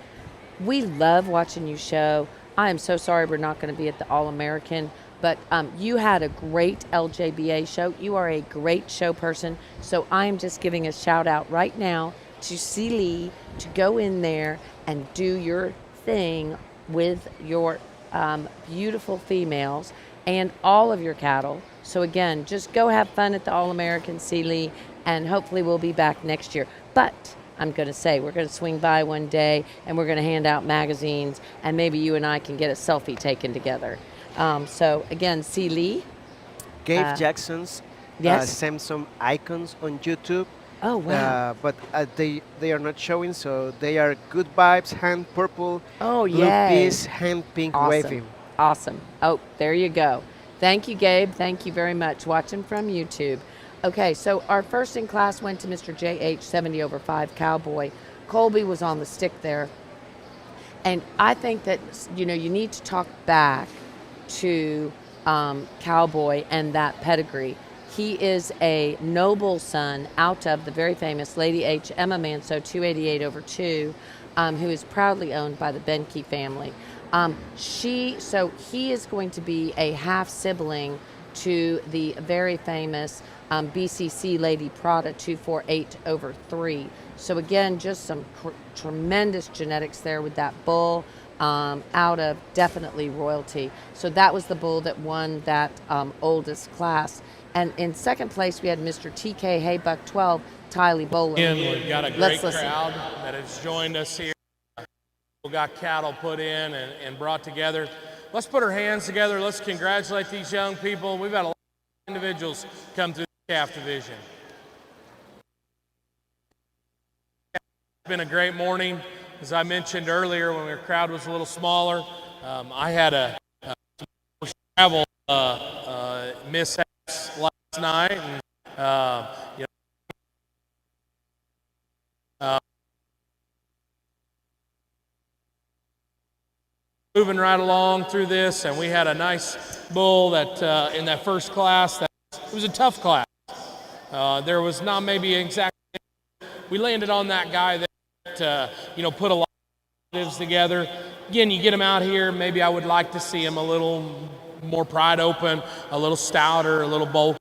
we love watching you show. I am so sorry we're not going to be at the All-American, but you had a great LJBA show. You are a great show person, so I'm just giving a shout out right now to C. Lee to go in there and do your thing with your beautiful females and all of your cattle. So again, just go have fun at the All-American, C. Lee, and hopefully we'll be back next year. But I'm going to say we're going to swing by one day and we're going to hand out magazines and maybe you and I can get a selfie taken together. So again, C. Lee. Gabe Jackson's yes. sent some icons on YouTube. Oh, wow. But they are not showing, so they are good vibes, hand purple, oh, blue yay. peas, hand pink Awesome. waving. Awesome. Oh, there you go. Thank you, Gabe. Thank you very much. Watching from YouTube. Okay, so our first in class went to Mr. JH 70 over 5 Cowboy. Colby was on the stick there. And I think that, you know, you need to talk back to Cowboy and that pedigree. He is a noble son out of the very famous Lady H. Emma Manso 288/2, who is proudly owned by the Benke family. So he is going to be a half sibling to the very famous BCC Lady Prada 248/3. So again, just some tremendous genetics there with that bull, out of definitely royalty. So that was the bull that won that oldest class. And in second place, we had Mr. TK Haybuck 12, Tylee Bowler. Again, we've got a great listen. crowd that has joined us here. We got cattle put in and brought together. Let's put our hands together. Let's congratulate these young people. We've had a lot of individuals come through the calf division. It's been a great morning. As I mentioned earlier, when our crowd was a little smaller, I had a travel mishaps last night, and you know, moving right along through this, and we had a nice bull that in that first class. It was a tough class. There was not maybe exactly. We landed on that guy that put a lot of positives together. Again, you get him out here. Maybe I would like to see him a little more pride open, a little stouter, a little bulkier.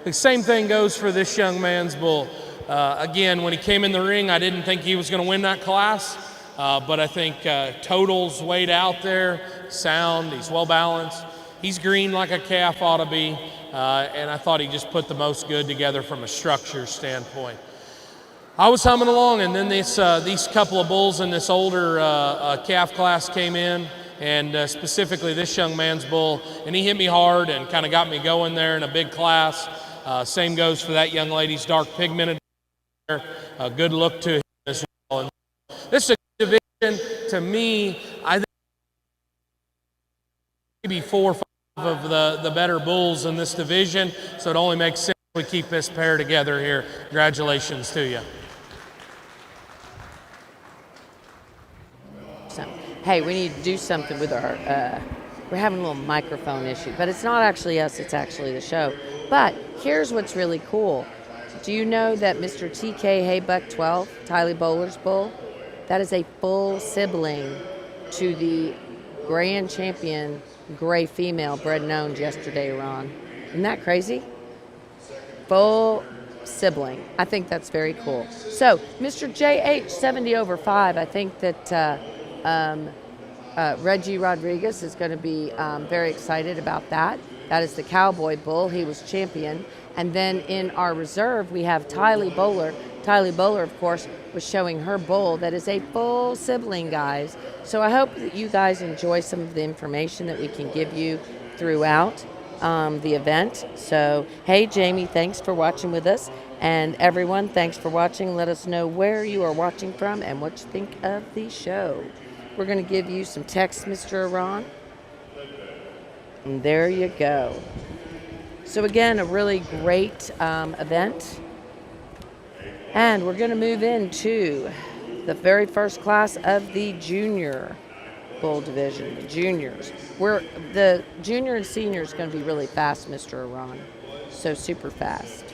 The same thing goes for this young man's bull. Again, when he came in the ring, I didn't think he was going to win that class, but I think totals weighed out there, sound, he's well balanced. He's green like a calf ought to be, and I thought he just put the most good together from a structure standpoint. I was humming along, and then these couple of bulls in this older calf class came in, and specifically this young man's bull, and he hit me hard and kind of got me going there in a big class. Same goes for that young lady's dark pigmented hair. A good look to him as well. And this is a division, to me, I think maybe 4 or 5 of the better bulls in this division, so it only makes sense we keep this pair together here. Congratulations to you. Hey, we need to do something with our, we're having a little microphone issue, but it's not actually us, it's actually the show. But here's what's really cool. Do you know that Mr. TK Haybuck 12, Tylee Bowler's bull, that is a full sibling to the grand champion gray female bred and owned yesterday, Ron? Isn't that crazy? Full sibling. I think that's very cool. So, Mr. JH 70/5, I think that Reggie Rodriguez is going to be very excited about that. That is the Cowboy Bull. He was champion. And then in our reserve, we have Tylee Bowler. Tylee Bowler, of course, was showing her bull that is a full sibling, guys. So I hope that you guys enjoy some of the information that we can give you throughout the event. So, hey, Jamie, thanks for watching with us. And everyone, thanks for watching. Let us know where you are watching from and what you think of the show. We're going to give you some text, Mr. Iran. And there you go. So again, a really great event. And we're going to move into the very first class of the junior bull division, the juniors. The junior and senior is going to be really fast, Mr. Iran. So super fast.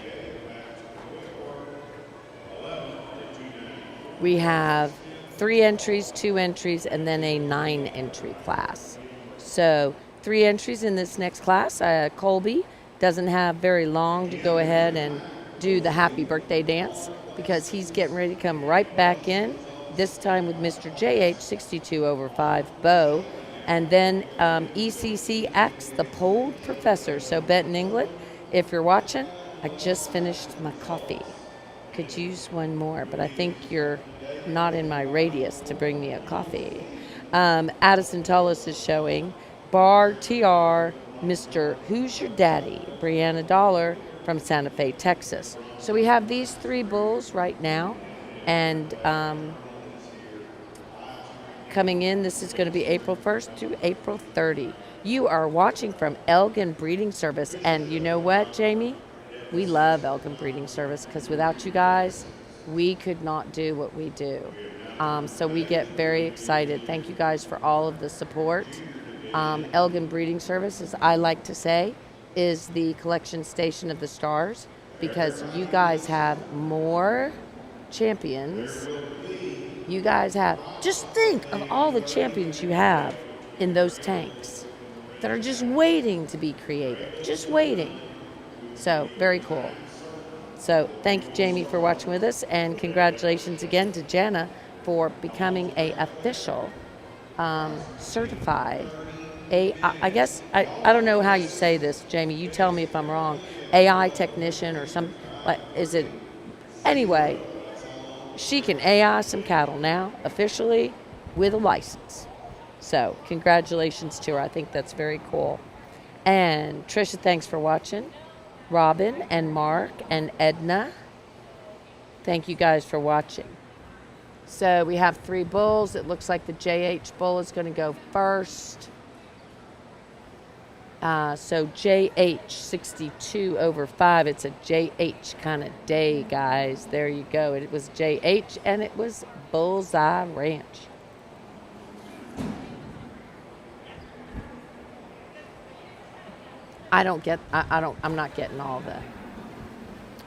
We have 3 entries, 2 entries, and then a 9-entry class. So 3 entries in this next class. Colby doesn't have very long to go ahead and do the happy birthday dance because he's getting ready to come right back in, this time with Mr. JH 62/5 Bo. And then ECCX, the Polled Professor. So Benton, England, if you're watching, I just finished my coffee. Could use one more, but I think you're not in my radius to bring me a coffee. Addison Tullis is showing. Bar TR, Mr. Who's Your Daddy? Brianna Dollar from Santa Fe, Texas. So we have these 3 bulls right now. And coming in, this is going to be April 1st to April 30. You are watching from Elgin Breeding Service. And you know what, Jamie? We love Elgin Breeding Service because without you guys, we could not do what we do. So we get very excited. Thank you guys for all of the support. Elgin Breeding Service, as I like to say, is the collection station of the stars, because you guys have more champions. You guys have, just think of all the champions you have in those tanks that are just waiting to be created, just waiting. So very cool. So thank you, Jamie, for watching with us, and congratulations again to Jana for becoming a official certified I guess I don't know how you say this, Jamie. You tell me if I'm wrong. AI technician or some, like, is it? Anyway, she can AI some cattle now officially with a license. So congratulations to her. I think that's very cool. And Trisha, thanks for watching. Robin and Mark and Edna, thank you guys for watching. So we have 3 bulls. It looks like the JH bull is going to go first. So JH 62 over 5. It's a JH kind of day, guys. There you go. It was JH, and it was Bullseye Ranch. I'm not getting all the.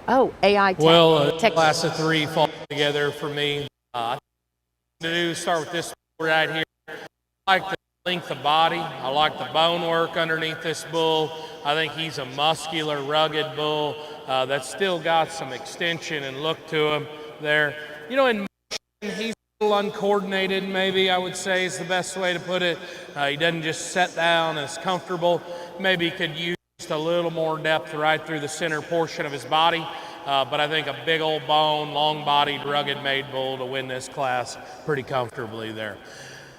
Oh, AI tech. Well, class of 3 falls together for me. Start with this right here. I like the length of body. I like the bone work underneath this bull. I think he's a muscular, rugged bull that's still got some extension and look to him there. You know, in motion, he's a little uncoordinated, maybe I would say is the best way to put it. He doesn't just set down and is comfortable. Maybe he could use just a little more depth right through the center portion of his body. But I think a big old bone, long-bodied, rugged-made bull to win this class pretty comfortably there.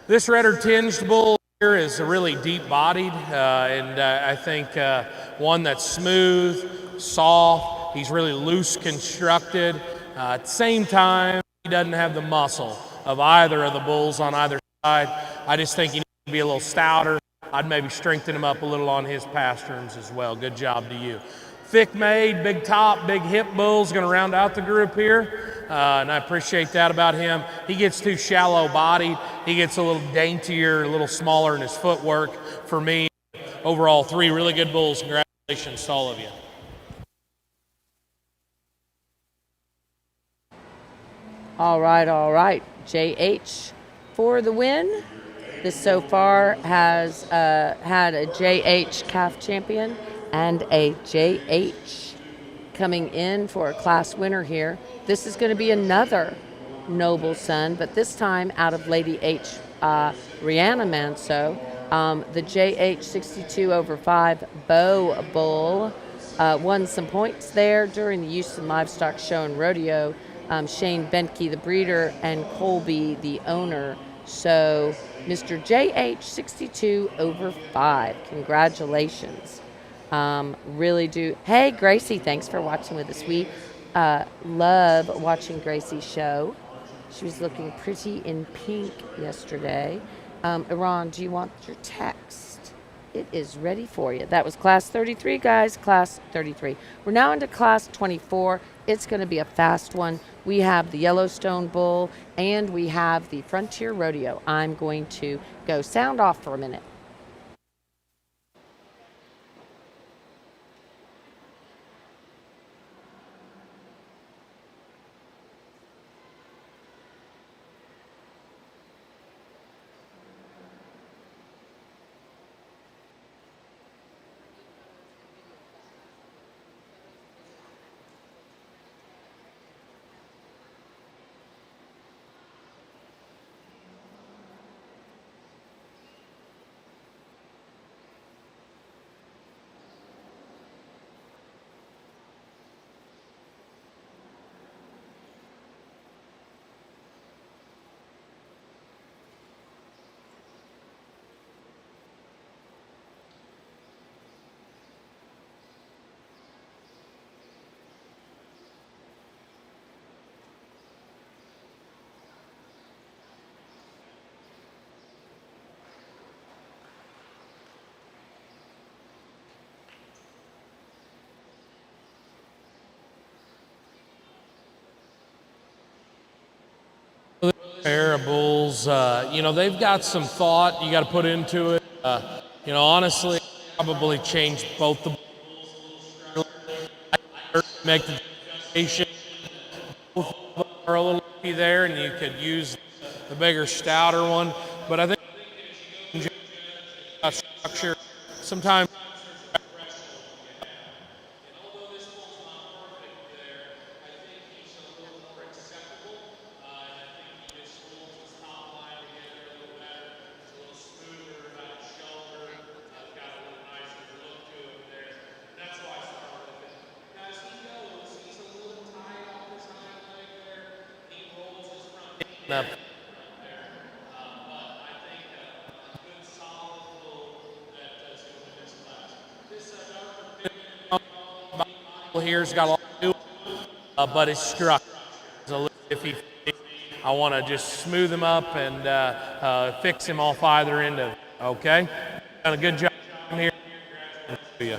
This redder tinged bull here is a really deep-bodied, and I think one that's smooth, soft. He's really loose constructed. At the same time, he doesn't have the muscle of either of the bulls on either side. I just think he needs to be a little stouter. I'd maybe strengthen him up a little on his pasterns as well. Good job to you. Thick-made, big top, big hip bull's going to round out the group here, and I appreciate that about him. He gets too shallow-bodied. He gets a little daintier, a little smaller in his footwork. For me, overall, 3 really good bulls. Congratulations to all of you. All right. JH for the win. This so far has had a JH calf champion and a JH coming in for a class winner here. This is going to be another noble son, but this time out of Lady H, Rihanna Manso. The JH 62 over 5 Bow Bull won some points there during the Houston Livestock Show and Rodeo. Shane Bentke, the breeder, and Colby, the owner. So Mr. JH 62 over 5. Congratulations. Really do. Hey, Gracie, thanks for watching with us. We love watching Gracie's show. She was looking pretty in pink yesterday. Iran, do you want your text? It is ready for you. That was class 33, guys, class 33. We're now into class 24. It's going to be a fast one. We have the Yellowstone Bull and we have the Frontier Rodeo. I'm going to go sound off for a minute. Pair of bulls, they've got some thought you got to put into it. Honestly, probably change both the make the determination. Both of them are a little heavy there, and you could use the bigger, stouter one. But I think structure sometimes. Up. Here's got a lot to do, but his structure is a little iffy. I want to just smooth him up and fix him off either end of it. Okay? Done a good job here. Yeah.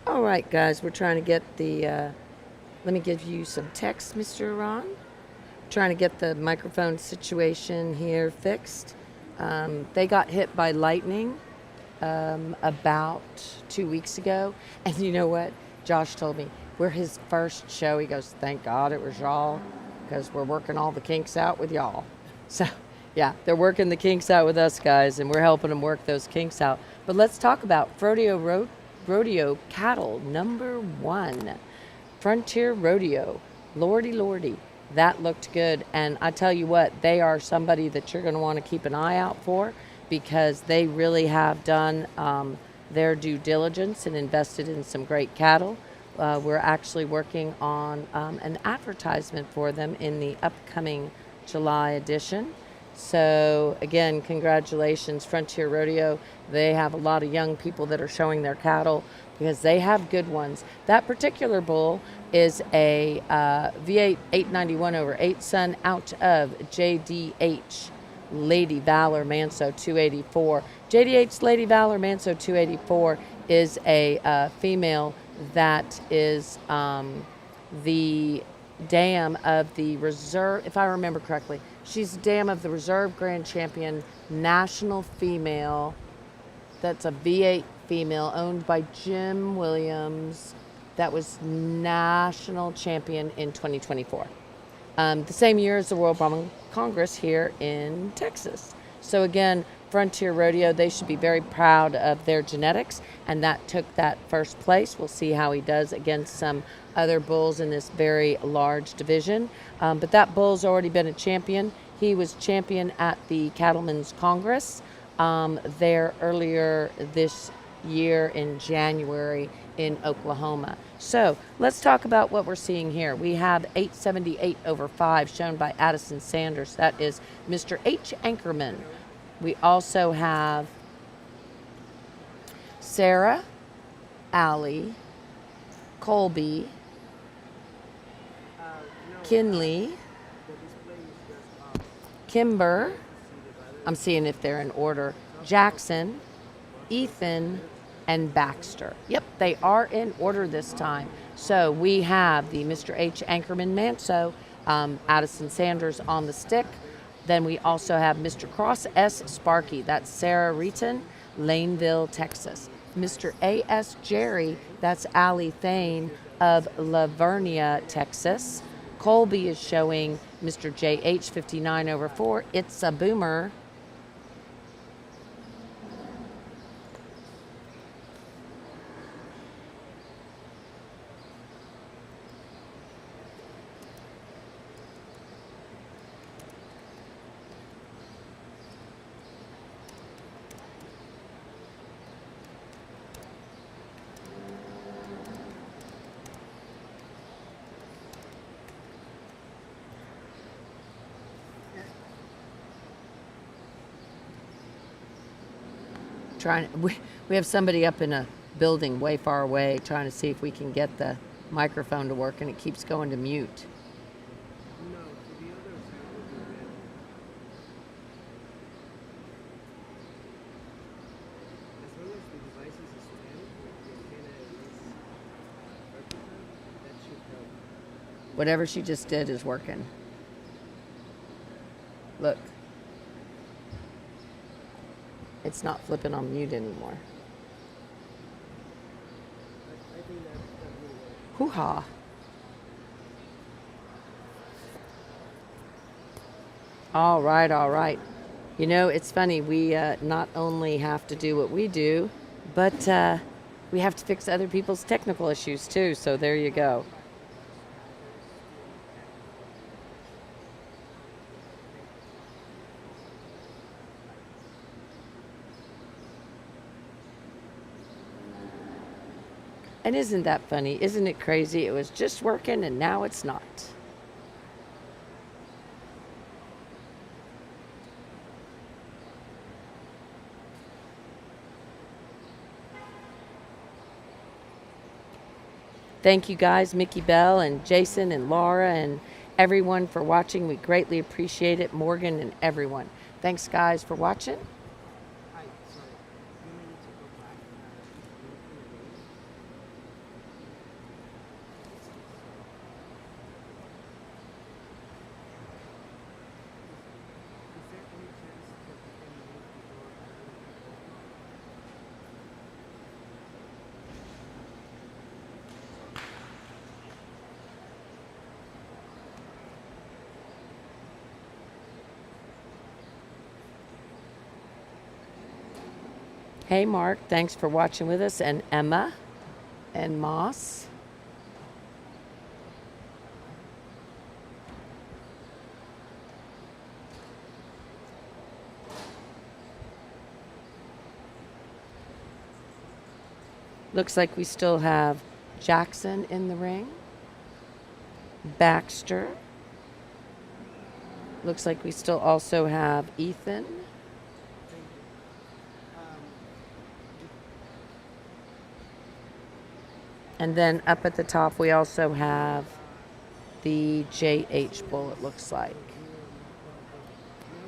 All right, guys, we're trying to get the, let me give you some text, Mr. Iran. Trying to get the microphone situation here fixed. They got hit by lightning about 2 weeks ago. And you know what? Josh told me, we're his first show. He goes, thank God it was y'all, because we're working all the kinks out with y'all. So, yeah, they're working the kinks out with us, guys, and we're helping them work those kinks out. But let's talk about Rodeo Cattle #1. Frontier Rodeo. Lordy, lordy. That looked good. And I tell you what, they are somebody that you're going to want to keep an eye out for, because they really have done their due diligence and invested in some great cattle. We're actually working on an advertisement for them in the upcoming July edition. So again, congratulations, Frontier Rodeo. They have a lot of young people that are showing their cattle because they have good ones. That particular bull is a V8 891/8 son out of JDH Lady Valor Manso 284. JDH Lady Valor Manso 284 is a female that is the dam of the reserve, if I remember correctly. She's dam of the reserve grand champion national female. That's a V8 female owned by Jim Williams. That was national champion in 2024. The same year as the World Bronco Congress here in Texas. So again, Frontier Rodeo, they should be very proud of their genetics, and that took that first place. We'll see how he does against some other bulls in this very large division. But that bull's already been a champion. He was champion at the Cattlemen's Congress there earlier this year in January in Oklahoma. So let's talk about what we're seeing here. We have 878/5 shown by Addison Sanders. That is Mr. H. Anchorman. We also have Sarah, Allie, Colby, Kinley, Kimber, I'm seeing if they're in order. Jackson, Ethan, and Baxter. Yep, they are in order this time. So we have the Mr. H. Anchorman Manso, Addison Sanders on the stick. Then we also have Mr. Cross S. Sparky. That's Sarah Reeton, Laneville, Texas. Mr. A.S. Jerry, that's Allie Thane of Lavernia, Texas. Colby is showing Mr. J.H. 59 over 4. It's a boomer. We have somebody up in a building way far away trying to see if we can get the microphone to work, and it keeps going to mute. No, to the other side will be better. As long as the device is Spanish, the antenna is vertical, that should help. Whatever she just did is working. Look. It's not flipping on mute anymore. I think that will work. Hoo-ha. All right, all right. You know, it's funny. We not only have to do what we do, but we have to fix other people's technical issues too. So there you go. And isn't that funny? Isn't it crazy? It was just working and now it's not. Thank you guys, Mickey Bell and Jason and Laura and everyone for watching. We greatly appreciate it. Morgan and everyone. Thanks guys for watching. Hi, sorry. You may need to go back. Is there any chance that we can move before I Hey Mark, thanks for watching with us, and Emma and Moss. Looks like we still have Jackson in the ring. Baxter. Looks like we still also have Ethan. And then up at the top, we also have the JH bull, it looks like. now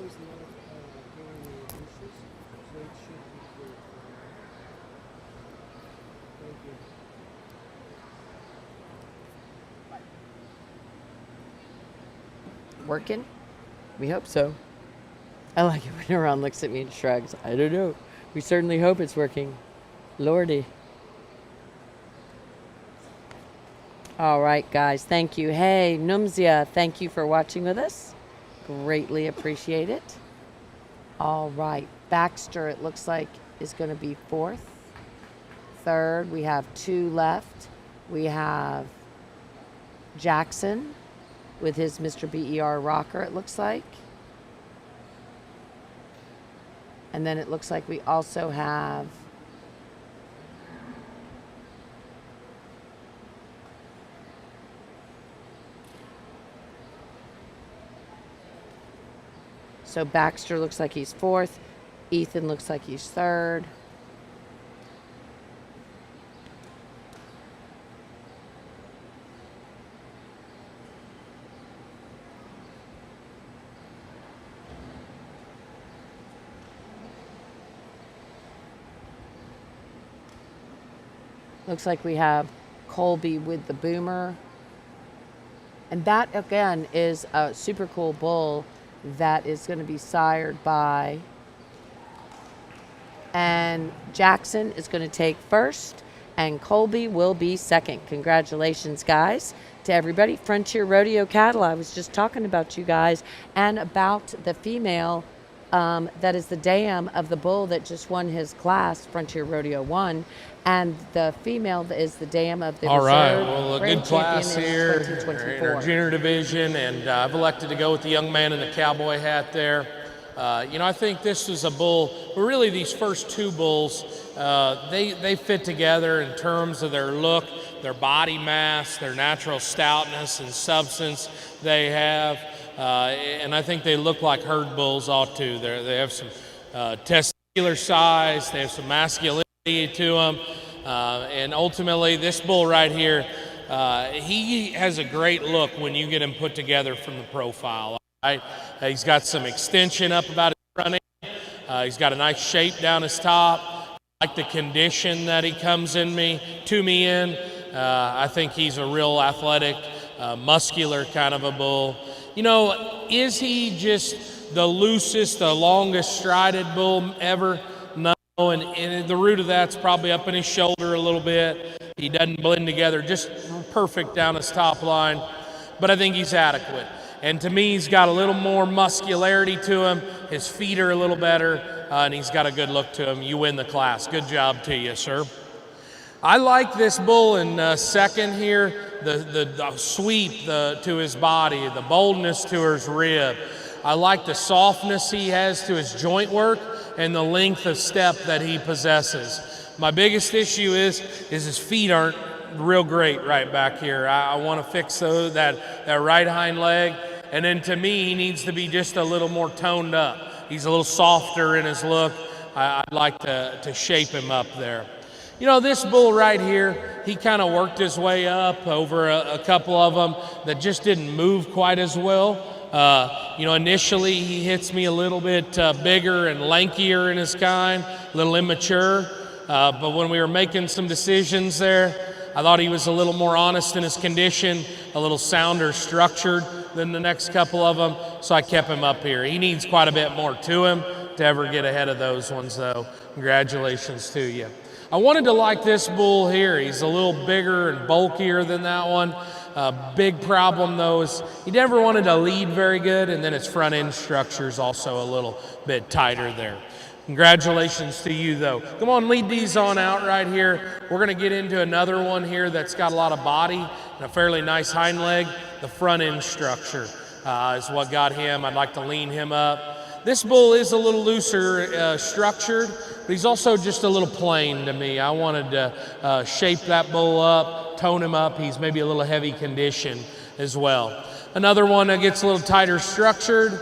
is not giving me issues, so it should be good. Thank you. Working? We hope so. I like it when Ron looks at me and shrugs. I don't know. We certainly hope it's working. Lordy. All right, guys. Thank you. Hey, Numzia, thank you for watching with us. Greatly appreciate it. All right. Baxter, it looks like, is going to be fourth. Third, we have two left. We have Jackson with his Mr. BER rocker, it looks like. And then it looks like we also have so Baxter looks like he's fourth. Ethan looks like he's third. Looks like we have Colby with the boomer. And that, again, is a super cool bull that is going to be sired by. And Jackson is going to take first, and Colby will be second. Congratulations, guys, to everybody. Frontier Rodeo Cattle, I was just talking about you guys and about the female that is the dam of the bull that just won his class, Frontier Rodeo 1. And the female that is the dam of the All right, reserve well, a grand good class champion in here in 2024. our junior division, and I've elected to go with the young man in the cowboy hat there. I think this is a bull, but really these first two bulls, they fit together in terms of their look, their body mass, their natural stoutness and substance they have. And I think they look like herd bulls ought to. They have some testicular size, they have some masculinity to them. And ultimately, this bull right here, he has a great look when you get him put together from the profile. Right? He's got some extension up about his front end. He's got a nice shape down his top. I like the condition that he comes to me in. I think he's a real athletic, muscular kind of a bull. Is he just the loosest, the longest strided bull ever? No, and the root of that's probably up in his shoulder a little bit. He doesn't blend together, just perfect down his top line. But I think he's adequate. And to me, he's got a little more muscularity to him. His feet are a little better, and he's got a good look to him. You win the class. Good job to you, sir. I like this bull in second here, the sweep to his body, the boldness to his rib. I like the softness he has to his joint work and the length of step that he possesses. My biggest issue is his feet aren't real great right back here. I want to fix that right hind leg. And then to me, he needs to be just a little more toned up. He's a little softer in his look. I'd like to shape him up there. This bull right here, he kind of worked his way up over a couple of them that just didn't move quite as well. Initially he hits me a little bit bigger and lankier in his kind, a little immature. But when we were making some decisions there, I thought he was a little more honest in his condition, a little sounder structured than the next couple of them, so I kept him up here. He needs quite a bit more to him to ever get ahead of those ones, though. Congratulations to you. I wanted to like this bull here. He's a little bigger and bulkier than that one. Big problem, though, is he never wanted to lead very good, and then his front end structure is also a little bit tighter there. Congratulations to you, though. Come on, lead these on out right here. We're going to get into another one here that's got a lot of body and a fairly nice hind leg. The front end structure is what got him. I'd like to lean him up. This bull is a little looser structured, but he's also just a little plain to me. I wanted to shape that bull up, tone him up. He's maybe a little heavy condition as well. Another one that gets a little tighter structured.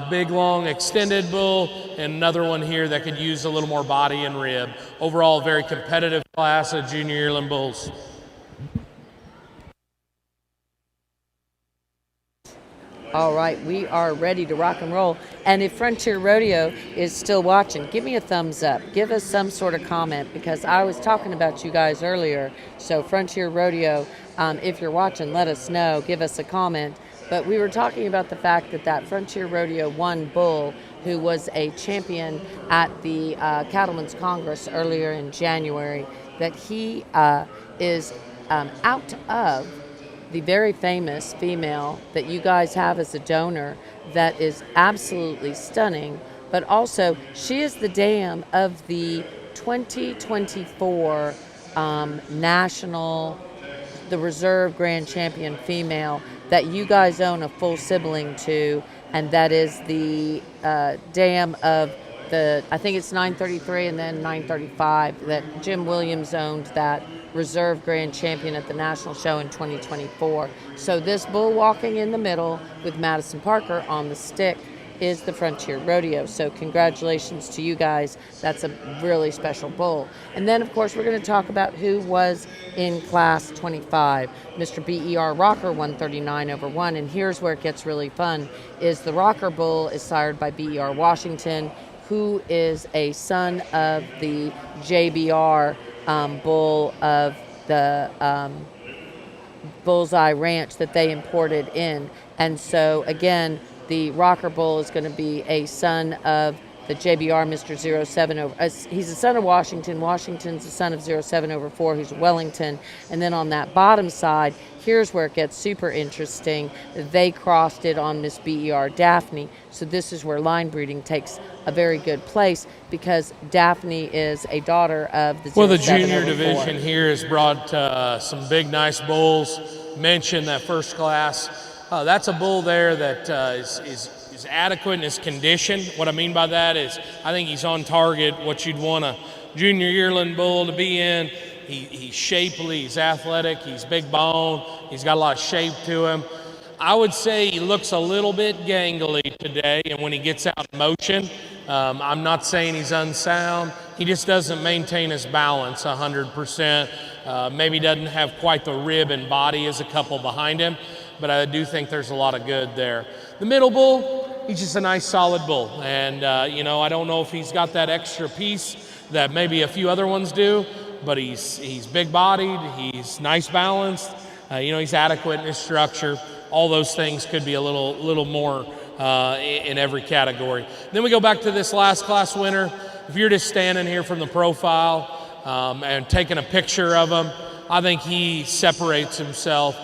Big, long, extended bull, and another one here that could use a little more body and rib. Overall, very competitive class of junior yearling bulls. All right, we are ready to rock and roll. And if Frontier Rodeo is still watching, give me a thumbs up. Give us some sort of comment, because I was talking about you guys earlier. So Frontier Rodeo, if you're watching, let us know. Give us a comment. But we were talking about the fact that Frontier Rodeo 1 bull, who was a champion at the Cattlemen's Congress earlier in January, that he is out of the very famous female that you guys have as a donor that is absolutely stunning, but also she is the dam of the 2024 the Reserve Grand Champion female that you guys own a full sibling to, and that is the dam of I think it's 933 and then 935, that Jim Williams owned that Reserve Grand Champion at the National Show in 2024. So this bull walking in the middle with Madison Parker on the stick is the Frontier Rodeo. So congratulations to you guys. That's a really special bull. And then, of course, we're going to talk about who was in Class 25. Mr. BER Rocker 139/1. And here's where it gets really fun, is the Rocker bull is sired by BER Washington, who is a son of the JBR bull of the Bullseye Ranch that they imported in. And so, again, the Rocker Bull is going to be a son of the JBR Mr. 07 over. He's a son of Washington. Washington's the son of 07 over 4, who's Wellington. And then on that bottom side, here's where it gets super interesting. They crossed it on Miss BER Daphne. So this is where line breeding takes a very good place, because Daphne is a daughter of the 07 Well, the junior over 4. division here has brought some big, nice bulls. Mentioned that first class. That's a bull there that is adequate in his condition. What I mean by that is I think he's on target, what you'd want a junior yearling bull to be in. He's shapely, he's athletic, he's big bone, he's got a lot of shape to him. I would say he looks a little bit gangly today, and when he gets out in motion, I'm not saying he's unsound. He just doesn't maintain his balance 100%. Maybe doesn't have quite the rib and body as a couple behind him, but I do think there's a lot of good there. The middle bull, he's just a nice solid bull, and I don't know if he's got that extra piece that maybe a few other ones do, but he's big bodied, he's nice balanced, he's adequate in his structure. All those things could be a little more in every category. Then we go back to this last class winner. If you're just standing here from the profile and taking a picture of him, I think he separates himself.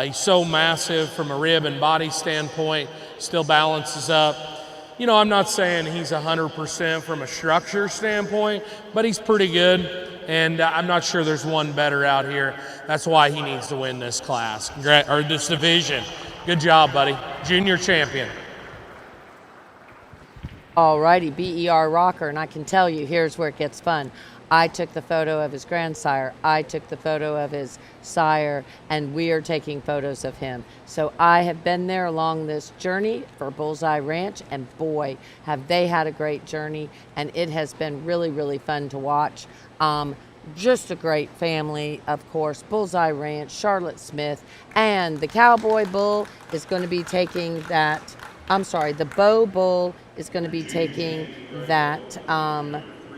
He's so massive from a rib and body standpoint, still balances up. I'm not saying he's 100% from a structure standpoint, but he's pretty good, and I'm not sure there's one better out here. That's why he needs to win this class, or this division. Good job, buddy. Junior champion. All righty, BER Rocker, and I can tell you, here's where it gets fun. I took the photo of his grandsire. I took the photo of his sire, and we are taking photos of him. So I have been there along this journey for Bullseye Ranch, and boy, have they had a great journey, and it has been really, really fun to watch. Just a great family, of course. Bullseye Ranch, Charlotte Smith, and the Cowboy Bull is going to be taking that, the Bow Bull is going to be taking that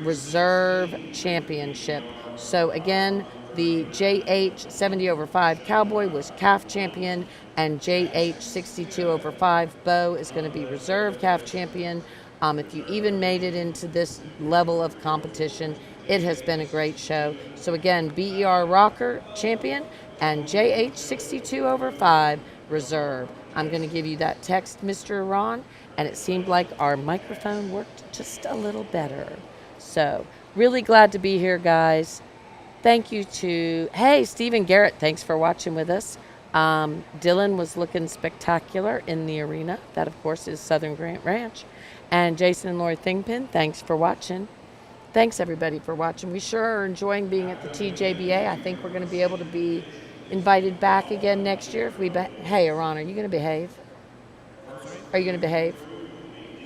reserve championship. So again, the JH 70 over 5 Cowboy was calf champion, and JH 62 over 5 Bow is going to be reserve calf champion. If you even made it into this level of competition, it has been a great show. So again, BER Rocker champion and JH 62 over 5 reserve. I'm going to give you that text, Mr. Ron, and it seemed like our microphone worked just a little better. So really glad to be here, guys. Thank you to, hey, Stephen Garrett, thanks for watching with us. Dylan was looking spectacular in the arena. That, of course, is Southern Grant Ranch. And Jason and Lori Thingpin, thanks for watching. Thanks, everybody, for watching. We sure are enjoying being at the TJBA. I think we're going to be able to be invited back again next year. If we hey, Iran, are you going to behave? Are you going to behave?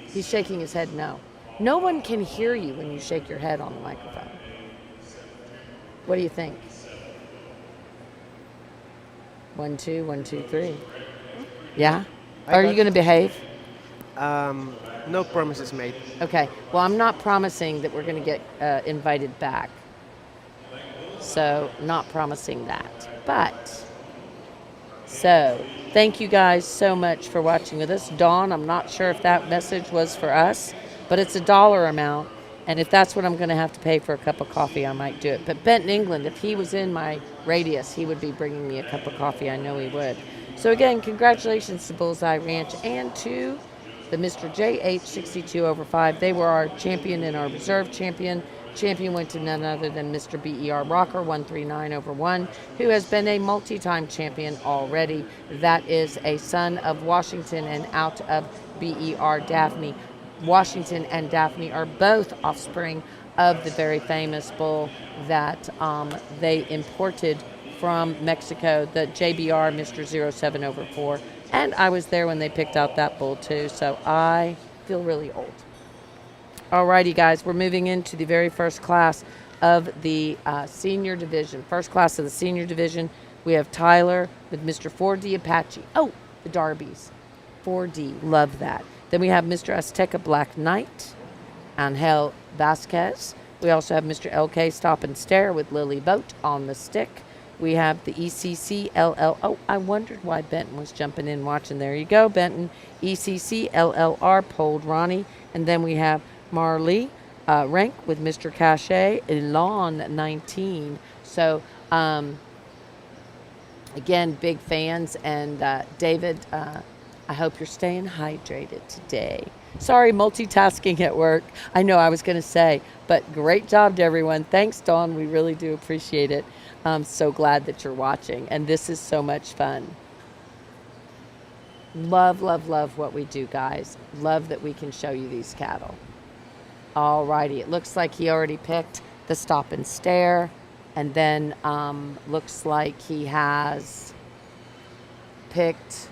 He's shaking his head no. No one can hear you when you shake your head on the microphone. What do you think? 1, 2, 1, 2, 3. Yeah? Are you going to behave? No promises made. Okay. Well, I'm not promising that we're going to get invited back. So, not promising that. But, so, thank you guys so much for watching with us. Dawn, I'm not sure if that message was for us, but it's a dollar amount. And if that's what I'm going to have to pay for a cup of coffee, I might do it. But Benton England, if he was in my radius, he would be bringing me a cup of coffee. I know he would. So again, congratulations to Bullseye Ranch and to the Mr. JH 62 over 5. They were our champion and our reserve champion. Champion went to none other than Mr. BER Rocker 139 over 1, who has been a multi-time champion already. That is a son of Washington and out of BER Daphne. Washington and Daphne are both offspring of the very famous bull that they imported from Mexico, the JBR Mr. 07 over 4. And I was there when they picked out that bull too, so I feel really old. Alrighty, guys, we're moving into the very first class of the senior division. First class of the senior division, we have Tyler with Mr. 4D Apache. Oh, the Darbies. 4D, love that. Then we have Mr. Azteca Black Knight, Angel Vasquez We also have Mr. LK Stop and Stare with Lily Vote on the stick. We have the ECC LL. Oh, I wondered why Benton was jumping in watching. There you go, Benton. ECC LLR Polled Ronnie. And then we have Marley Rank with Mr. Cachet Elon 19. So, again, big fans. And David, I hope you're staying hydrated today. Sorry, multitasking at work. I know I was going to say, but great job to everyone. Thanks, Dawn. We really do appreciate it. I'm so glad that you're watching, and this is so much fun. Love, love, love what we do, guys. Love that we can show you these cattle. All righty. It looks like he already picked the Stop and Stare, and then looks like he has picked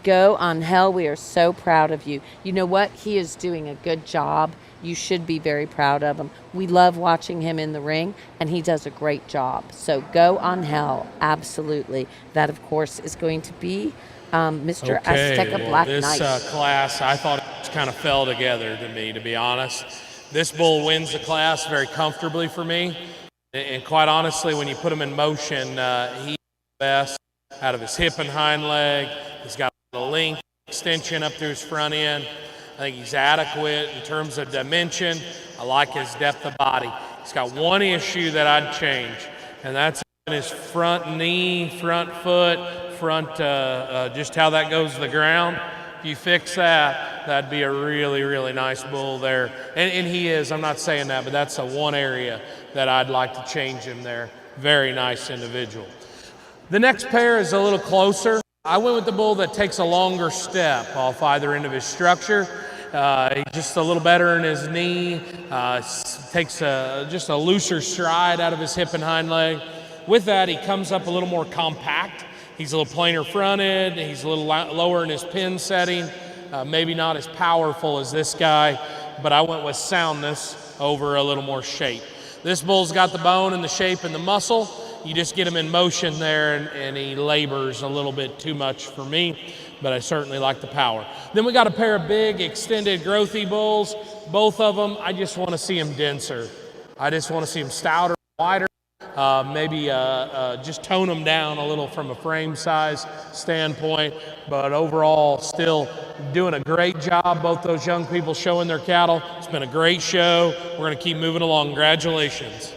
Go on Hell. We are so proud of you. You know what? He is doing a good job. You should be very proud of him. We love watching him in the ring, and he does a great job. So Go on Hell. Absolutely. That, of course, is going to be Mr. Azteca Black Knight. This class, I thought it kind of fell together to me, to be honest. This bull wins the class very comfortably for me. And quite honestly, when you put him in motion, he's the best out of his hip and hind leg. He's got a length extension up through his front end. I think he's adequate in terms of dimension. I like his depth of body. He's got one issue that I'd change, and that's in his front knee, front foot, just how that goes to the ground. If you fix that, that'd be a really, really nice bull there. And he is, I'm not saying that, but that's the one area that I'd like to change him there. Very nice individual. The next pair is a little closer. I went with the bull that takes a longer step off either end of his structure. He's just a little better in his knee, takes just a looser stride out of his hip and hind leg. With that, he comes up a little more compact. He's a little plainer fronted. He's a little lower in his pin setting. Maybe not as powerful as this guy, but I went with soundness over a little more shape. This bull's got the bone and the shape and the muscle. You just get him in motion there, and he labors a little bit too much for me, but I certainly like the power. Then we got a pair of big, extended, growthy bulls. Both of them, I just want to see them denser. I just want to see them stouter, wider, maybe just tone them down a little from a frame size standpoint, but overall still doing a great job, both those young people showing their cattle. It's been a great show. We're going to keep moving along. Congratulations.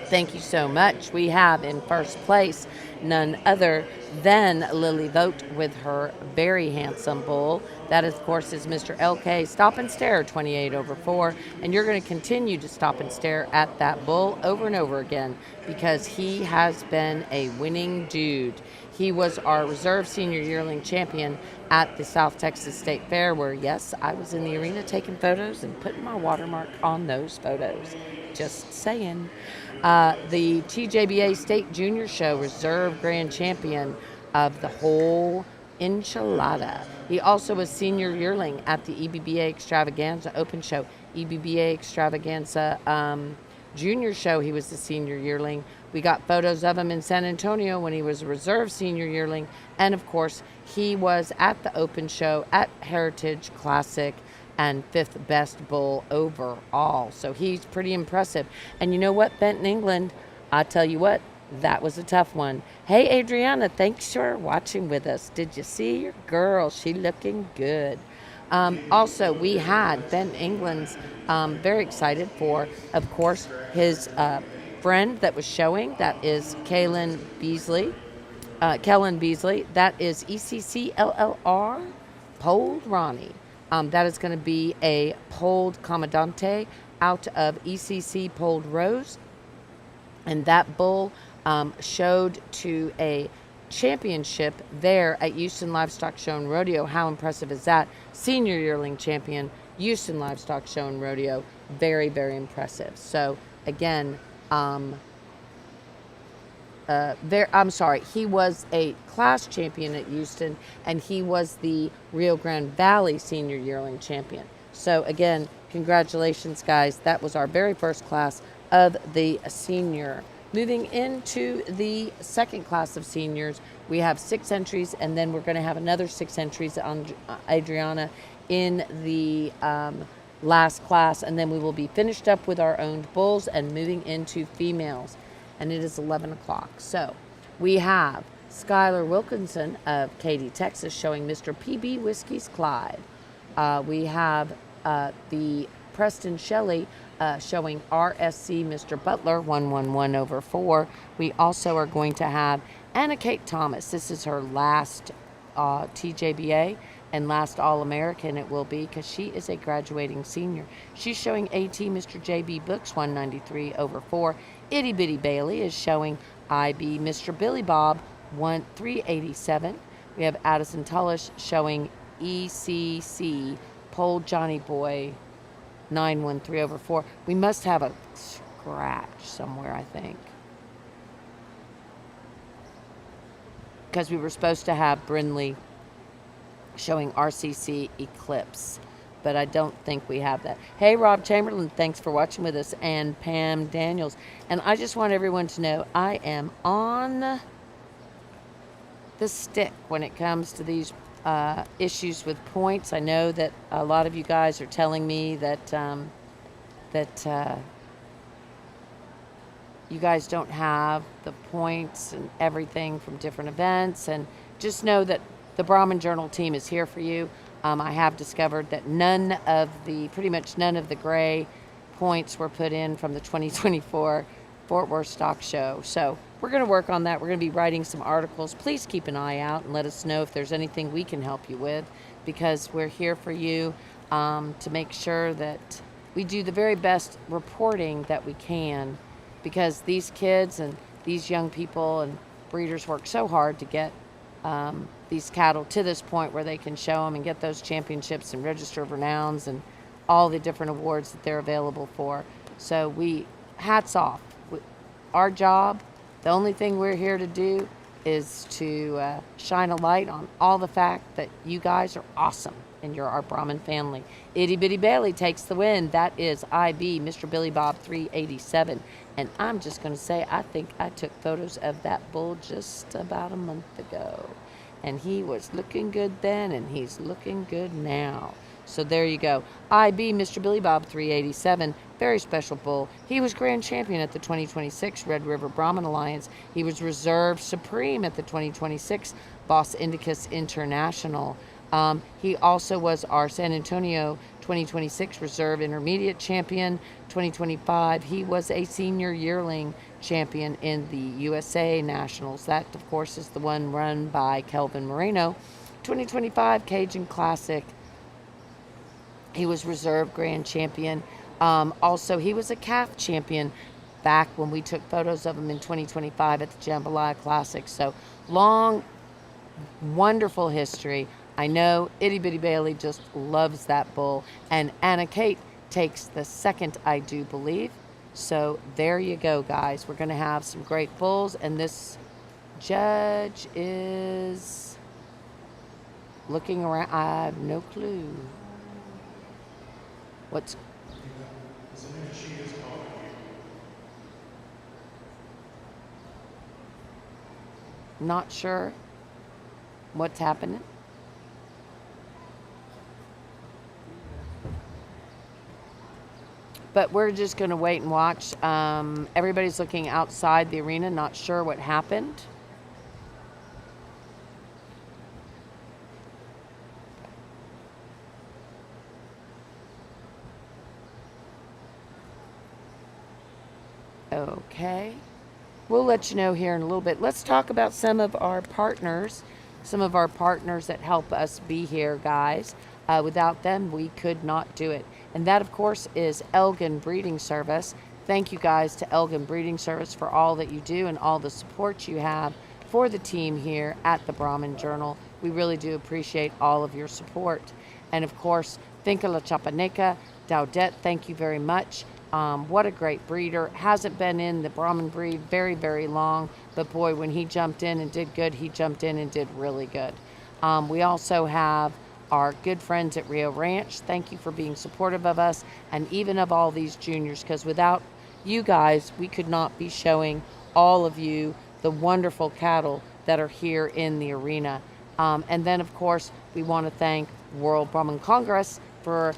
Thank you so much. We have in first place none other than Lily Vote with her very handsome bull. That, of course, is Mr. LK Stop and Stare 28/4. And you're going to continue to stop and stare at that bull over and over again because he has been a winning dude. He was our reserve senior yearling champion at the South Texas State Fair where, yes, I was in the arena taking photos and putting my watermark on those photos. Just saying. The TJBA State Junior Show Reserve Grand Champion of the whole enchilada. He also was senior yearling at the EBBA Extravaganza Open Show. EBBA Extravaganza Junior Show, he was the senior yearling. We got photos of him in San Antonio when he was a reserve senior yearling. And, of course, he was at the Open Show at Heritage Classic and 5th best bull overall. So he's pretty impressive. And you know what, Benton, England, I tell you what, that was a tough one. Hey, Adriana, thanks for watching with us. Did you see your girl? She looking good. Also, we had Benton England's very excited for, of course, his friend that was showing. That is Kellen Beasley. That is ECCLLR, Polled Ronnie. That is going to be a Polled Commandante out of ECC Polled Rose. And that bull showed to a championship there at Houston Livestock Show and Rodeo. How impressive is that? Senior yearling champion, Houston Livestock Show and Rodeo. Very, very impressive. So, again, he was a class champion at Houston, and he was the Rio Grande Valley Senior Yearling Champion. So again, Congratulations, guys. That was our very first class of the senior. Moving into the second class of seniors, we have 6 entries, and then we're going to have another 6 entries on Adriana in the last class, and then we will be finished up with our owned bulls and moving into females. And it is 11 o'clock. So we have Skylar Wilkinson of Katy, Texas, showing Mr. PB Whiskey's Clyde. We have the Preston Shelley showing RSC Mr. Butler 111/4. We also are going to have Anna Kate Thomas. This is her last TJBA and last All-American it will be, because she is a graduating senior. She's showing AT Mr. JB Books 193/4. Itty Bitty Bailey is showing IB Mr. Billy Bob 387. We have Addison Tullish showing ECC Pole Johnny Boy 913/4. We must have a scratch somewhere, I think, because we were supposed to have Brindley showing RCC Eclipse, but I don't think we have that. Hey, Rob Chamberlain, thanks for watching with us, and Pam Daniels. And I just want everyone to know I am on the stick when it comes to these issues with points. I know that a lot of you guys are telling me that you guys don't have the points and everything from different events, and just know that the Brahmin Journal team is here for you. I have discovered that pretty much none of the gray points were put in from the 2024 Fort Worth Stock Show. So we're going to work on that. We're going to be writing some articles. Please keep an eye out and let us know if there's anything we can help you with, because we're here for you to make sure that we do the very best reporting that we can, because these kids and these young people and breeders work so hard to get these cattle to this point where they can show them and get those championships and register of renowns and all the different awards that they're available for. So hats off. Our job, the only thing we're here to do is to shine a light on all the fact that you guys are awesome and you're our Brahmin family. Itty Bitty Bailey takes the win. That is IB Mr. Billy Bob 387. And I'm just going to say, I think I took photos of that bull just about a month ago. And he was looking good then, and he's looking good now. So there you go. IB Mr. Billy Bob 387, very special bull. He was grand champion at the 2026 Red River Brahmin Alliance. He was reserve supreme at the 2026 Bos Indicus International. He also was our San Antonio 2026 Reserve Intermediate Champion. 2025, he was a senior yearling champion in the USA Nationals. That, of course, is the one run by Kelvin Moreno. 2025 Cajun Classic, he was reserve grand champion. Also, he was a calf champion back when we took photos of him in 2025 at the Jambalaya Classic. So long, wonderful history. I know Itty Bitty Bailey just loves that bull. And Anna Kate takes the second, I do believe. So there you go, guys. We're going to have some great bulls. And this judge is looking around. I have no clue. What's... Not sure what's happening. But we're just going to wait and watch. Everybody's looking outside the arena, not sure what happened. Okay. We'll let you know here in a little bit. Let's talk about some of our partners that help us be here, guys. Without them, we could not do it. And that, of course, is Elgin Breeding Service. Thank you, guys, to Elgin Breeding Service for all that you do and all the support you have for the team here at the Brahmin Journal. We really do appreciate all of your support. And, of course, Finca La Chapaneca, Daudet, thank you very much. What a great breeder. Hasn't been in the Brahmin breed very, very long. But, boy, when he jumped in and did good, he jumped in and did really good. We also have our good friends at Rio Ranch. Thank you for being supportive of us and even of all these juniors, because without you guys, we could not be showing all of you the wonderful cattle that are here in the arena. And then, of course, we want to thank World Brahman Congress for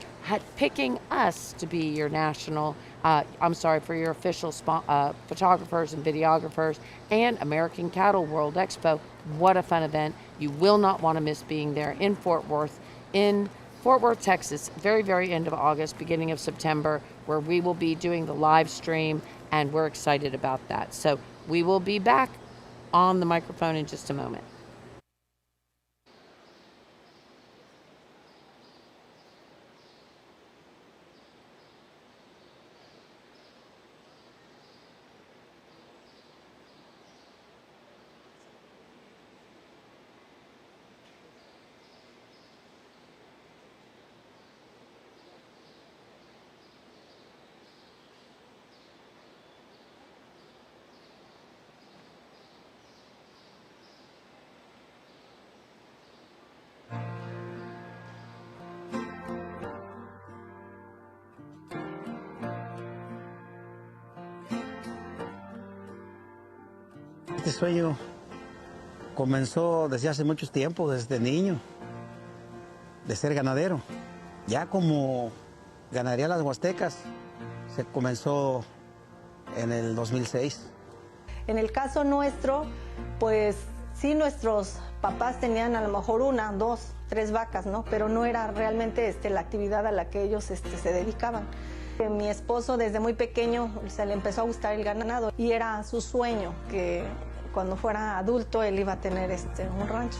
picking us to be your national, for your official photographers and videographers, and American Cattle World Expo. What a fun event. You will not want to miss being there in Fort Worth, Texas, very, very end of August, beginning of September, where we will be doing the live stream, and we're excited about that. So we will be back on the microphone in just a moment. Este sueño comenzó desde hace mucho tiempo, desde niño, de ser ganadero. Ya como ganaría las Huastecas, se comenzó en el 2006. En el caso nuestro, pues sí, nuestros papás tenían a lo mejor una, dos, tres vacas, ¿no? Pero no era realmente la actividad a la que ellos se dedicaban. Mi esposo desde muy pequeño se le empezó a gustar el ganado y era su sueño que cuando fuera adulto él iba a tener un rancho.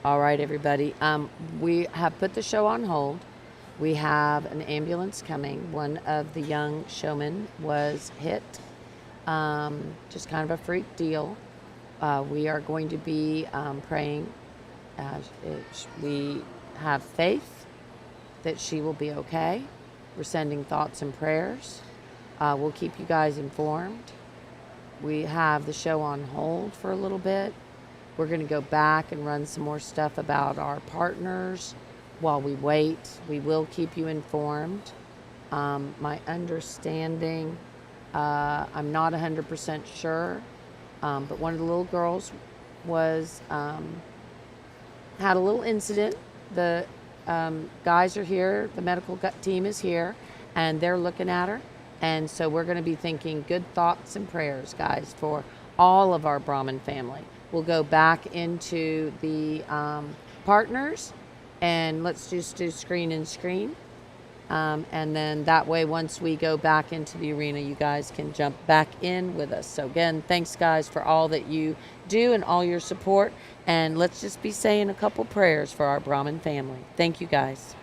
All right, everybody. We have put the show on hold. We have an ambulance coming. One of the young showmen was hit. Just kind of a freak deal. We are going to be praying. We have faith that she will be okay. We're sending thoughts and prayers. We'll keep you guys informed. We have the show on hold for a little bit. We're going to go back and run some more stuff about our partners while we wait. We will keep you informed. My understanding, I'm not 100% sure, but one of the little girls was had a little incident. The guys are here, the medical team is here, and they're looking at her. And so we're going to be thinking good thoughts and prayers, guys, for all of our Brahmin family. We'll go back into the partners, and let's just do screen and screen. And then that way, once we go back into the arena, you guys can jump back in with us. So again, thanks, guys, for all that you do and all your support. And let's just be saying a couple prayers for our Brahmin family. Thank you, guys.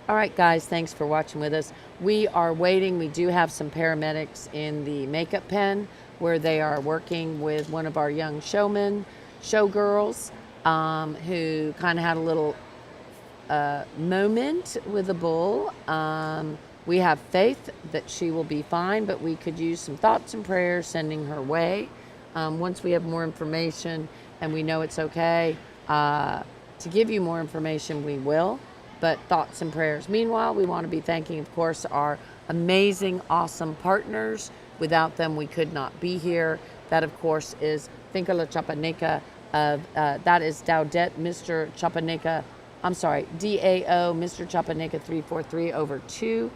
All right, guys, thanks for watching with us. We are waiting. We do have some paramedics in the makeup pen where they are working with one of our young showmen, showgirls, who kind of had a little moment with a bull. We have faith that she will be fine, but we could use some thoughts and prayers sending her way. Once we have more information and we know it's okay to give you more information, we will. But thoughts and prayers. Meanwhile, we want to be thanking, of course, our amazing, awesome partners. Without them, we could not be here. That, of course, is Finca La Chapaneca. That is Daudet, Mr. Chapaneca. I'm sorry, DAO, Mr. Chapaneca 343 over 2.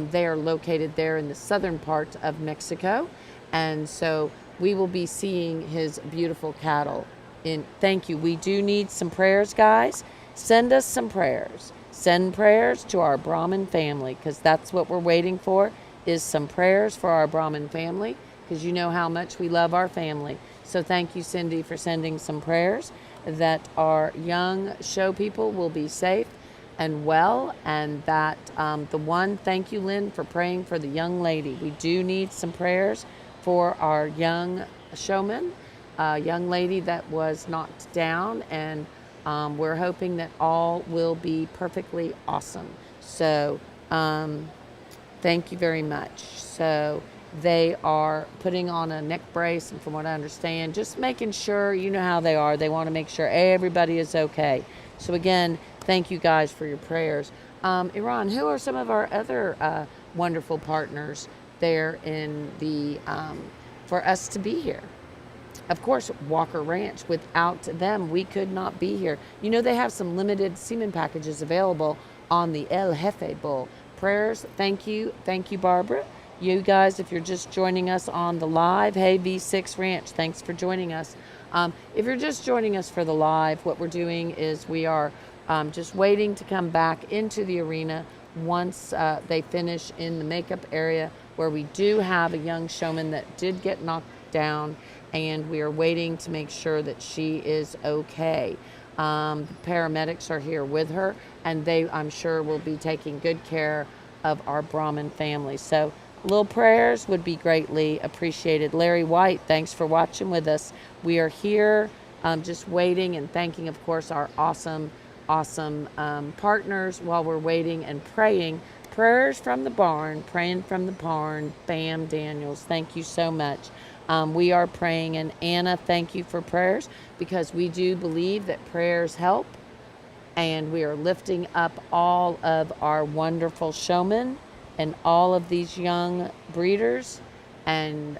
They are located there in the southern part of Mexico. And so we will be seeing his beautiful cattle. Thank you. We do need some prayers, guys. Send us some prayers. Send prayers to our Brahmin family, because that's what we're waiting for, is some prayers for our Brahmin family, because you know how much we love our family. So thank you, Cindy, for sending some prayers that our young show people will be safe and well, and that thank you, Lynn, for praying for the young lady. We do need some prayers for our young showman, young lady that was knocked down, and we're hoping that all will be perfectly awesome. So thank you very much. So They are putting on a neck brace, and from what I understand, just making sure, you know how they are. They want to make sure everybody is okay. So again, thank you guys for your prayers. Iran, who are some of our other wonderful partners there in the for us to be here? Of course, Walker Ranch. Without them, we could not be here. You know, they have some limited semen packages available on the El Jefe Bull. Prayers, thank you, Barbara. You guys, if you're just joining us on the live, hey, V6 Ranch, thanks for joining us. If you're just joining us for the live, what we're doing is we are just waiting to come back into the arena once they finish in the makeup area, where we do have a young showman that did get knocked down, and we are waiting to make sure that she is okay. The paramedics are here with her, and they, I'm sure, will be taking good care of our Brahmin family. So little prayers would be greatly appreciated. Larry White, thanks for watching with us. We are here just waiting and thanking, of course, our awesome partners while we're waiting and praying. Prayers from the barn, praying from the barn. Bam Daniels, thank you so much. We are praying, and Anna, thank you for prayers, because we do believe that prayers help, and we are lifting up all of our wonderful showmen and all of these young breeders, and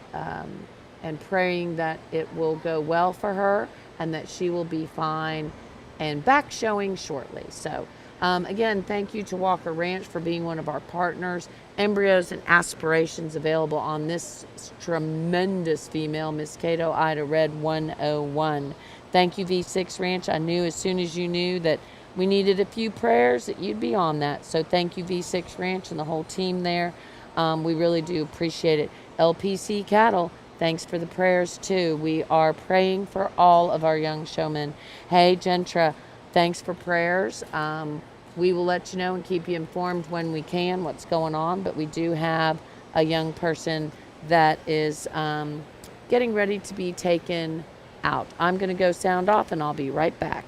praying that it will go well for her and that she will be fine and back showing shortly. So again, thank you to Walker Ranch for being one of our partners. Embryos and aspirations available on this tremendous female, Miss Cato Ida Red 101. Thank you, V6 Ranch. I knew as soon as you knew that we needed a few prayers that you'd be on that. So thank you, V6 Ranch, and the whole team there. We really do appreciate it. LPC Cattle, thanks for the prayers too. We are praying for all of our young showmen. Hey, Gentra, thanks for prayers. We will let you know and keep you informed when we can what's going on, but we do have a young person that is getting ready to be taken out. I'm going to go sound off, and I'll be right back.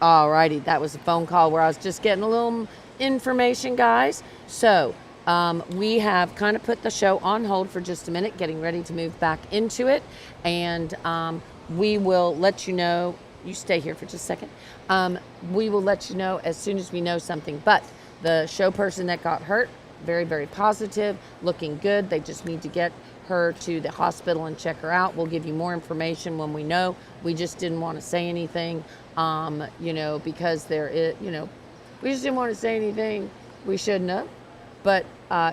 Alrighty, that was a phone call where I was just getting a little information, guys. So we have kind of put the show on hold for just a minute, getting ready to move back into it, and we will let you know. You stay here for just a second. We will let you know as soon as we know something. But the show person that got hurt, very, very positive, looking good. They just need to get her to the hospital and check her out. We'll give you more information when we know. We just didn't want to say anything, because there is, we just didn't want to say anything we shouldn't have. But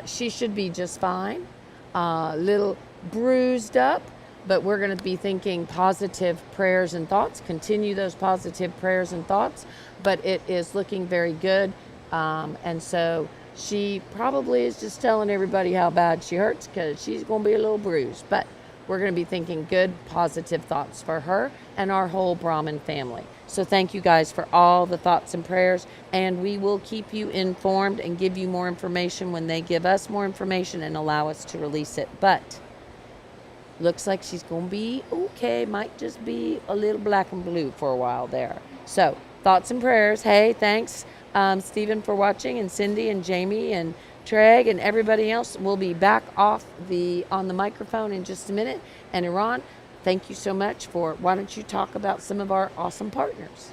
she should be just fine. Little bruised up, but we're going to be thinking positive prayers and thoughts. Continue those positive prayers and thoughts. But it is looking very good. And so She probably is just telling everybody how bad she hurts because she's going to be a little bruised. But we're going to be thinking good, positive thoughts for her and our whole Brahmin family. So thank you guys for all the thoughts and prayers, and we will keep you informed and give you more information when they give us more information and allow us to release it. But looks like she's going to be okay. Might just be a little black and blue for a while there. So thoughts and prayers. Hey, thanks, Stephen, for watching, and Cindy and Jamie and Treg and everybody else. We'll be back on the microphone in just a minute. And Iran, thank you so much for. Why don't you talk about some of our awesome partners?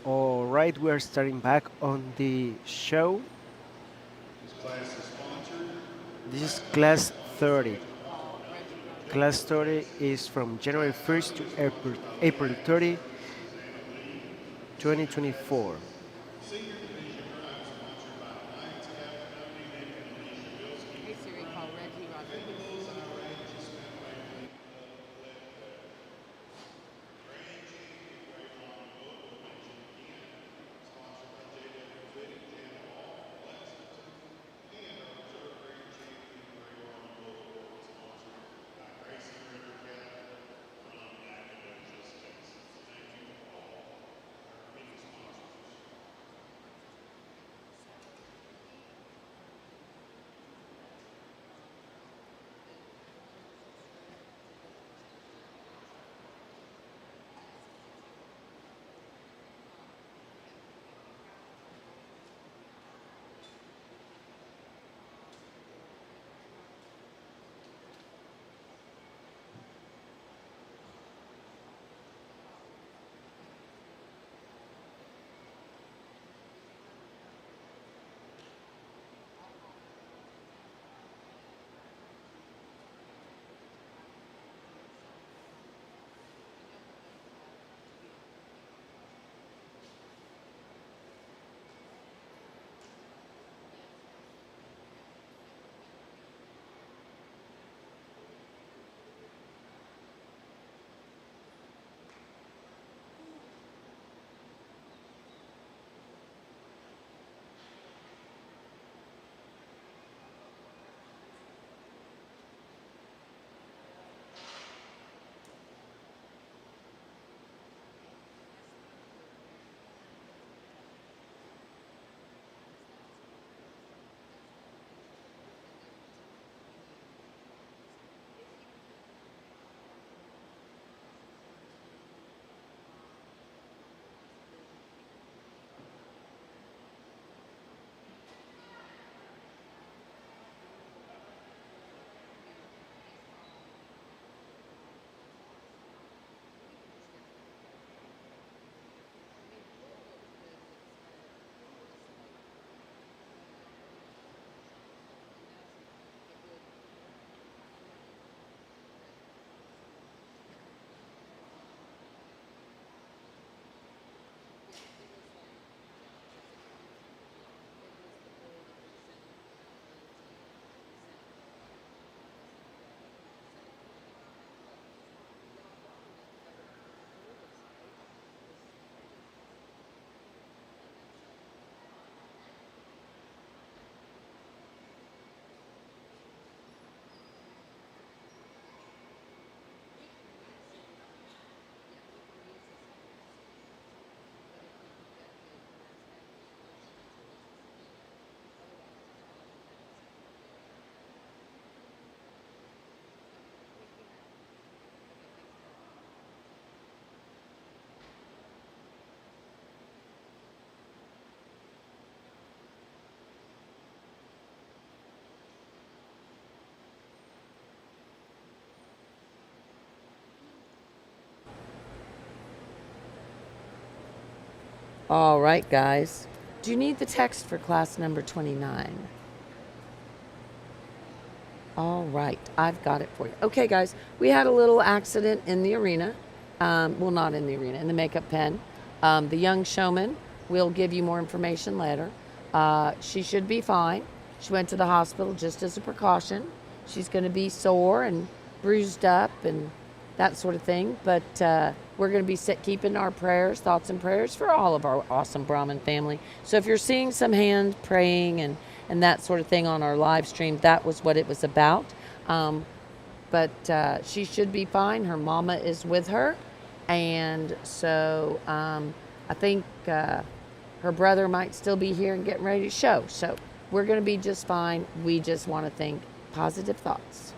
All right, we are starting back on the show. This class is sponsored. This is class 30. Class 30 is from January 1st to April 30, 2024. All right, guys. Do you need the text for class number 29? All right, I've got it for you. Okay, guys, we had a little accident in the arena. Well, not in the arena, in the makeup pen. The young showman, we'll give you more information later. She should be fine. She went to the hospital just as a precaution. She's going to be sore and bruised up and that sort of thing. But we're going to be keeping our prayers, thoughts and prayers for all of our awesome Brahmin family. So if you're seeing some hand praying and that sort of thing on our live stream, that was what it was about. But she should be fine. Her mama is with her. And so I think her brother might still be here and getting ready to show. So we're going to be just fine. We just want to think positive thoughts.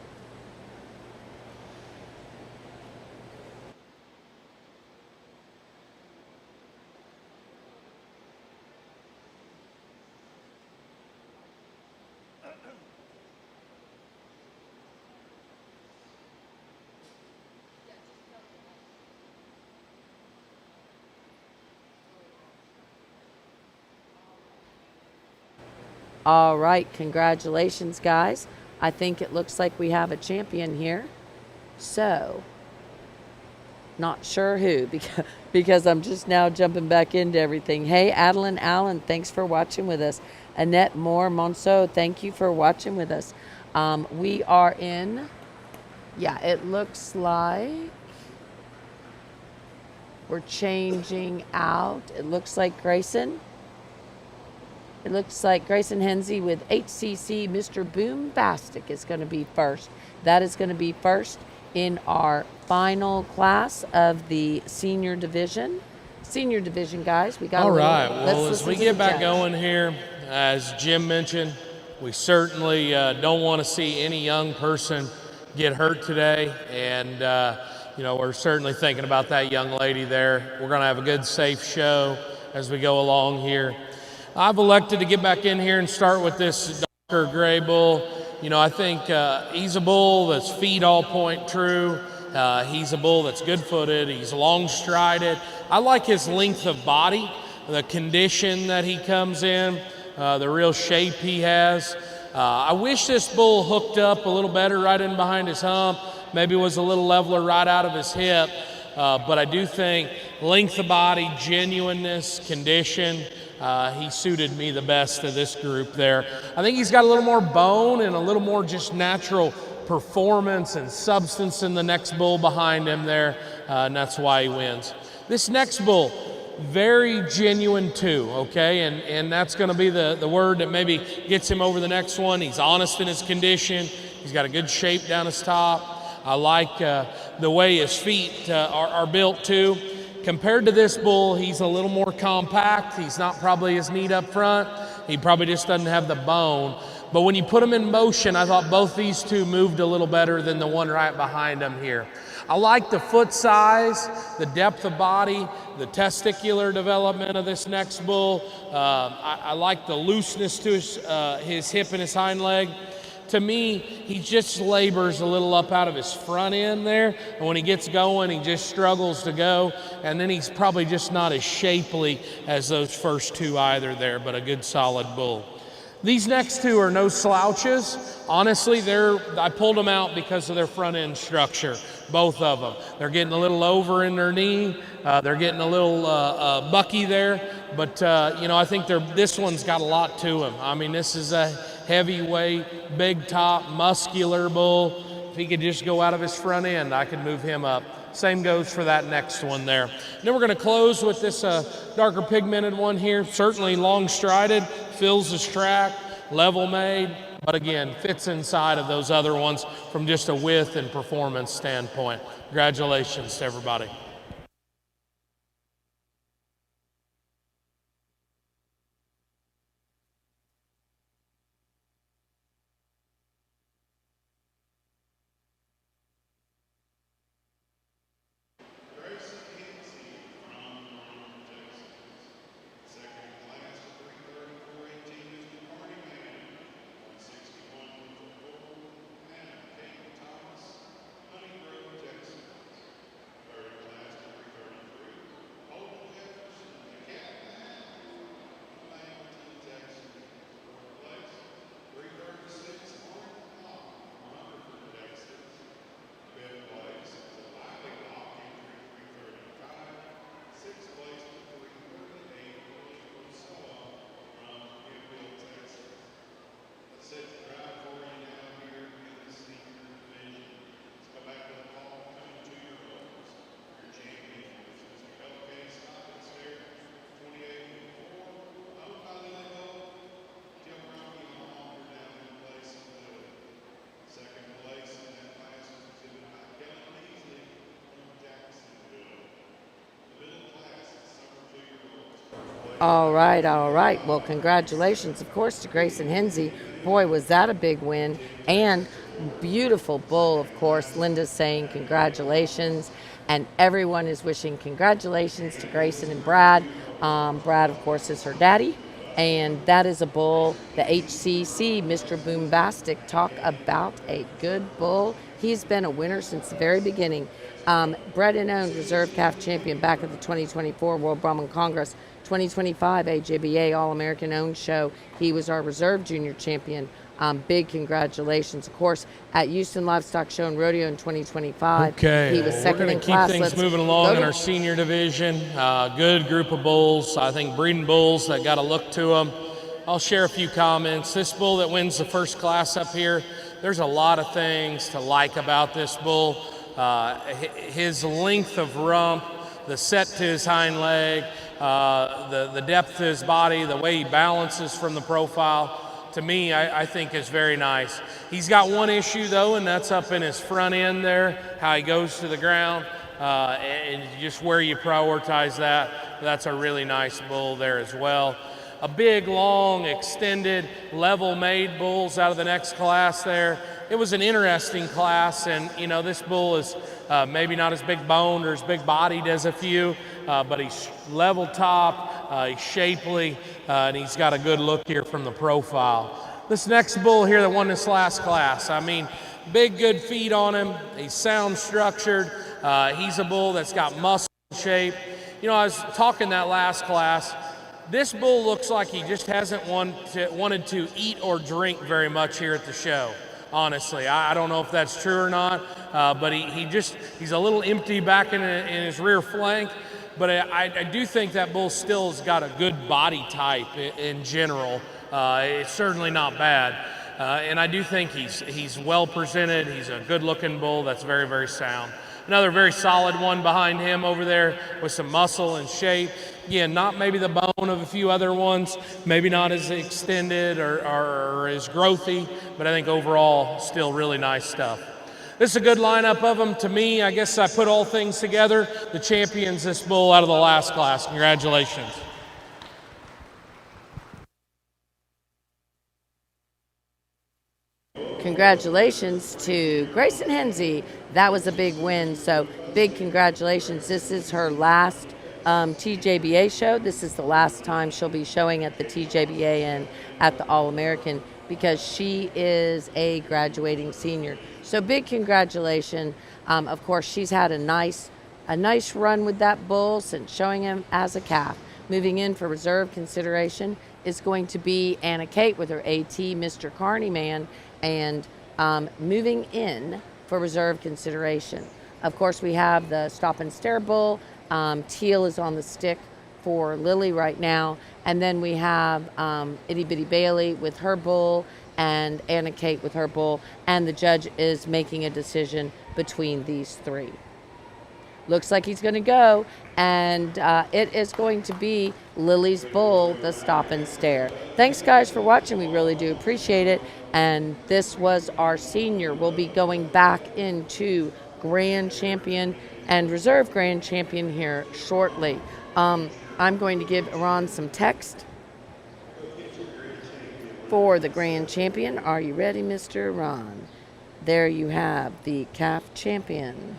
All right, congratulations, guys. I think it looks like we have a champion here. So, not sure who, because I'm just now jumping back into everything. Hey, Adeline Allen, thanks for watching with us. Annette Moore Monceau, thank you for watching with us. We are in, yeah, it looks like we're changing out. It looks like Grayson. It looks like Grayson Hensey with HCC Mr. Boombastic is going to be first. That is going to be first in our final class of the senior division. Senior division, guys. We got All a little, right. Well, as we get back judge. going here, as Jim mentioned, we certainly don't want to see any young person get hurt today. And, we're certainly thinking about that young lady there. We're going to have a good, safe show as we go along here. I've elected to get back in here and start with this darker gray bull. I think he's a bull that's feet all point true. He's a bull that's good-footed. He's long-strided. I like his length of body, the condition that he comes in, the real shape he has. I wish this bull hooked up a little better right in behind his hump, maybe was a little leveler right out of his hip. But I do think length of body, genuineness, condition, he suited me the best of this group there. I think he's got a little more bone and a little more just natural performance and substance in the next bull behind him there, and that's why he wins. This next bull, very genuine too, okay? And that's going to be the word that maybe gets him over the next one. He's honest in his condition. He's got a good shape down his top. I like the way his feet are built too. Compared to this bull, he's a little more compact. He's not probably as neat up front. He probably just doesn't have the bone. But when you put him in motion, I thought both these two moved a little better than the one right behind him here. I like the foot size, the depth of body, the testicular development of this next bull. I like the looseness to his hip and his hind leg. To me, he just labors a little up out of his front end there. And when he gets going, he just struggles to go. And then he's probably just not as shapely as those first two either there, but a good solid bull. These next two are no slouches. Honestly, I pulled them out because of their front end structure, both of them. They're getting a little over in their knee. They're getting a little bucky there. But, I think this one's got a lot to him. I mean, this is a heavyweight, big top, muscular bull. If he could just go out of his front end, I could move him up. Same goes for that next one there. Then we're going to close with this darker pigmented one here. Certainly long-strided, fills his track, level made, but again, fits inside of those other ones from just a width and performance standpoint. Congratulations to everybody. All right, all right. Well, congratulations, of course, to Grayson Hensey. Boy, was that a big win. And beautiful bull, of course. Linda's saying congratulations. And everyone is wishing congratulations to Grayson and Brad. Brad, of course, is her daddy. And that is a bull. The HCC, Mr. Boombastic, talk about a good bull. He's been a winner since the very beginning. Bred and owned reserve calf champion back at the 2024 World Brahman Congress. 2025 AJBA All-American Owned Show. He was our reserve junior champion. Big congratulations, of course, at Houston Livestock Show and Rodeo in 2025. Okay, he was we're second going in to keep class. things Let's moving go along to- in our senior division. Good group of bulls. I think breeding bulls that got a look to them. I'll share a few comments. This bull that wins the first class up here, there's a lot of things to like about this bull. His length of rump, the set to his hind leg, the depth to his body, the way he balances from the profile, to me, I think is very nice. He's got one issue though, and that's up in his front end there, how he goes to the ground, and just where you prioritize that. That's a really nice bull there as well. A big, long, extended, level-made bulls out of the next class there. It was an interesting class, and this bull is maybe not as big boned or as big bodied as a few, but he's level top, he's shapely, and he's got a good look here from the profile. This next bull here that won this last class, I mean, big good feet on him, he's sound structured, he's a bull that's got muscle shape. I was talking that last class, this bull looks like he just hasn't wanted to eat or drink very much here at the show. Honestly, I don't know if that's true or not, but he's a little empty back in his rear flank. But I do think that bull still has got a good body type in general. It's certainly not bad, and I do think he's well presented. He's a good-looking bull that's very, very sound. Another very solid one behind him over there with some muscle and shape. Again, not maybe the bone of a few other ones, maybe not as extended or as growthy, but I think overall still really nice stuff. This is a good lineup of them. To me, I guess I put all things together. The champions this bull out of the last class. Congratulations. Congratulations to Grayson Hensey. That was a big win, so big congratulations. This is her last TJBA show. This is the last time she'll be showing at the TJBA and at the All-American because she is a graduating senior. So big congratulations. Of course, she's had a nice run with that bull since showing him as a calf. Moving in for reserve consideration is going to be Anna Kate with her AT, Mr. Carney Man, and moving in for reserve consideration. Of course, we have the Stop and Stare bull. Teal is on the stick for Lily right now. And then we have Itty Bitty Bailey with her bull and Anna Kate with her bull. And the judge is making a decision between these three. Looks like he's going to go, and it is going to be Lily's bull, the Stop and Stare. Thanks, guys, for watching. We really do appreciate it. And this was our senior. We'll be going back into Grand Champion and Reserve Grand Champion here shortly. I'm going to give Iran some text for the Grand Champion. Are you ready, Mr. Iran? There you have the calf champion.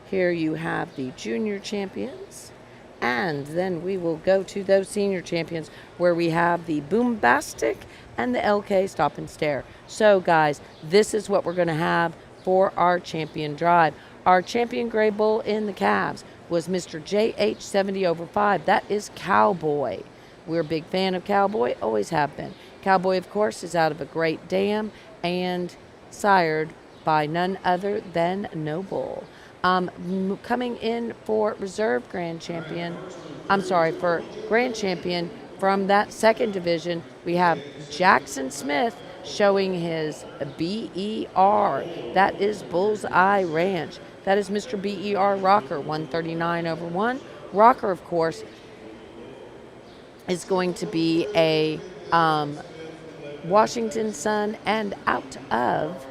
Here you have the junior champions. And then we will go to those senior champions where we have the Boombastic and the LK Stop and Stare. So, guys, this is what we're going to have for our champion drive. Our champion gray bull in the calves was Mr. JH70/5. That is Cowboy. We're a big fan of Cowboy, always have been. Cowboy, of course, is out of a great dam and sired by none other than Noble. Coming in for reserve grand champion, for grand champion from that second division, we have Jackson Smith showing his BER. That is Bullseye Ranch. That is Mr. BER Rocker, 139/1. Rocker, of course, is going to be a Washington Sun and out of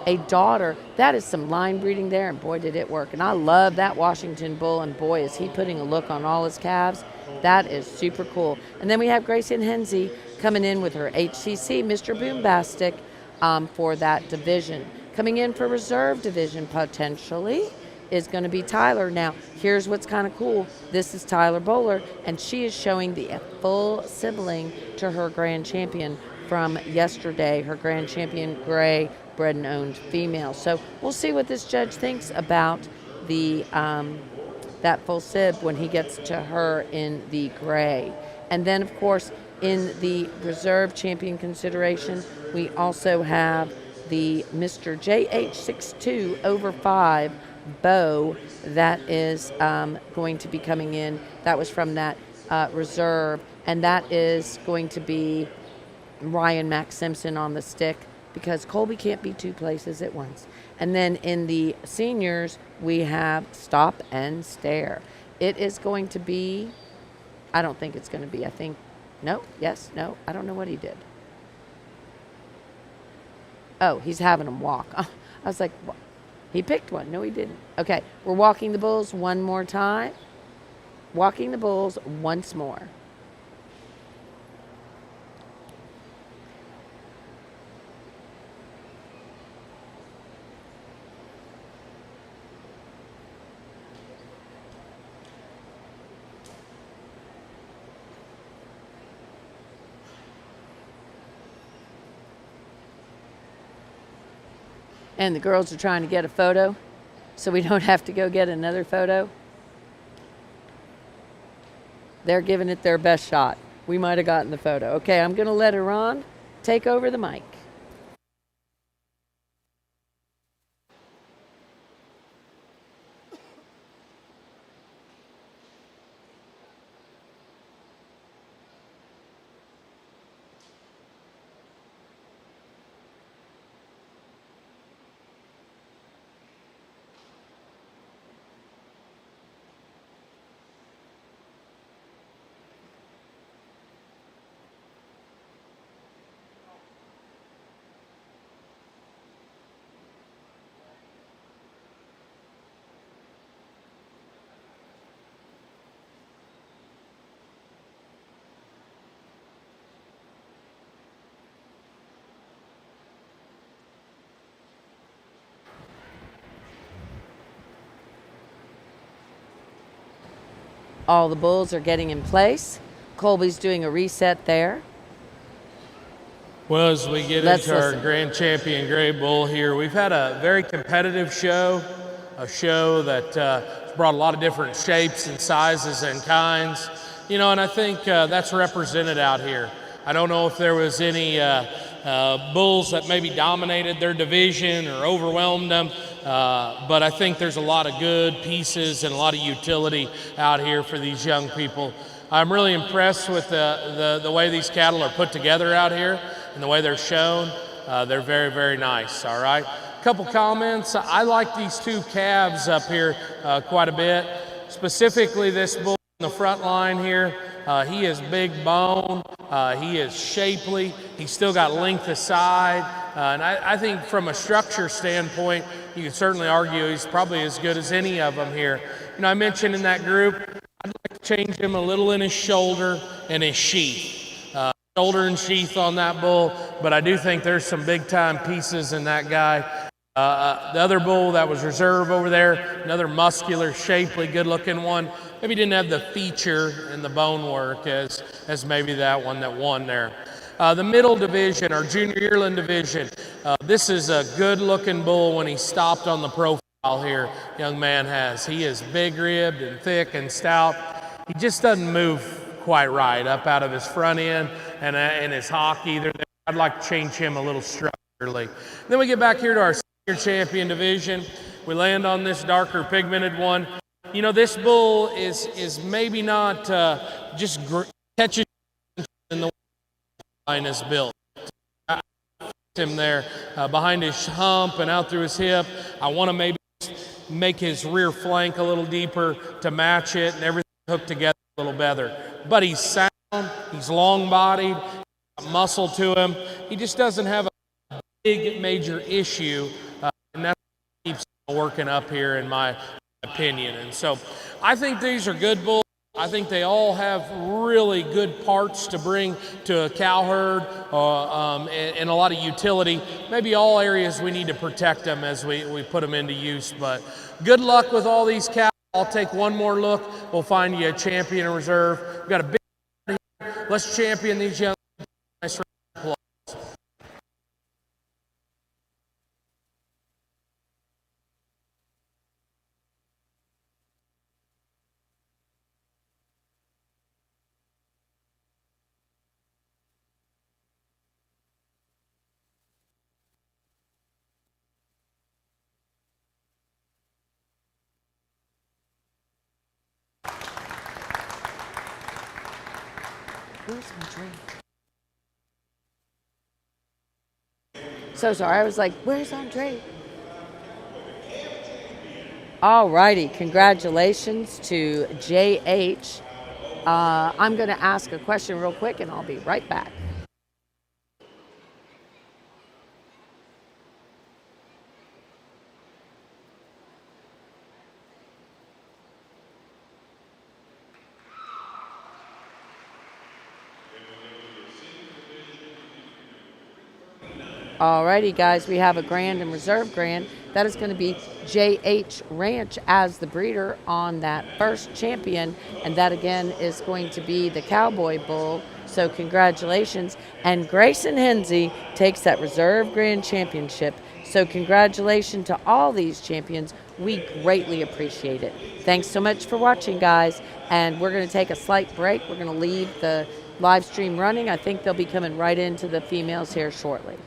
a daughter. That is some line breeding there, and boy, did it work. And I love that Washington bull, and boy, is he putting a look on all his calves. That is super cool. And then we have Grayson Hensey coming in with her HCC, Mr. Boombastic, for that division. Coming in for reserve division, potentially, is going to be Tyler. Now, here's what's kind of cool. This is Tyler Bowler, and she is showing the full sibling to her grand champion from yesterday, her grand champion gray bred and owned female. So we'll see what this judge thinks about the that full sib when he gets to her in the gray. And then, of course, in the reserve champion consideration, we also have the Mr. JH62 over 5 bow that is going to be coming in. That was from that reserve, and that is going to be Ryan Max Simpson on the stick, because Colby can't be two places at once. And then in the seniors, we have Stop and Stare. It is going to be, I don't think it's going to be, I think, no, yes, no, I don't know what he did. Oh, he's having them walk. I was like, what? He picked one. No, he didn't. Okay, we're walking the bulls one more time. Walking the bulls once more. And the girls are trying to get a photo, so we don't have to go get another photo. They're giving it their best shot. We might have gotten the photo. Okay, I'm going to let Iran take over the mic. All the bulls are getting in place. Colby's doing a reset there. Well, as we get Let's into our listen. grand champion gray bull here, we've had a very competitive show, a show that has brought a lot of different shapes and sizes and kinds, you know, and I think that's represented out here. I don't know if there was any bulls that maybe dominated their division or overwhelmed them, but I think there's a lot of good pieces and a lot of utility out here for these young people. I'm really impressed with the way these cattle are put together out here and the way they're shown. They're very, very nice, all right? A couple comments. I like these two calves up here quite a bit, specifically this bull in the front line here. He is big bone, he is shapely, he's still got length of side, and I think from a structure standpoint, you could certainly argue he's probably as good as any of them here. You know, I mentioned in that group, I'd like to change him a little in his shoulder and his sheath. Shoulder and sheath on that bull, but I do think there's some big time pieces in that guy. The other bull that was reserve over there, another muscular, shapely, good looking one, maybe didn't have the feature and the bone work as maybe that one that won there. The middle division, our junior yearling division, this is a good looking bull when he stopped on the profile here, young man has. He is big ribbed and thick and stout. He just doesn't move quite right up out of his front end and his hock either. I'd like to change him a little structurally. Then we get back here to our senior champion division. We land on this darker pigmented one. You know, this bull is maybe not just catches in the line is built. I him there behind his hump and out through his hip. I want to maybe make his rear flank a little deeper to match it and everything hooked together a little better. But he's sound, he's long-bodied, got muscle to him. He just doesn't have a big major issue And that's what keeps working up here, in my opinion. And so I think these are good bulls. I think they all have really good parts to bring to a cow herd, and a lot of utility. Maybe all areas we need to protect them as we put them into use. But good luck with all these cows. I'll take one more look. We'll find you a champion in reserve. We've got a big here. Let's champion these young. Nice round of applause. Where's my drink? So sorry. I was like, where's Andre? All righty. Congratulations to JH. I'm going to ask a question real quick, and I'll be right back. Alrighty, guys, we have a grand and reserve grand. That is going to be JH Ranch as the breeder on that first champion, and that again is going to be the Cowboy Bull. So congratulations. And Grayson Hensey takes that reserve grand championship. So congratulations to all these champions. We greatly appreciate it. Thanks so much for watching, guys. And we're going to take a slight break. We're going to leave the live stream running. I think they'll be coming right into the females here shortly.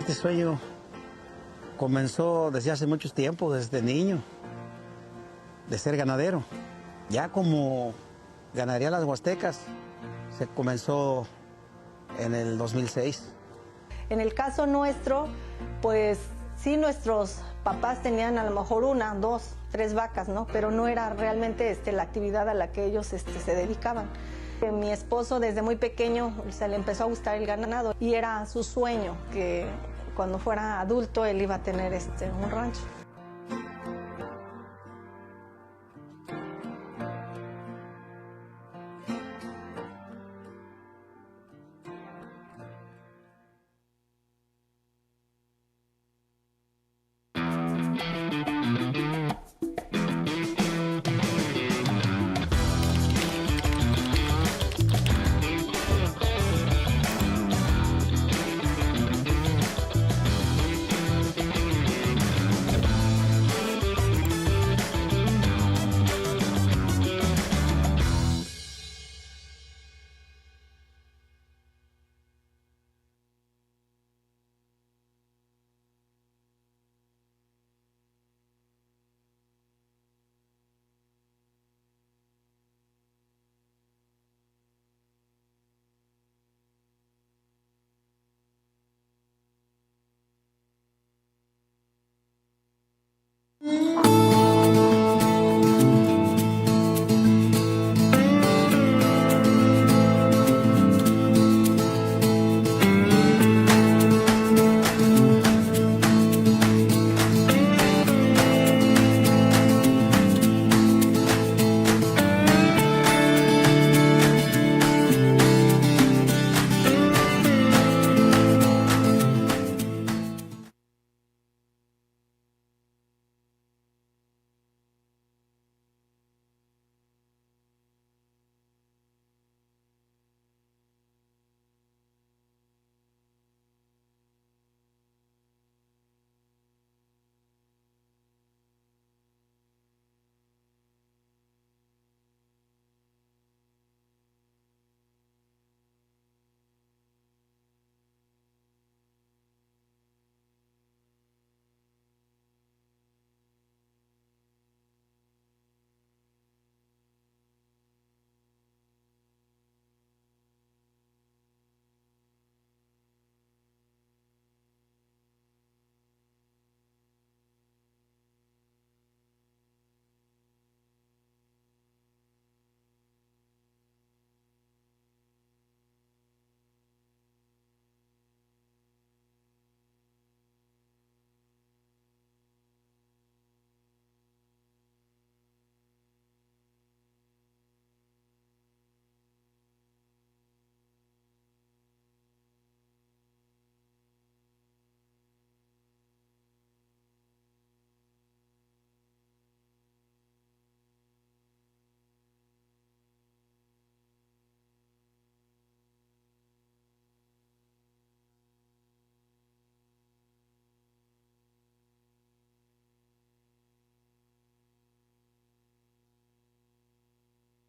Este sueño comenzó desde hace mucho tiempo, desde niño, de ser ganadero. Ya como ganaría las Huastecas, se comenzó en el 2006. En el caso nuestro, pues sí, nuestros papás tenían a lo mejor una, dos, tres vacas, ¿no? Pero no era realmente la actividad a la que ellos se dedicaban. Mi esposo desde muy pequeño se le empezó a gustar el ganado y era su sueño que cuando fuera adulto él iba a tener un rancho.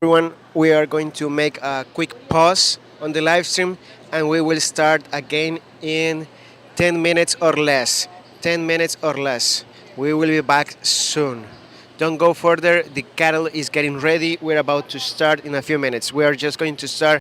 Everyone, we are going to make a quick pause on the live stream and we will start again in 10 minutes or less. 10 minutes or less. We will be back soon. Don't go further. The cattle is getting ready. We're about to start in a few minutes. We are just going to start